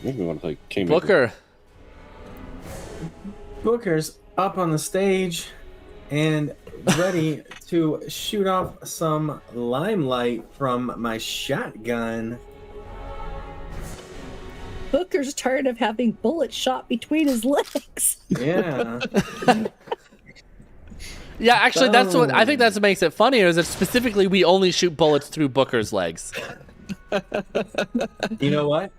Maybe we want to play Kingmaker. Booker. Booker's up on the stage and ready to shoot off some limelight from my shotgun. Booker's tired of having bullets shot between his legs. Yeah. Yeah, actually, that's what I think. That's what makes it funnier. Is that specifically we only shoot bullets through Booker's legs. You know what?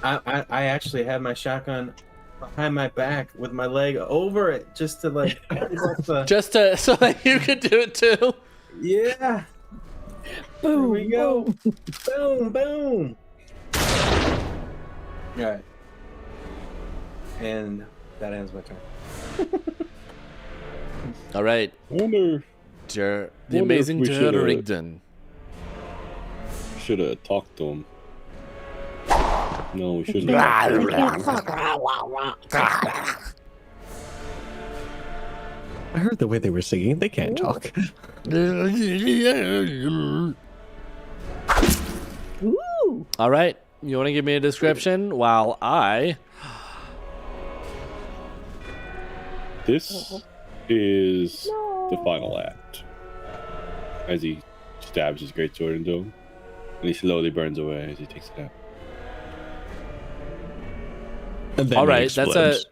I actually had my shotgun behind my back with my leg over it just to like Just to so that you could do it too. yeah. Boom. Here we go. Boom, boom. All right. And that ends my turn. All right, I wonder the if amazing we should, Jer Rigdon. should have talked to him. No, we shouldn't. I can't talk. I heard the way they were singing. They can't talk. Ooh. All right, you want to give me a description while I? This is the final act. As he stabs his greatsword into him, and he slowly burns away as he takes it out. And then All he right, that's a. explodes.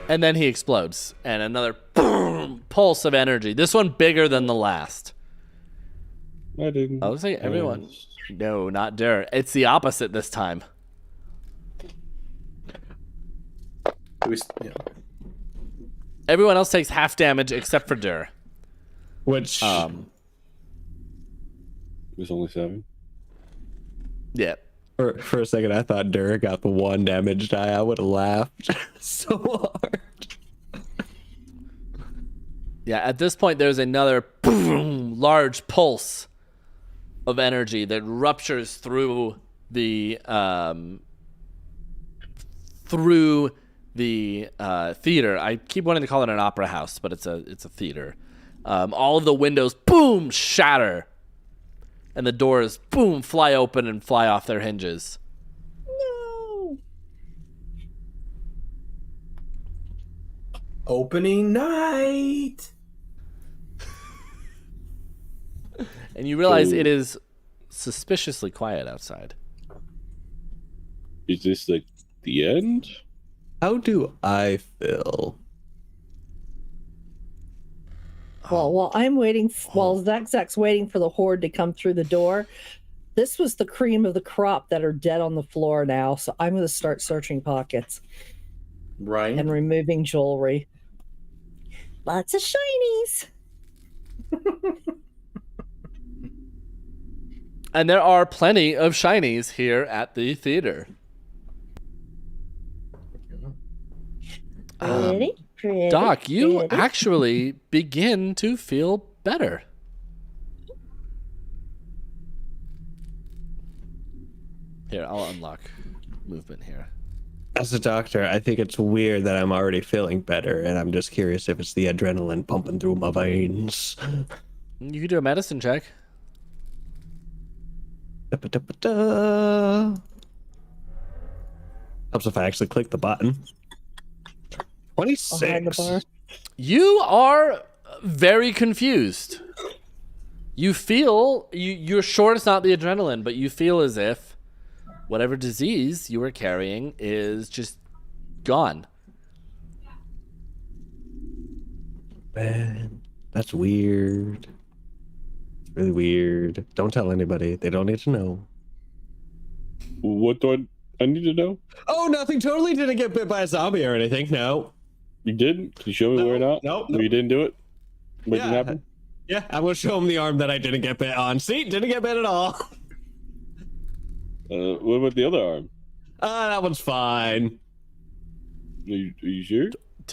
And then he explodes, and another boom, pulse of energy. This one bigger than the last. I didn't. I was like everyone. No, not Dur. It's the opposite this time. Everyone else takes half damage except for Dur. Which It was only 7. Yeah. for a second I thought Dur got the 1 damage die. I would have laughed so hard. Yeah, at this point, there's another boom, large pulse of energy that ruptures through the theater. I keep wanting to call it an opera house, but it's a theater. All of the windows, boom, shatter, and the doors, boom, fly open and fly off their hinges. No. Opening night. And you realize Ooh. it is suspiciously quiet outside. Is this like the end? How do I feel? Well, while I'm waiting, while Zach's waiting for the horde to come through the door, this was the cream of the crop that are dead on the floor now. So I'm going to start searching pockets Right. and removing jewelry. Lots of shinies. And there are plenty of shinies here at the theater. Pretty, pretty. Doc, you pretty. actually begin to feel better. Here, I'll unlock movement here. As a doctor, I think it's weird that I'm already feeling better, and I'm just curious if it's the adrenaline pumping through my veins. You can do a medicine check. Da-ba-da-ba-da. Helps if I actually click the button. Behind the 26. bar. You are very confused. You feel, you're sure it's not the adrenaline, but you feel as if whatever disease you were carrying is just gone. Man, that's weird. It's really weird. Don't tell anybody. They don't need to know. What do I need to know? Oh, nothing. Totally didn't get bit by a zombie or anything. No. You didn't? Can you show me No, where or not? no, Or you didn't do it? What Yeah. didn't happen? Yeah, I'm going to show him the arm that I didn't get bit on. See? Didn't get bit at all. What about the other arm? That one's fine. Are you sure?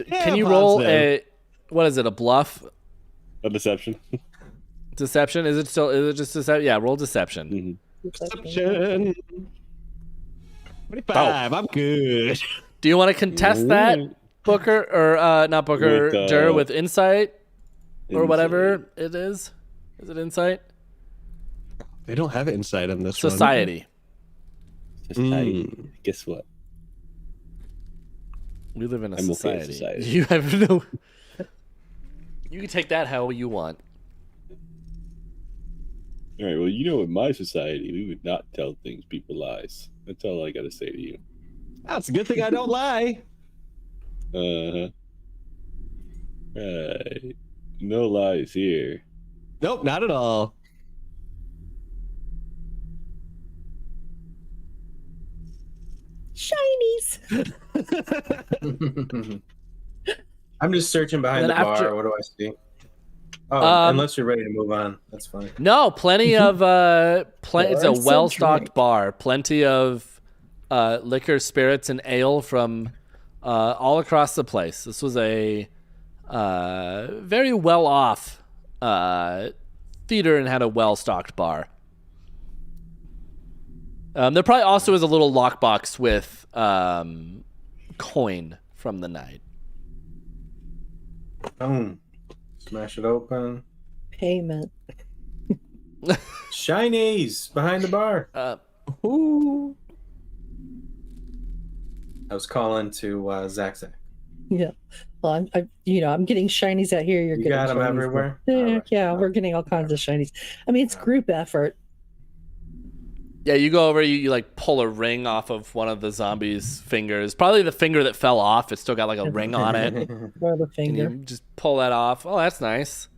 Yeah, Can you roll positive. what is it, a bluff? A deception. Deception? Is it just deception? Yeah, roll deception. Mhm. Perception. 25. I'm good. Do you want to contest that, Booker, or not Booker, With, Dur, with insight or Insight. whatever it is? Is it insight? They don't have insight on this one. Society. Mm. Guess what? We live in a I'm okay society. with society. You have no. You can take that how you want. All right. Well, you know, in my society, we would not tell things people lies. That's all I gotta say to you. That's a good thing I don't lie. Uh-huh. Right. No lies here. Nope, not at all. Shinies. I'm just searching behind And the then after- bar. What do I see? Oh, unless you're ready to move on, that's fine. No, plenty of it's a Bars to well-stocked drink. bar. Plenty of liquor, spirits, and ale from all across the place. This was a very well-off theater and had a well-stocked bar. There probably also is a little lockbox with coin from the night. Boom. Smash it open. Payment. Shinies behind the bar. Ooh. I was calling to Zach. Yeah. Well, I'm getting shinies out here. You're You getting got them shinies everywhere? there. Yeah, All right. yeah, we're getting all kinds of shinies. I mean, it's group effort. Yeah, you go over, you like pull a ring off of one of the zombies' fingers. Probably the finger that fell off. It's still got like a ring on it. Throw the And finger. you just pull that off. Oh, that's nice.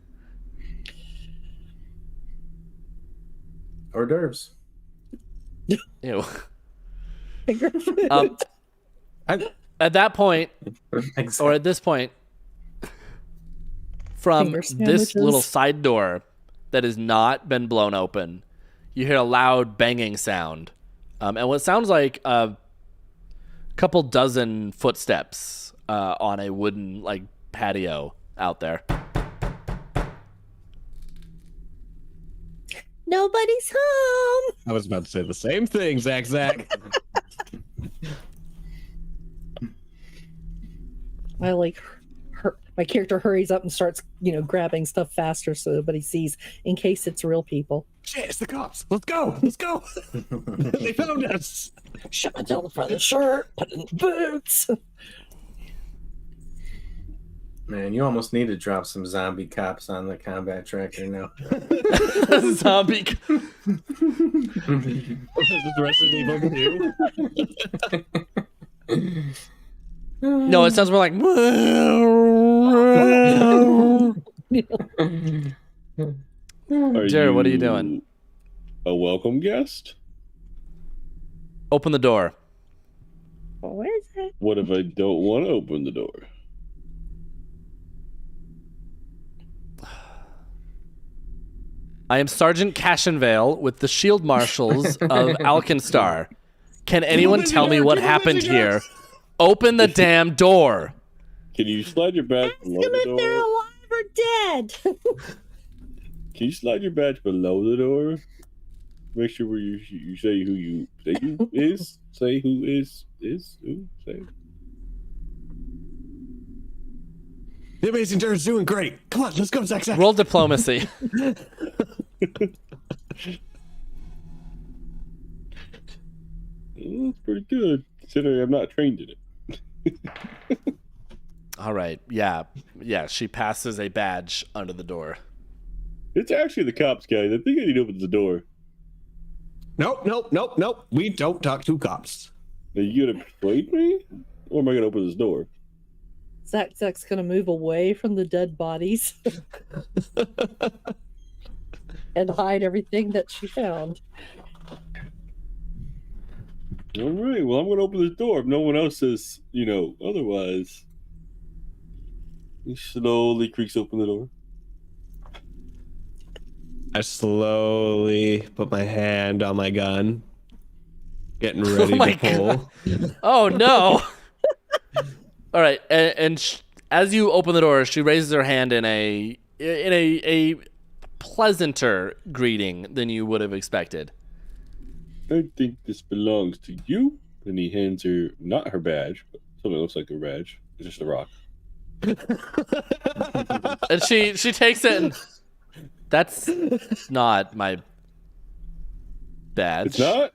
Hors d'oeuvres. Ew. Finger food. I- At that point, Exactly. or at this point, from Finger this sandwiches. little side door that has not been blown open, you hear a loud banging sound. And what sounds like a couple dozen footsteps on a wooden like patio out there. Nobody's home. I was about to say the same thing, Zach. I like my character hurries up and starts, grabbing stuff faster so nobody sees in case it's real people. Shit, it's the cops. Let's go. Let's go. They found us. Shut my down the front of the shirt, put it in the boots. Man, you almost need to drop some zombie cops on the combat tracker now. Zombie. The Resident Evil 2. No, it sounds more like. Jared, what are you doing? A welcome guest? Open the door. Where is it? What if I don't want to open the door? I am Sergeant Cashenvale with the Shield Marshals of Alkenstar. Can anyone tell me what happened here? Open the damn door. Can you slide your badge Ask below them the if they're door? alive or dead. Can you slide your badge below the door? Make sure where you say who you say you is. Say who is who. Say. The Amazing Jared's doing great. Come on, let's go, Zach. Roll diplomacy. That's pretty good, considering I'm not trained in it. All right. Yeah. She passes a badge under the door. It's actually the cops, guys. I think I need to open the door. Nope. We don't talk to cops. Are you gonna persuade me, or am I gonna open this door? Zach's gonna move away from the dead bodies and hide everything that she found. All right. Well, I'm gonna open this door if no one else says, otherwise. He slowly creaks open the door. I slowly put my hand on my gun, getting ready my to pull. Oh no! All right, and as you open the door, she raises her hand in a pleasanter greeting than you would have expected. I think this belongs to you. And he hands her not her badge, but something that looks like her badge. It's just a rock. And she takes it and that's not my badge. It's not?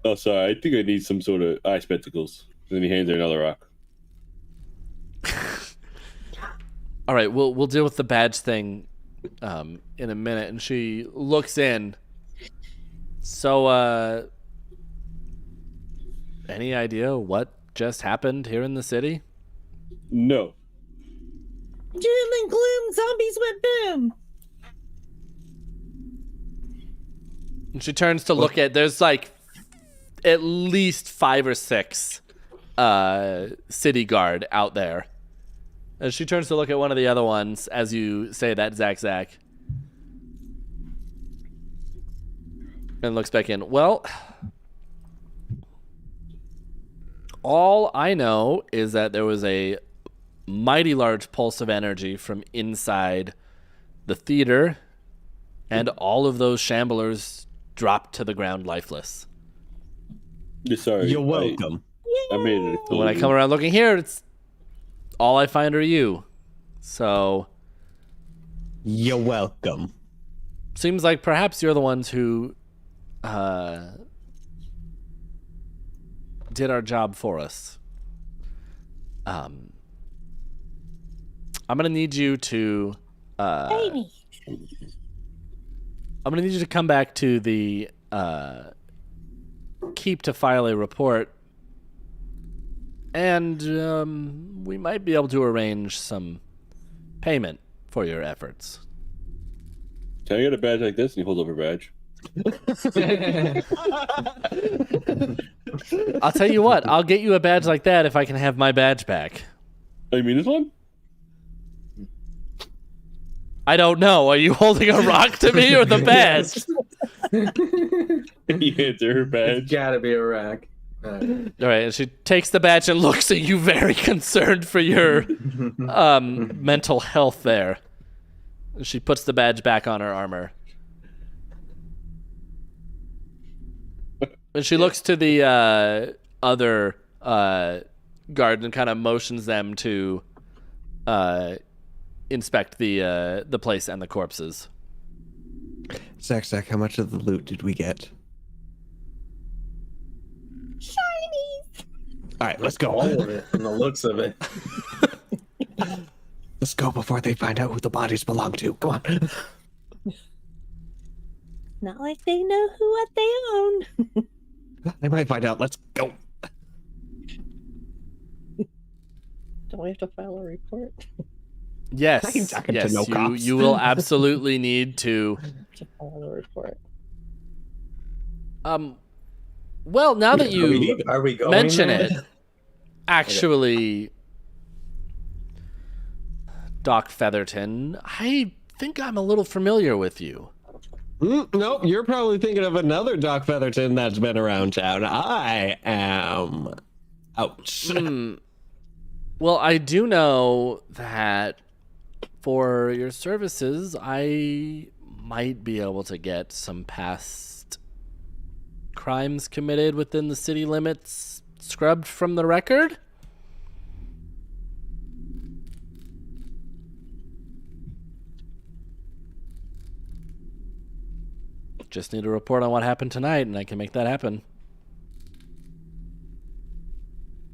Oh, sorry. I think I need some sort of eye spectacles. And then he hands her another rock. All right, we'll deal with the badge thing in a minute. And she looks in. So, any idea what just happened here in the city? No. Doom and gloom, zombies went boom. And she turns to look at, there's like at least 5 or 6 city guard out there. And she turns to look at one of the other ones as you say that, Zach. And looks back in. Well, all I know is that there was a mighty large pulse of energy from inside the theater, and all of those shamblers dropped to the ground lifeless. Sorry. You're welcome. I made it. And when I come around looking here, it's all I find are you. So You're welcome. seems like perhaps you're the ones who did our job for us. I'm gonna need you to Baby. I'm gonna need you to come back to the keep to file a report, and we might be able to arrange some payment for your efforts. Can I get a badge like this? And he holds up her badge. I'll tell you what, I'll get you a badge like that if I can have my badge back. Oh, you mean this one? I don't know. Are you holding a rock to me or the badge? He hands her badge. It's gotta be a rack. All right, and she takes the badge and looks at you very concerned for your mental health there. And she puts the badge back on her armor. And she looks to the other guard and kind of motions them to inspect the place and the corpses. Zach, how much of the loot did we get? Shinies. All right, let's go. All of it from the looks of it. Let's go before they find out who the bodies belong to. Come on. Not like they know what they own. They might find out. Let's go. Don't we have to file a report? Yes, I ain't talking to yes, no cops. you will absolutely need to. To file a report. Well, now that you Are we going mention there? it, actually, Doc Featherton, I think I'm a little familiar with you. Nope, you're probably thinking of another Doc Featherton that's been around town. I am. Ouch. Well, I do know that for your services, I might be able to get some past crimes committed within the city limits scrubbed from the record. Just need a report on what happened tonight, and I can make that happen.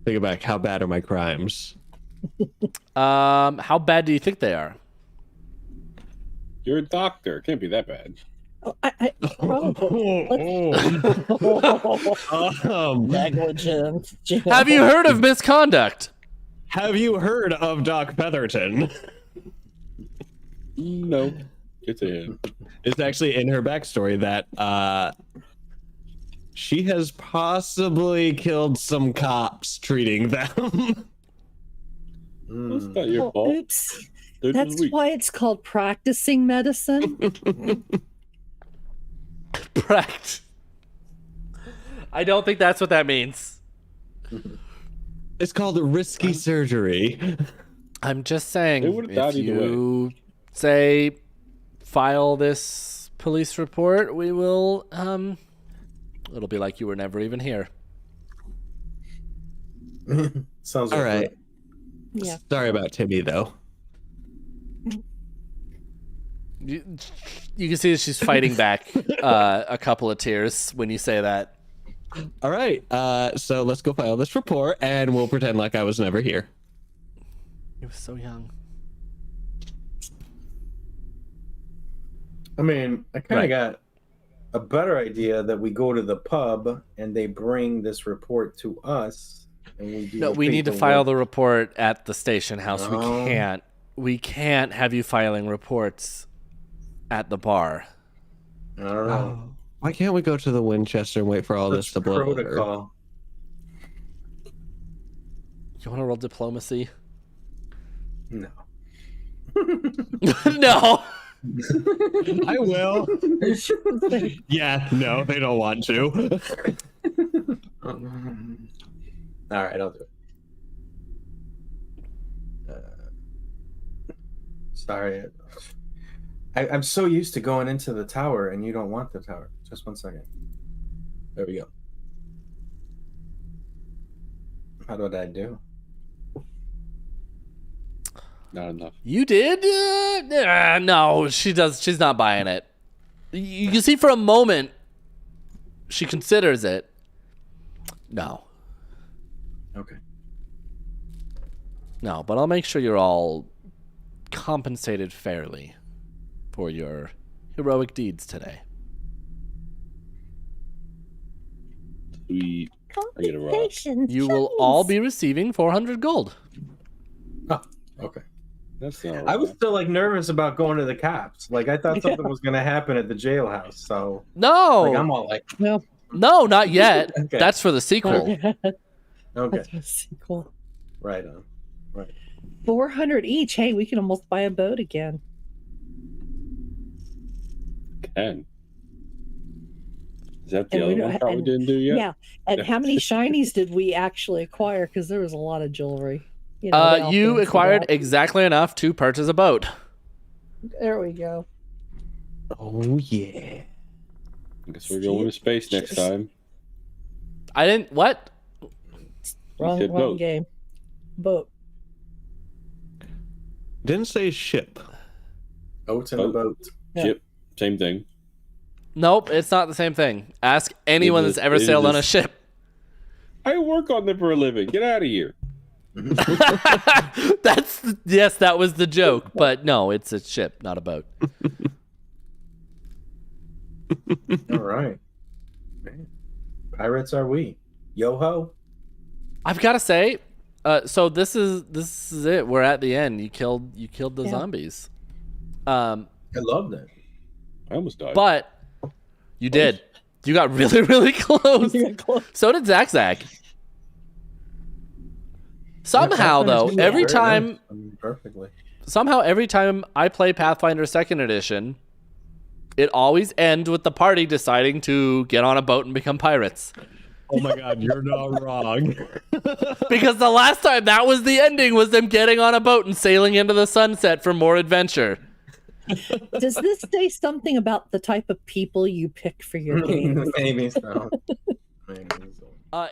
Think about how bad are my crimes? How bad do you think they are? You're a doctor. Can't be that bad. Oh, I probably. Negligence. Have you heard of misconduct? Have you heard of Doc Featherton? No. It's a him. It's actually in her backstory that she has possibly killed some cops treating them. That's not your Oh, fault. oops. They're just That's weak. why it's called practicing medicine. Correct. I don't think that's what that means. It's called risky surgery. I'm just saying, They would've died if either you say file this police report, we will, it'll be like you were never even here. Sounds All like right. Yeah. Sorry about Timmy, though. You can see that she's fighting back a couple of tears when you say that. All right. So let's go file this report, and we'll pretend like I was never here. He was so young. I mean, I kind of Right. got a better idea that we go to the pub and they bring this report to us, and we do. No, the we need to paperwork. file the report at the station house. Oh. We can't have you filing reports at the bar. I don't know. Why can't we go to the Winchester and wait for all this to blow over? protocol. You want to roll diplomacy? No. No. I will. Yeah, no, they don't want to. All right, I'll do it. Sorry. I'm so used to going into the tower, and you don't want the tower. Just 1 second. There we go. How did I do? Not enough. You did? No, she's not buying it. You can see for a moment she considers it. No. Okay. No, but I'll make sure you're all compensated fairly for your heroic deeds today. Sweet. I get a rock. Compensation. You will all be receiving 400 gold. Oh, okay. That's not I was still like nervous about going to the cops. Like I thought something was gonna happen at the jailhouse. So No. like I'm all like, No. No, not yet. Okay. That's for the sequel. okay, That's a sequel. right on. Right. 400 each. Hey, we can almost buy a boat again. Can. Is that the And we other don't- one probably and- didn't do yet? Yeah. And how many shinies did we actually acquire? Because there was a lot of jewelry. You know, they all You fancy acquired that. exactly enough to purchase a boat. There we go. Oh, yeah. I guess we're going to space next time. I didn't. What? Wrong said boat. game. Boat. Didn't say ship. Oats in the Oh. boat. Yeah. Ship. Same thing. Nope, it's not the same thing. Ask anyone It is- that's ever it sailed on a is- ship. I work on them for a living. Get out of here. Yes, that was the joke, but no, it's a ship, not a boat. All right. Man. Pirates are we. Yo ho. I've got to say, so this is it. We're at the end. You killed the zombies. I love that. I almost died. But you did. You got really, really close. So did Zach. Somehow, though, every time, perfectly. somehow every time I play Pathfinder 2nd Edition, it always ends with the party deciding to get on a boat and become pirates. Oh my god, you're not wrong. Because the last time that was the ending, was them getting on a boat and sailing into the sunset for more adventure. Does this say something about the type of people you pick for your game? Maybe so.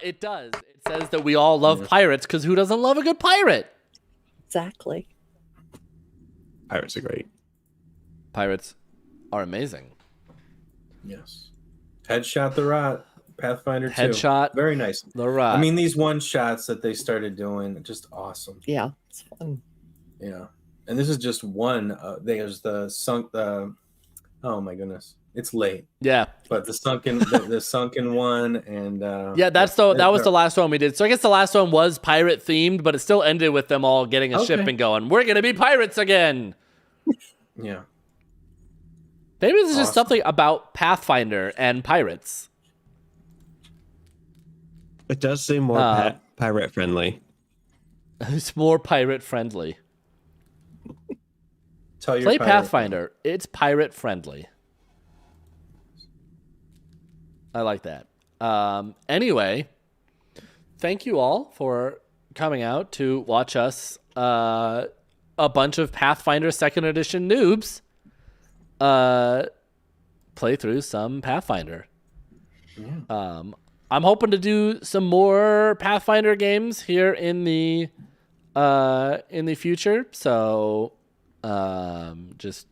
It does. It says that we all love pirates, because who doesn't love a good pirate? Exactly. Pirates are great. Pirates are amazing. Yes. Headshot the Rot. Pathfinder 2. Headshot Very nice. the Rot. I mean, these one shots that they started doing, just awesome. Yeah, it's fun. Yeah. And this is just one. There's the sunk. Oh my goodness, it's late. Yeah. But the sunken, the sunken one, and yeah, that was the last one we did. So I guess the last one was pirate themed, but it still ended with them all getting a ship and going, "We're gonna be pirates again." Yeah. Maybe this is just something about Pathfinder and pirates. It does seem more pirate friendly. It's more pirate friendly. Play Pathfinder. It's pirate friendly. I like that. Anyway, thank you all for coming out to watch us, a bunch of Pathfinder 2nd Edition noobs, play through some Pathfinder. Yeah. I'm hoping to do some more Pathfinder games here in the future. So just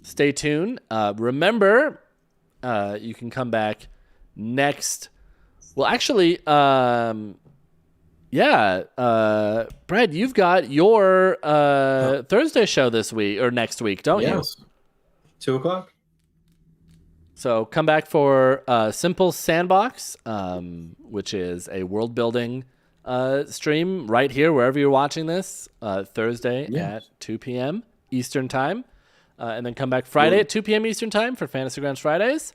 stay tuned. Remember, you can come back next. Well, actually, Brad, you've got your Thursday show this week or next week, don't you? Yes. 2:00. So come back for Simple Sandbox, which is a world building stream right here, wherever you're watching this, Thursday at 2 p.m. Eastern Time. And then come back Friday at 2 p.m. Eastern Time for Fantasy Grounds Fridays.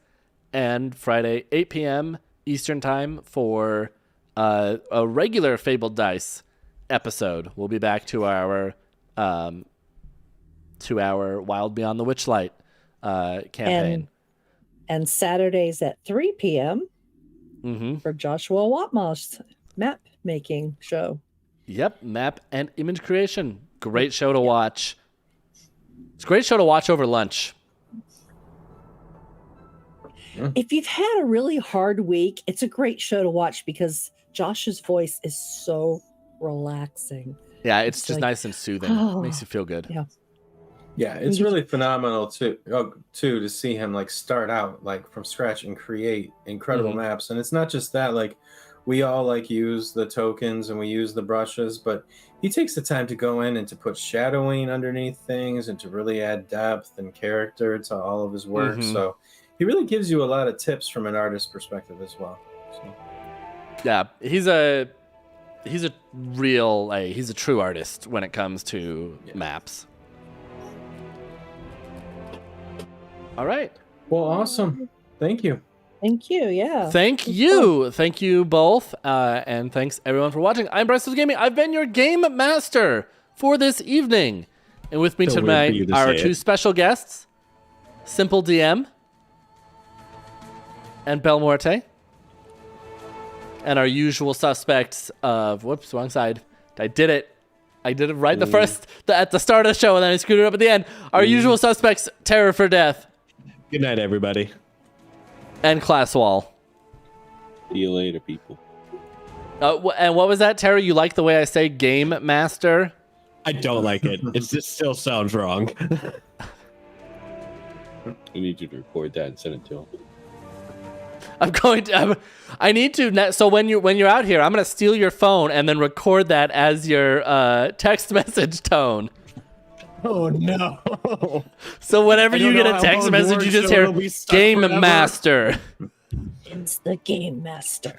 And Friday, 8 p.m. Eastern Time for a regular Fabled Dice episode. We'll be back to our 2-hour Wild Beyond the Witchlight campaign. And Saturdays at 3 p.m. For Joshua Watmoth's map making show. Yep, map and image creation. Great show to watch. It's a great show to watch over lunch. If you've had a really hard week, it's a great show to watch because Josh's voice is so relaxing. Yeah, it's just like, nice and soothing. It makes you feel good. Yeah. Yeah, it's really phenomenal too to see him like start out like from scratch and create incredible maps. And it's not just that, like we all like use the tokens and we use the brushes, but he takes the time to go in and to put shadowing underneath things and to really add depth and character to all of his work. So he really gives you a lot of tips from an artist's perspective as well. So. Yeah, he's a true artist when it comes to maps. All right. Well, awesome. Thank you. Thank you. Yeah. Thank you. Thank you both. And thanks everyone for watching. I'm Bryce Gaming. I've been your game master for this evening. And with me tonight are two special guests, Simple DM and Belmorte. And our usual suspects of, whoops, wrong side. I did it right at the start of the show, and then I screwed it up at the end. Our usual suspects, Terror for Death. Good night, everybody. And Class Wall. See you later, people. And what was that, Terry? You like the way I say Game Master? I don't like it. It just still sounds wrong. I need you to record that and send it to him. I'm going to. I need to. So when you're out here, I'm gonna steal your phone and then record that as your text message tone. Oh no! So whenever I you don't get know a how text long message, Ward you just Show hear will be stuck Game forever. Master. It's the Game Master.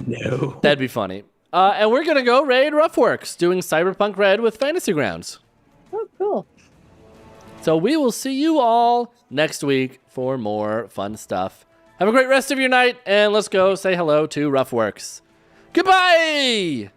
No. That'd be funny. And we're gonna go raid Roughworks, doing Cyberpunk Red with Fantasy Grounds. Oh, cool. So we will see you all next week for more fun stuff. Have a great rest of your night, and let's go say hello to Roughworks. Goodbye!